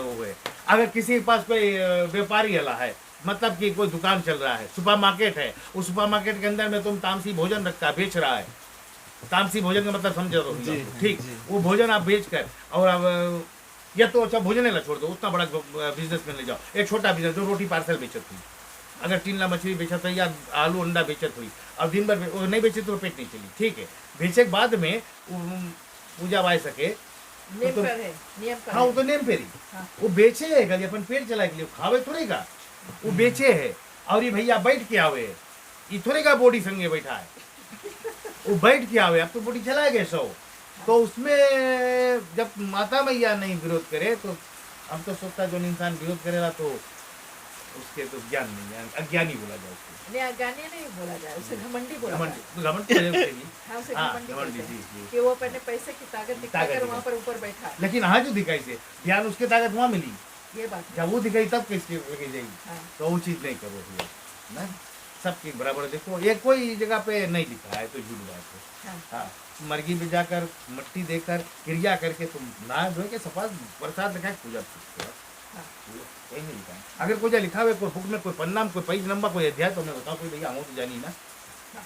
B: वो है। अगर किसी के पास कोई व्यापारी वाला है, मतलब कि कोई दुकान चल रहा है, सुपर मार्केट है, उस सुपर मार्केट के अंदर में तुम तामसी भोजन रखता बेच रहा है, तामसी भोजन का मतलब समझ रहे
C: जी,
B: हो, ठीक।
C: जी।
B: वो भोजन आप बेच कर, और अब या तो अच्छा भोजन ला छोड़ दो, उतना बड़ा बिजनेस में ले जाओ, एक छोटा बिजनेस जो रोटी पार्सल बेचत हुई, अगर टीला मछली बेचत हुई या आलू अंडा बेचत हुई, अब दिन भर वो नहीं बेचे तो पेट नहीं चली, ठीक है। बेचे के बाद में पूजा वाय सके,
A: नियम
B: तो
A: पर है, नियम पर
B: हाँ, वो
A: है।
B: तो नेम फेरी,
A: हाँ।
B: वो बेचे है खाली अपन पेट चलाए के लिए, खावे थोड़े का, वो बेचे है। और ये भैया बैठ के आवे, ये थोड़े का बॉडी संगे बैठा है, वो बैठ के आवे, अब तो बॉडी चला गए सौ। तो उसमें जब माता मैया नहीं विरोध करे, तो हम तो सोचता जो इंसान विरोध करेगा तो उसके तो ज्ञान नहीं है, अज्ञानी बोला जाए उसको।
A: नहीं अज्ञानी नहीं बोला जाए, उसे घमंडी बोला जाए।
B: घमंड तो है उसके लिए।
A: हाँ, उसे
B: हाँ,
A: घमंडी
B: घमंडी,
A: बोलते
B: जी,
A: हैं
B: जी।
A: कि वो अपने पैसे की ताकत दिखाकर
B: ताकत
A: वहाँ पर ऊपर बैठा है।
B: लेकिन हाँ, जो दिखाई से ज्ञान उसके ताकत वहाँ मिली,
A: ये बात है।
B: जब वो दिखाई तब किसकी लगी जाएगी।
A: हाँ।
B: तो वो चीज़ नहीं करो भैया, ना सबकी बराबर देखो, ये कोई जगह पे नहीं दिखा है तो झूठ बात है।
A: हाँ।
B: हाँ, मरगी में जाकर मट्टी देकर क्रिया करके तुम नहा धो के सफा प्रसाद रखा पूजा पूछते हो,
A: हाँ।
B: कोई नहीं लिखा है। अगर कोई लिखा हुआ कोई बुक में कोई पन्ना में कोई पेज नंबर कोई अध्याय, तो मैं बताऊँ कोई भैया हम तो जानी ना।
A: हाँ।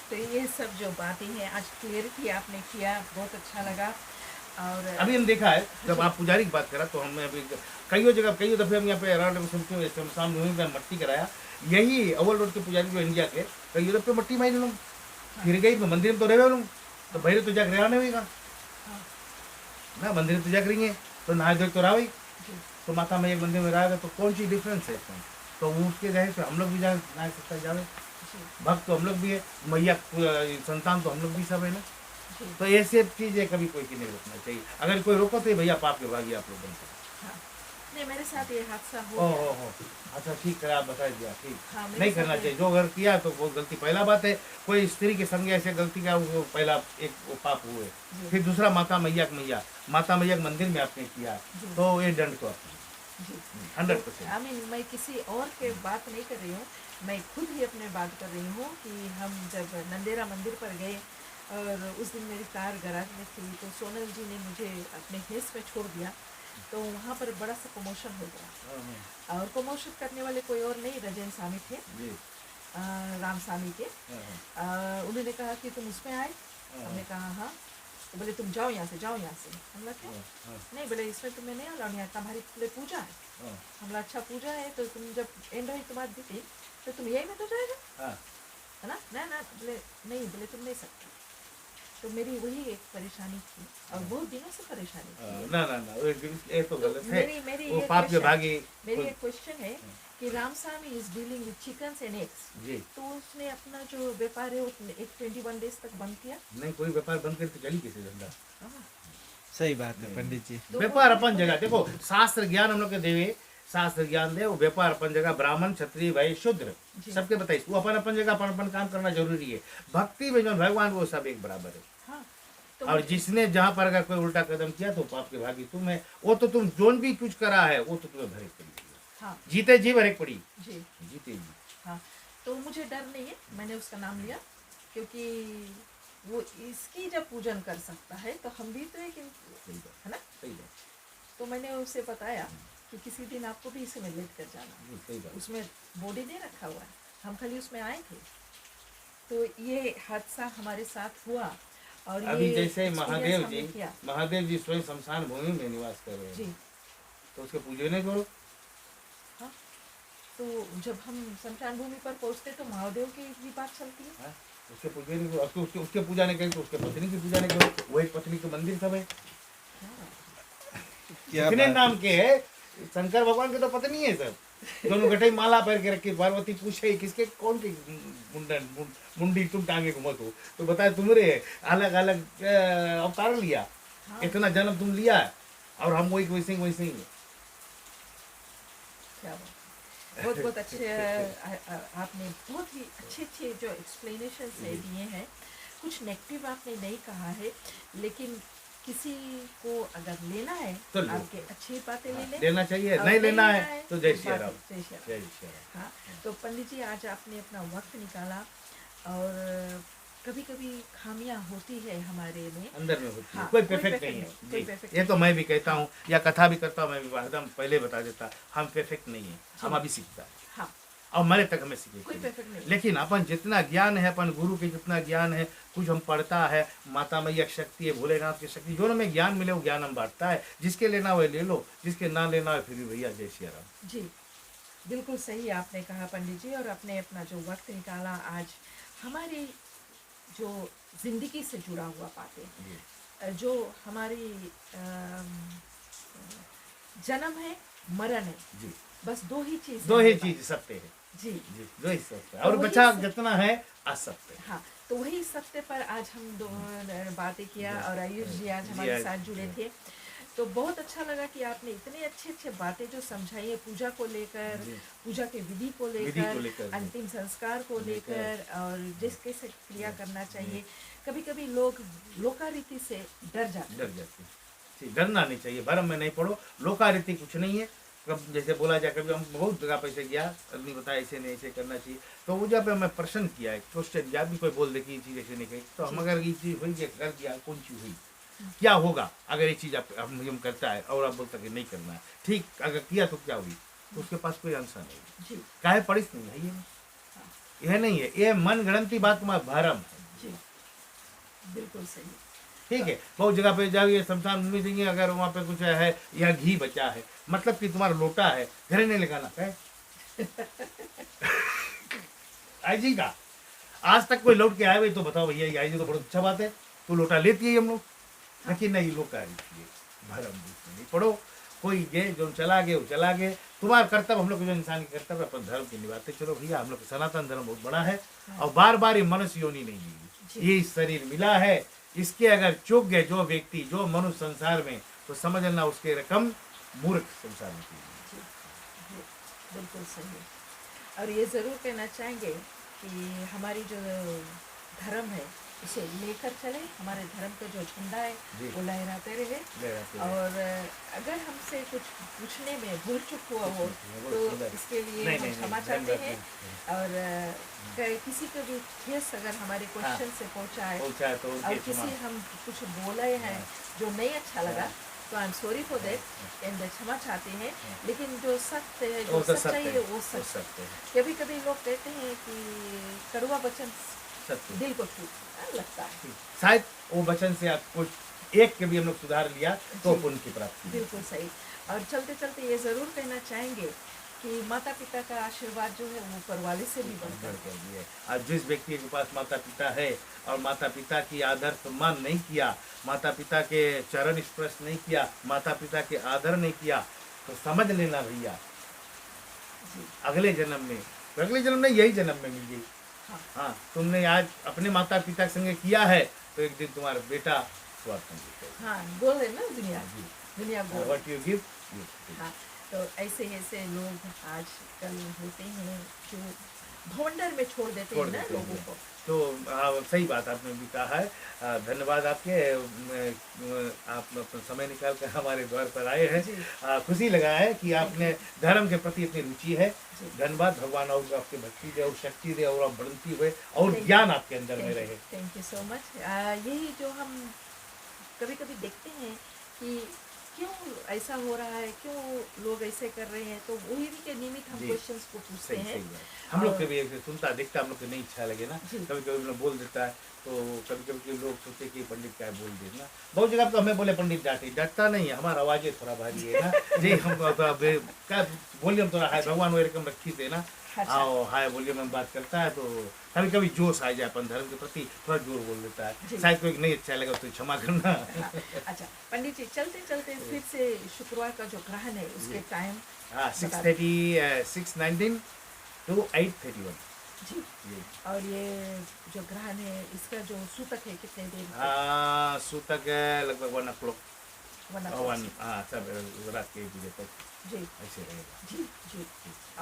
A: तो ये सब जो बातें हैं आज क्लियर की आपने किया, बहुत अच्छा लगा। और
B: अभी हम देखा है, जब आप पुजारी की बात करा तो हमने अभी कई जगह कई दफे हम यहाँ पे राम मट्टी कराया, यही अव्वल रोड के पुजारी जो इंडिया के, कई दफे मट्टी मारी लोग, फिर गई तो मंदिर में तो रहे लोग, तो भैरव तो जाकर रहने होगा
A: हाँ।
B: ना, मंदिर तो जाकर रहेंगे तो नहा धो तो रहा,
A: जी।
B: तो माता में एक मंदिर में रहेगा तो कौन सी डिफरेंस है इसमें। तो वो उसके रहे तो हम लोग भी जाए ना सकता जावे,
A: जी।
B: भक्त तो हम लोग भी है, मैया संतान तो हम लोग भी सब है ना।
A: जी।
B: तो ये सब चीजें कभी कोई की नहीं रोकना चाहिए, अगर कोई रोको तो ये भैया पाप के भागी आप लोग बनते हैं।
A: हाँ। नहीं मेरे साथ ये हादसा हो
B: ओ
A: गया।
B: हो, अच्छा ठीक है, आप बता दिया, ठीक।
A: हाँ, मेरे
B: नहीं
A: साथ
B: करना
A: ये-
B: चाहिए, जो अगर किया तो वो गलती पहला बात है, कोई स्त्री के संग ऐसे गलती का वो पहला एक वो पाप हुए।
A: जी।
B: फिर दूसरा माता मैया के मंदिर में आपने किया,
A: जी।
B: तो ये दंड तो आपने
A: जी।
B: 100%।
A: आई मीन मैं किसी और के बात नहीं कर रही हूँ, मैं खुद ही अपने बात कर रही हूँ कि हम जब नंदेरा मंदिर पर गए और उस दिन मेरी कार गैराज में थी, तो सोनल जी ने मुझे अपने हेस में छोड़ दिया, तो वहाँ पर बड़ा सा प्रमोशन हो गया। और प्रमोशन करने वाले कोई और नहीं, रजन स्वामी थे,
B: जी।
A: राम स्वामी के। उन्होंने कहा कि तुम उसमें आए, हमने कहा हाँ। तो बोले तुम जाओ यहाँ से, जाओ यहाँ से। हम लोग क्या नहीं, बोले इसमें तुम्हें नहीं आना, यहाँ तुम्हारी पूजा है। हम लोग अच्छा पूजा है, तो तुम जब एंड रही तुम्हारी दीदी, तो तुम यही में तो जाएगा है ना। ना बोले नहीं, बोले तुम नहीं सकते। तो मेरी वही एक परेशानी थी और बहुत दिनों से परेशानी थी।
B: ना ये तो गलत है,
A: मेरी
B: वो
A: ये
B: पाप के
A: question-
B: भागी।
A: मेरी एक क्वेश्चन है कि Ramaswamy is dealing with chickens and eggs,
B: जी।
A: तो उसने अपना जो व्यापार है उसने एक 21 डेज तक बंद किया।
B: नहीं, कोई व्यापार बंद करके चली कैसे धंधा।
A: हाँ।
C: सही बात है पंडित जी।
A: तो
B: व्यापार
A: वो-
B: अपन जगह देखो, शास्त्र ज्ञान हम लोग के देवे, शास्त्र ज्ञान दे, वो व्यापार अपन जगह, ब्राह्मण क्षत्रिय भाई शूद्र
A: जी।
B: सबके बताइए, वो अपन जगह अपन काम करना जरूरी है। भक्ति में जो भगवान वो सब एक बराबर है।
A: हाँ। तो
B: और जिसने जहाँ पर अगर कोई उल्टा कदम किया तो पाप के भागी तुम है, वो तो तुम जोन भी कुछ करा है वो तो तुम्हें भरे पड़ी,
A: हाँ
B: जीते जी भरे पड़ी,
A: जी
B: जीते जी।
A: हाँ। तो मुझे डर नहीं है, मैंने उसका नाम लिया क्योंकि वो इसकी जब पूजन कर सकता है तो हम भी तो एक
B: सही बात,
A: है ना।
B: सही बात,
A: तो मैंने उसे बताया कि किसी दिन आपको भी इसमें लेट कर जाना,
B: जी, सही बात।
A: उसमें बॉडी नहीं रखा हुआ है, हम खाली उसमें आए थे। तो ये हादसा हमारे साथ हुआ और
B: अभी
A: ये
B: जैसे
A: experience हमने किया।
B: महादेव जी स्वयं शमशान भूमि में निवास कर रहे
A: जी
B: हैं, तो उसके पूजन नहीं करो।
A: हाँ, तो जब हम शमशान भूमि पर पहुंचते तो महादेव की भी बात चलती है।
B: हाँ? उसके पूजन नहीं करो, अब तो उसके पूजा नहीं करें तो उसके पत्नी की पूजा नहीं करो। वो एक पत्नी के मंदिर सब है,
A: हाँ,
C: क्या
B: कितने
C: बात
B: नाम के है। शंकर भगवान की तो पत्नी है सब, दोनों गठे माला पहन के रखी। पार्वती पूछे किसके कौन की मुंडी तुम टांगे घुमत हो, तो बताए तुमरे अलग अलग अवतार लिया,
A: हाँ।
B: इतना जन्म तुम लिया है, और हम वही वैसे ही है।
A: क्या बात है। बहुत बहुत अच्छे आपने बहुत ही अच्छे अच्छे जो एक्सप्लेनेशन दिए हैं। कुछ नेगेटिव आपने नहीं कहा है, लेकिन किसी को अगर लेना है
B: तो लो।
A: आपके अच्छी बातें ले लें,
B: लेना चाहिए,
A: और
B: नहीं लेना है तो जय श्री
A: बात
B: राम,
A: है, जय श्री राम।
B: जय श्री राम।
A: हाँ, तो पंडित जी आज आपने अपना वक्त निकाला, और कभी कभी खामियां होती है हमारे में।
B: अंदर में होती है,
A: हाँ,
B: कोई
A: कोई
B: परफेक्ट
A: perfect
B: नहीं है
A: नहीं, कोई
B: जी।
A: perfect
B: ये तो
A: नहीं।
B: मैं भी कहता हूँ, या कथा भी करता हूँ, मैं भी हरदम पहले बता देता, हम परफेक्ट नहीं है, हम अभी सीखता है,
A: हाँ,
B: और मरे तक हमें
A: कोई
B: सीखे।
A: परफेक्ट नहीं।
B: लेकिन अपन जितना ज्ञान है, अपन गुरु के जितना ज्ञान है, कुछ हम पढ़ता है, माता मैया की शक्ति है, भोलेनाथ की शक्ति, जो हमें ज्ञान मिले वो ज्ञान हम बांटता है। जिसके लेना हो ले लो, जिसके ना लेना हो फिर भी भैया जय श्री राम।
A: जी, बिल्कुल सही आपने कहा पंडित जी, और आपने अपना जो वक्त निकाला आज हमारी जो जिंदगी से जुड़ा हुआ बातें, जो हमारी जन्म है, मरण है,
B: जी,
A: बस दो ही चीज
B: दो ही चीज सत्य है
A: जी।
B: जी, दो ही सत्य है,
A: तो
B: और
A: वही
B: बचा
A: से-
B: जितना है असत्य है।
A: हाँ, तो वही सत्य पर आज हम दो बातें किया,
B: जी।
A: और आयुष जी आज
B: जी,
A: हमारे
B: आज-
A: साथ जुड़े थे। तो बहुत अच्छा लगा कि आपने इतने अच्छे अच्छे बातें जो समझाई है पूजा को लेकर,
B: जी।
A: पूजा के विधि को
B: विधि को
A: लेकर,
B: लेकर,
A: अंतिम संस्कार को
B: लेकर,
A: लेकर, और जिस कैसे क्रिया करना चाहिए। कभी कभी लोग लोकारीति से डर जाते
B: डर
A: हैं।
B: जाते हैं। जी, डरना नहीं चाहिए, भरम में नहीं पड़ो। लोकारीति कुछ नहीं है। कब जैसे बोला जाए, कभी हम बहुत जगह पे ऐसे गया, आदमी बताया ऐसे नहीं ऐसे करना चाहिए, तो वो जब हमें प्रश्न किया है, क्वेश्चन किया, भी कोई बोल दे कि ये चीज़ ऐसे नहीं कही, तो हम अगर ये चीज़ हुई है, कर दिया, कौन चीज़ हुई, क्या होगा अगर ये चीज़ आप हम करता है और आप बोलता कि नहीं करना है, ठीक, अगर किया तो क्या हुई, तो उसके पास कोई आंसर नहीं।
A: जी
B: काहे परिस नहीं है, यह नहीं है, ये मन गणंती बात में भरम है।
A: जी, बिल्कुल सही।
B: ठीक है, बहुत जगह पे जाइए, शमशान भूमि देंगे, अगर वहाँ पे कुछ है या घी बचा है, मतलब कि तुम्हारा लोटा है, घर नहीं लगाना है। आई जी का आज तक कोई लौट के आए भाई तो बताओ भैया, ये आई जी तो बहुत अच्छा बात है, तो लोटा लेती है हम लोग, लेकिन नहीं लोटा लेती है, भरम नहीं पढ़ो। कोई गए जो चला गए वो चला गए, तुम्हारा कर्तव्य, हम लोग जो इंसान की कर्तव्य अपन धर्म की निभाते चलो भैया। हम लोग सनातन धर्म बहुत बड़ा है, और बार बार ये मनुष्य योनि नहीं मिली, ये शरीर मिला है, इसके अगर चूक गए जो व्यक्ति, जो मनुष्य संसार में, तो समझ लेना उसके रकम मूर्ख संसार में की।
A: जी, जी, बिल्कुल सही। और ये ज़रूर कहना चाहेंगे कि हमारी जो धर्म है उसे लेकर चले, हमारे धर्म का जो झंडा है
B: जी।
A: वो लहराते रहे।
B: लहराते रहे।
A: और अगर हमसे कुछ पूछने में भूल चुक हुआ हो
B: बहुत
A: तो
B: सुंदर।
A: इसके लिए
B: नहीं,
A: हम
B: नहीं,
A: क्षमा
B: नहीं,
A: चाहते हैं।
B: धन्यवाद।
A: और किसी को भी ठेस अगर हमारे क्वेश्चन से पहुंचा है,
B: पहुंचा है तो
A: और
B: उनके
A: किसी
B: क्षमा।
A: हम कुछ बोले हैं जो नहीं अच्छा लगा, तो I am sorry for that, and क्षमा चाहते हैं। लेकिन जो सत्य है, जो
B: वो तो
A: सच्चाई
B: सत्य
A: है,
B: है,
A: वो
B: वो
A: सच।
B: सत्य है।
A: कभी कभी लोग कहते हैं कि कड़वा वचन
B: सत्य।
A: दिल को छू लगता है।
B: शायद वो वचन से आप कुछ एक के भी हम लोग सुधार लिया तो
A: जी।
B: पुण्य की प्राप्ति।
A: बिल्कुल सही। और चलते चलते ये ज़रूर कहना चाहेंगे कि माता पिता का आशीर्वाद जो है वो ऊपर वाले से भी बढ़कर है।
B: कर दिए। आज जिस व्यक्ति के पास माता पिता है और माता पिता की आदर सम्मान नहीं किया, माता पिता के चरण स्पर्श नहीं किया, माता पिता के आदर नहीं किया, तो समझ लेना भैया
A: जी,
B: अगले जन्म में, अगले जन्म में यही जन्म में मिल गई।
A: हाँ,
B: हाँ, तुमने आज अपने माता पिता के संगे किया है तो एक दिन तुम्हारा बेटा स्वार्थ में
A: हाँ, गोल है ना दुनिया, दुनिया गोल।
B: What you give.
A: हाँ, तो ऐसे ऐसे लोग आजकल होते हैं जो भवंडर में छोड़ देते
B: छोड़
A: हैं ना
B: देते हैं।
A: लोगों को।
B: तो हाँ, सही बात आपने भी कहा है। धन्यवाद आपके, आप अपना समय निकाल कर हमारे द्वार पर आए हैं।
A: जी।
B: खुशी लगा है कि आपने धर्म के प्रति इतनी रुचि है।
A: जी।
B: धन्यवाद, भगवान और आपके भक्ति दे और शक्ति दे और आप बढ़ती हुए और
A: Thank
B: ज्ञान
A: you.
B: आपके अंदर में रहे।
A: Thank you so much. यही जो हम कभी कभी देखते हैं कि क्यों ऐसा हो रहा है, क्यों लोग ऐसे कर रहे हैं, तो वही के निमित्त हम
B: जी।
A: क्वेश्चंस को पूछते
B: सही
A: हैं।
B: सही बात। हम लोग
A: और-
B: कभी ऐसे सुनता दिखता, हम लोग को नहीं अच्छा लगे ना,
A: जी।
B: कभी कभी लोग बोल देता है, तो कभी कभी लोग सोचते कि पंडित क्या बोल दे ना। बहुत जगह तो हमें बोले पंडित डांटे, डरता नहीं है, हमारा आवाज़ें थोड़ा भारी है ना। जी, हम थोड़ा क्या वॉल्यूम थोड़ा हाई, भगवान वो रकम रखी थे ना।
A: अच्छा।
B: आओ हाई वॉल्यूम में बात करता है, तो कभी कभी जोश आ जाए, अपन धर्म के प्रति थोड़ा जोर बोल देता
A: जी।
B: है। शायद कोई नहीं अच्छा लगा तो क्षमा करना।
A: हाँ, अच्छा पंडित जी, चलते चलते फिर से शुक्रवार का जो ग्रहण है उसके टाइम।
B: हाँ,
A: बता
B: 6:19 to 8:31।
A: जी।
B: जी।
A: और ये जो ग्रहण है इसका जो सूतक है कितने देर तक?
B: सूतक है लगभग 1 o'clock,
A: वन
B: सब रात के 1 बजे तक
A: जी
B: ऐसे रहेगा।
A: जी जी।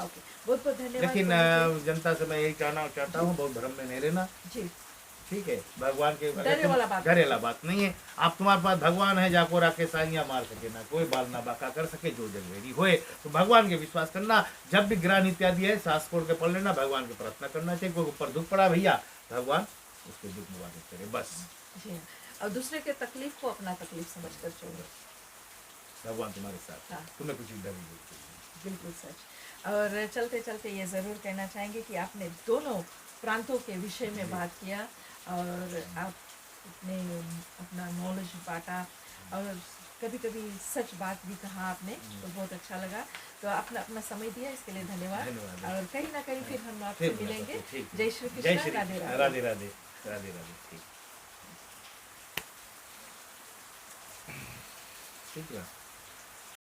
A: ओके, बहुत बहुत धन्यवाद
B: लेकिन
A: पंडित
B: जनता से मैं यही कहना चाहता हूँ, बहुत भ्रम में नहीं रहना।
A: जी। जी,
B: ठीक है, भगवान के
A: डरे वाला बात
B: डरे वाला बात नहीं है। आप तुम्हारे पास भगवान है, जाको राके साइयां मार सके ना, कोई बाल ना बाका कर सके, जो जगवेरी होए। तो भगवान के विश्वास करना। जब भी ग्रहण इत्यादि है, सांस छोड़ के पढ़ लेना, भगवान की प्रार्थना करना चाहिए। कोई ऊपर दुख पड़ा भैया, भगवान उसके दुख निवारित करे, बस।
A: जी। और दूसरे के तकलीफ को अपना तकलीफ समझकर चलो।
B: भगवान तुम्हारे साथ,
A: हाँ।
B: तुम्हें कुछ डर नहीं चाहिए।
A: बिल्कुल सच। और चलते चलते ये ज़रूर कहना चाहेंगे कि आपने दोनों प्रांतों के विषय में बात किया और आपने अपना नॉलेज बांटा और कभी कभी सच बात भी कहा आपने, तो बहुत अच्छा लगा। तो आपने अपना समय दिया, इसके लिए धन्यवाद।
B: धन्यवाद।
A: और कहीं ना कहीं फिर हम आपसे
B: फिर
A: मिलेंगे।
B: ठीक है।
A: जय श्री
B: जय
A: कृष्ण,
B: श्री
A: राधे राधे।
B: राधे राधे राधे राधे। ठीक, ठीक है।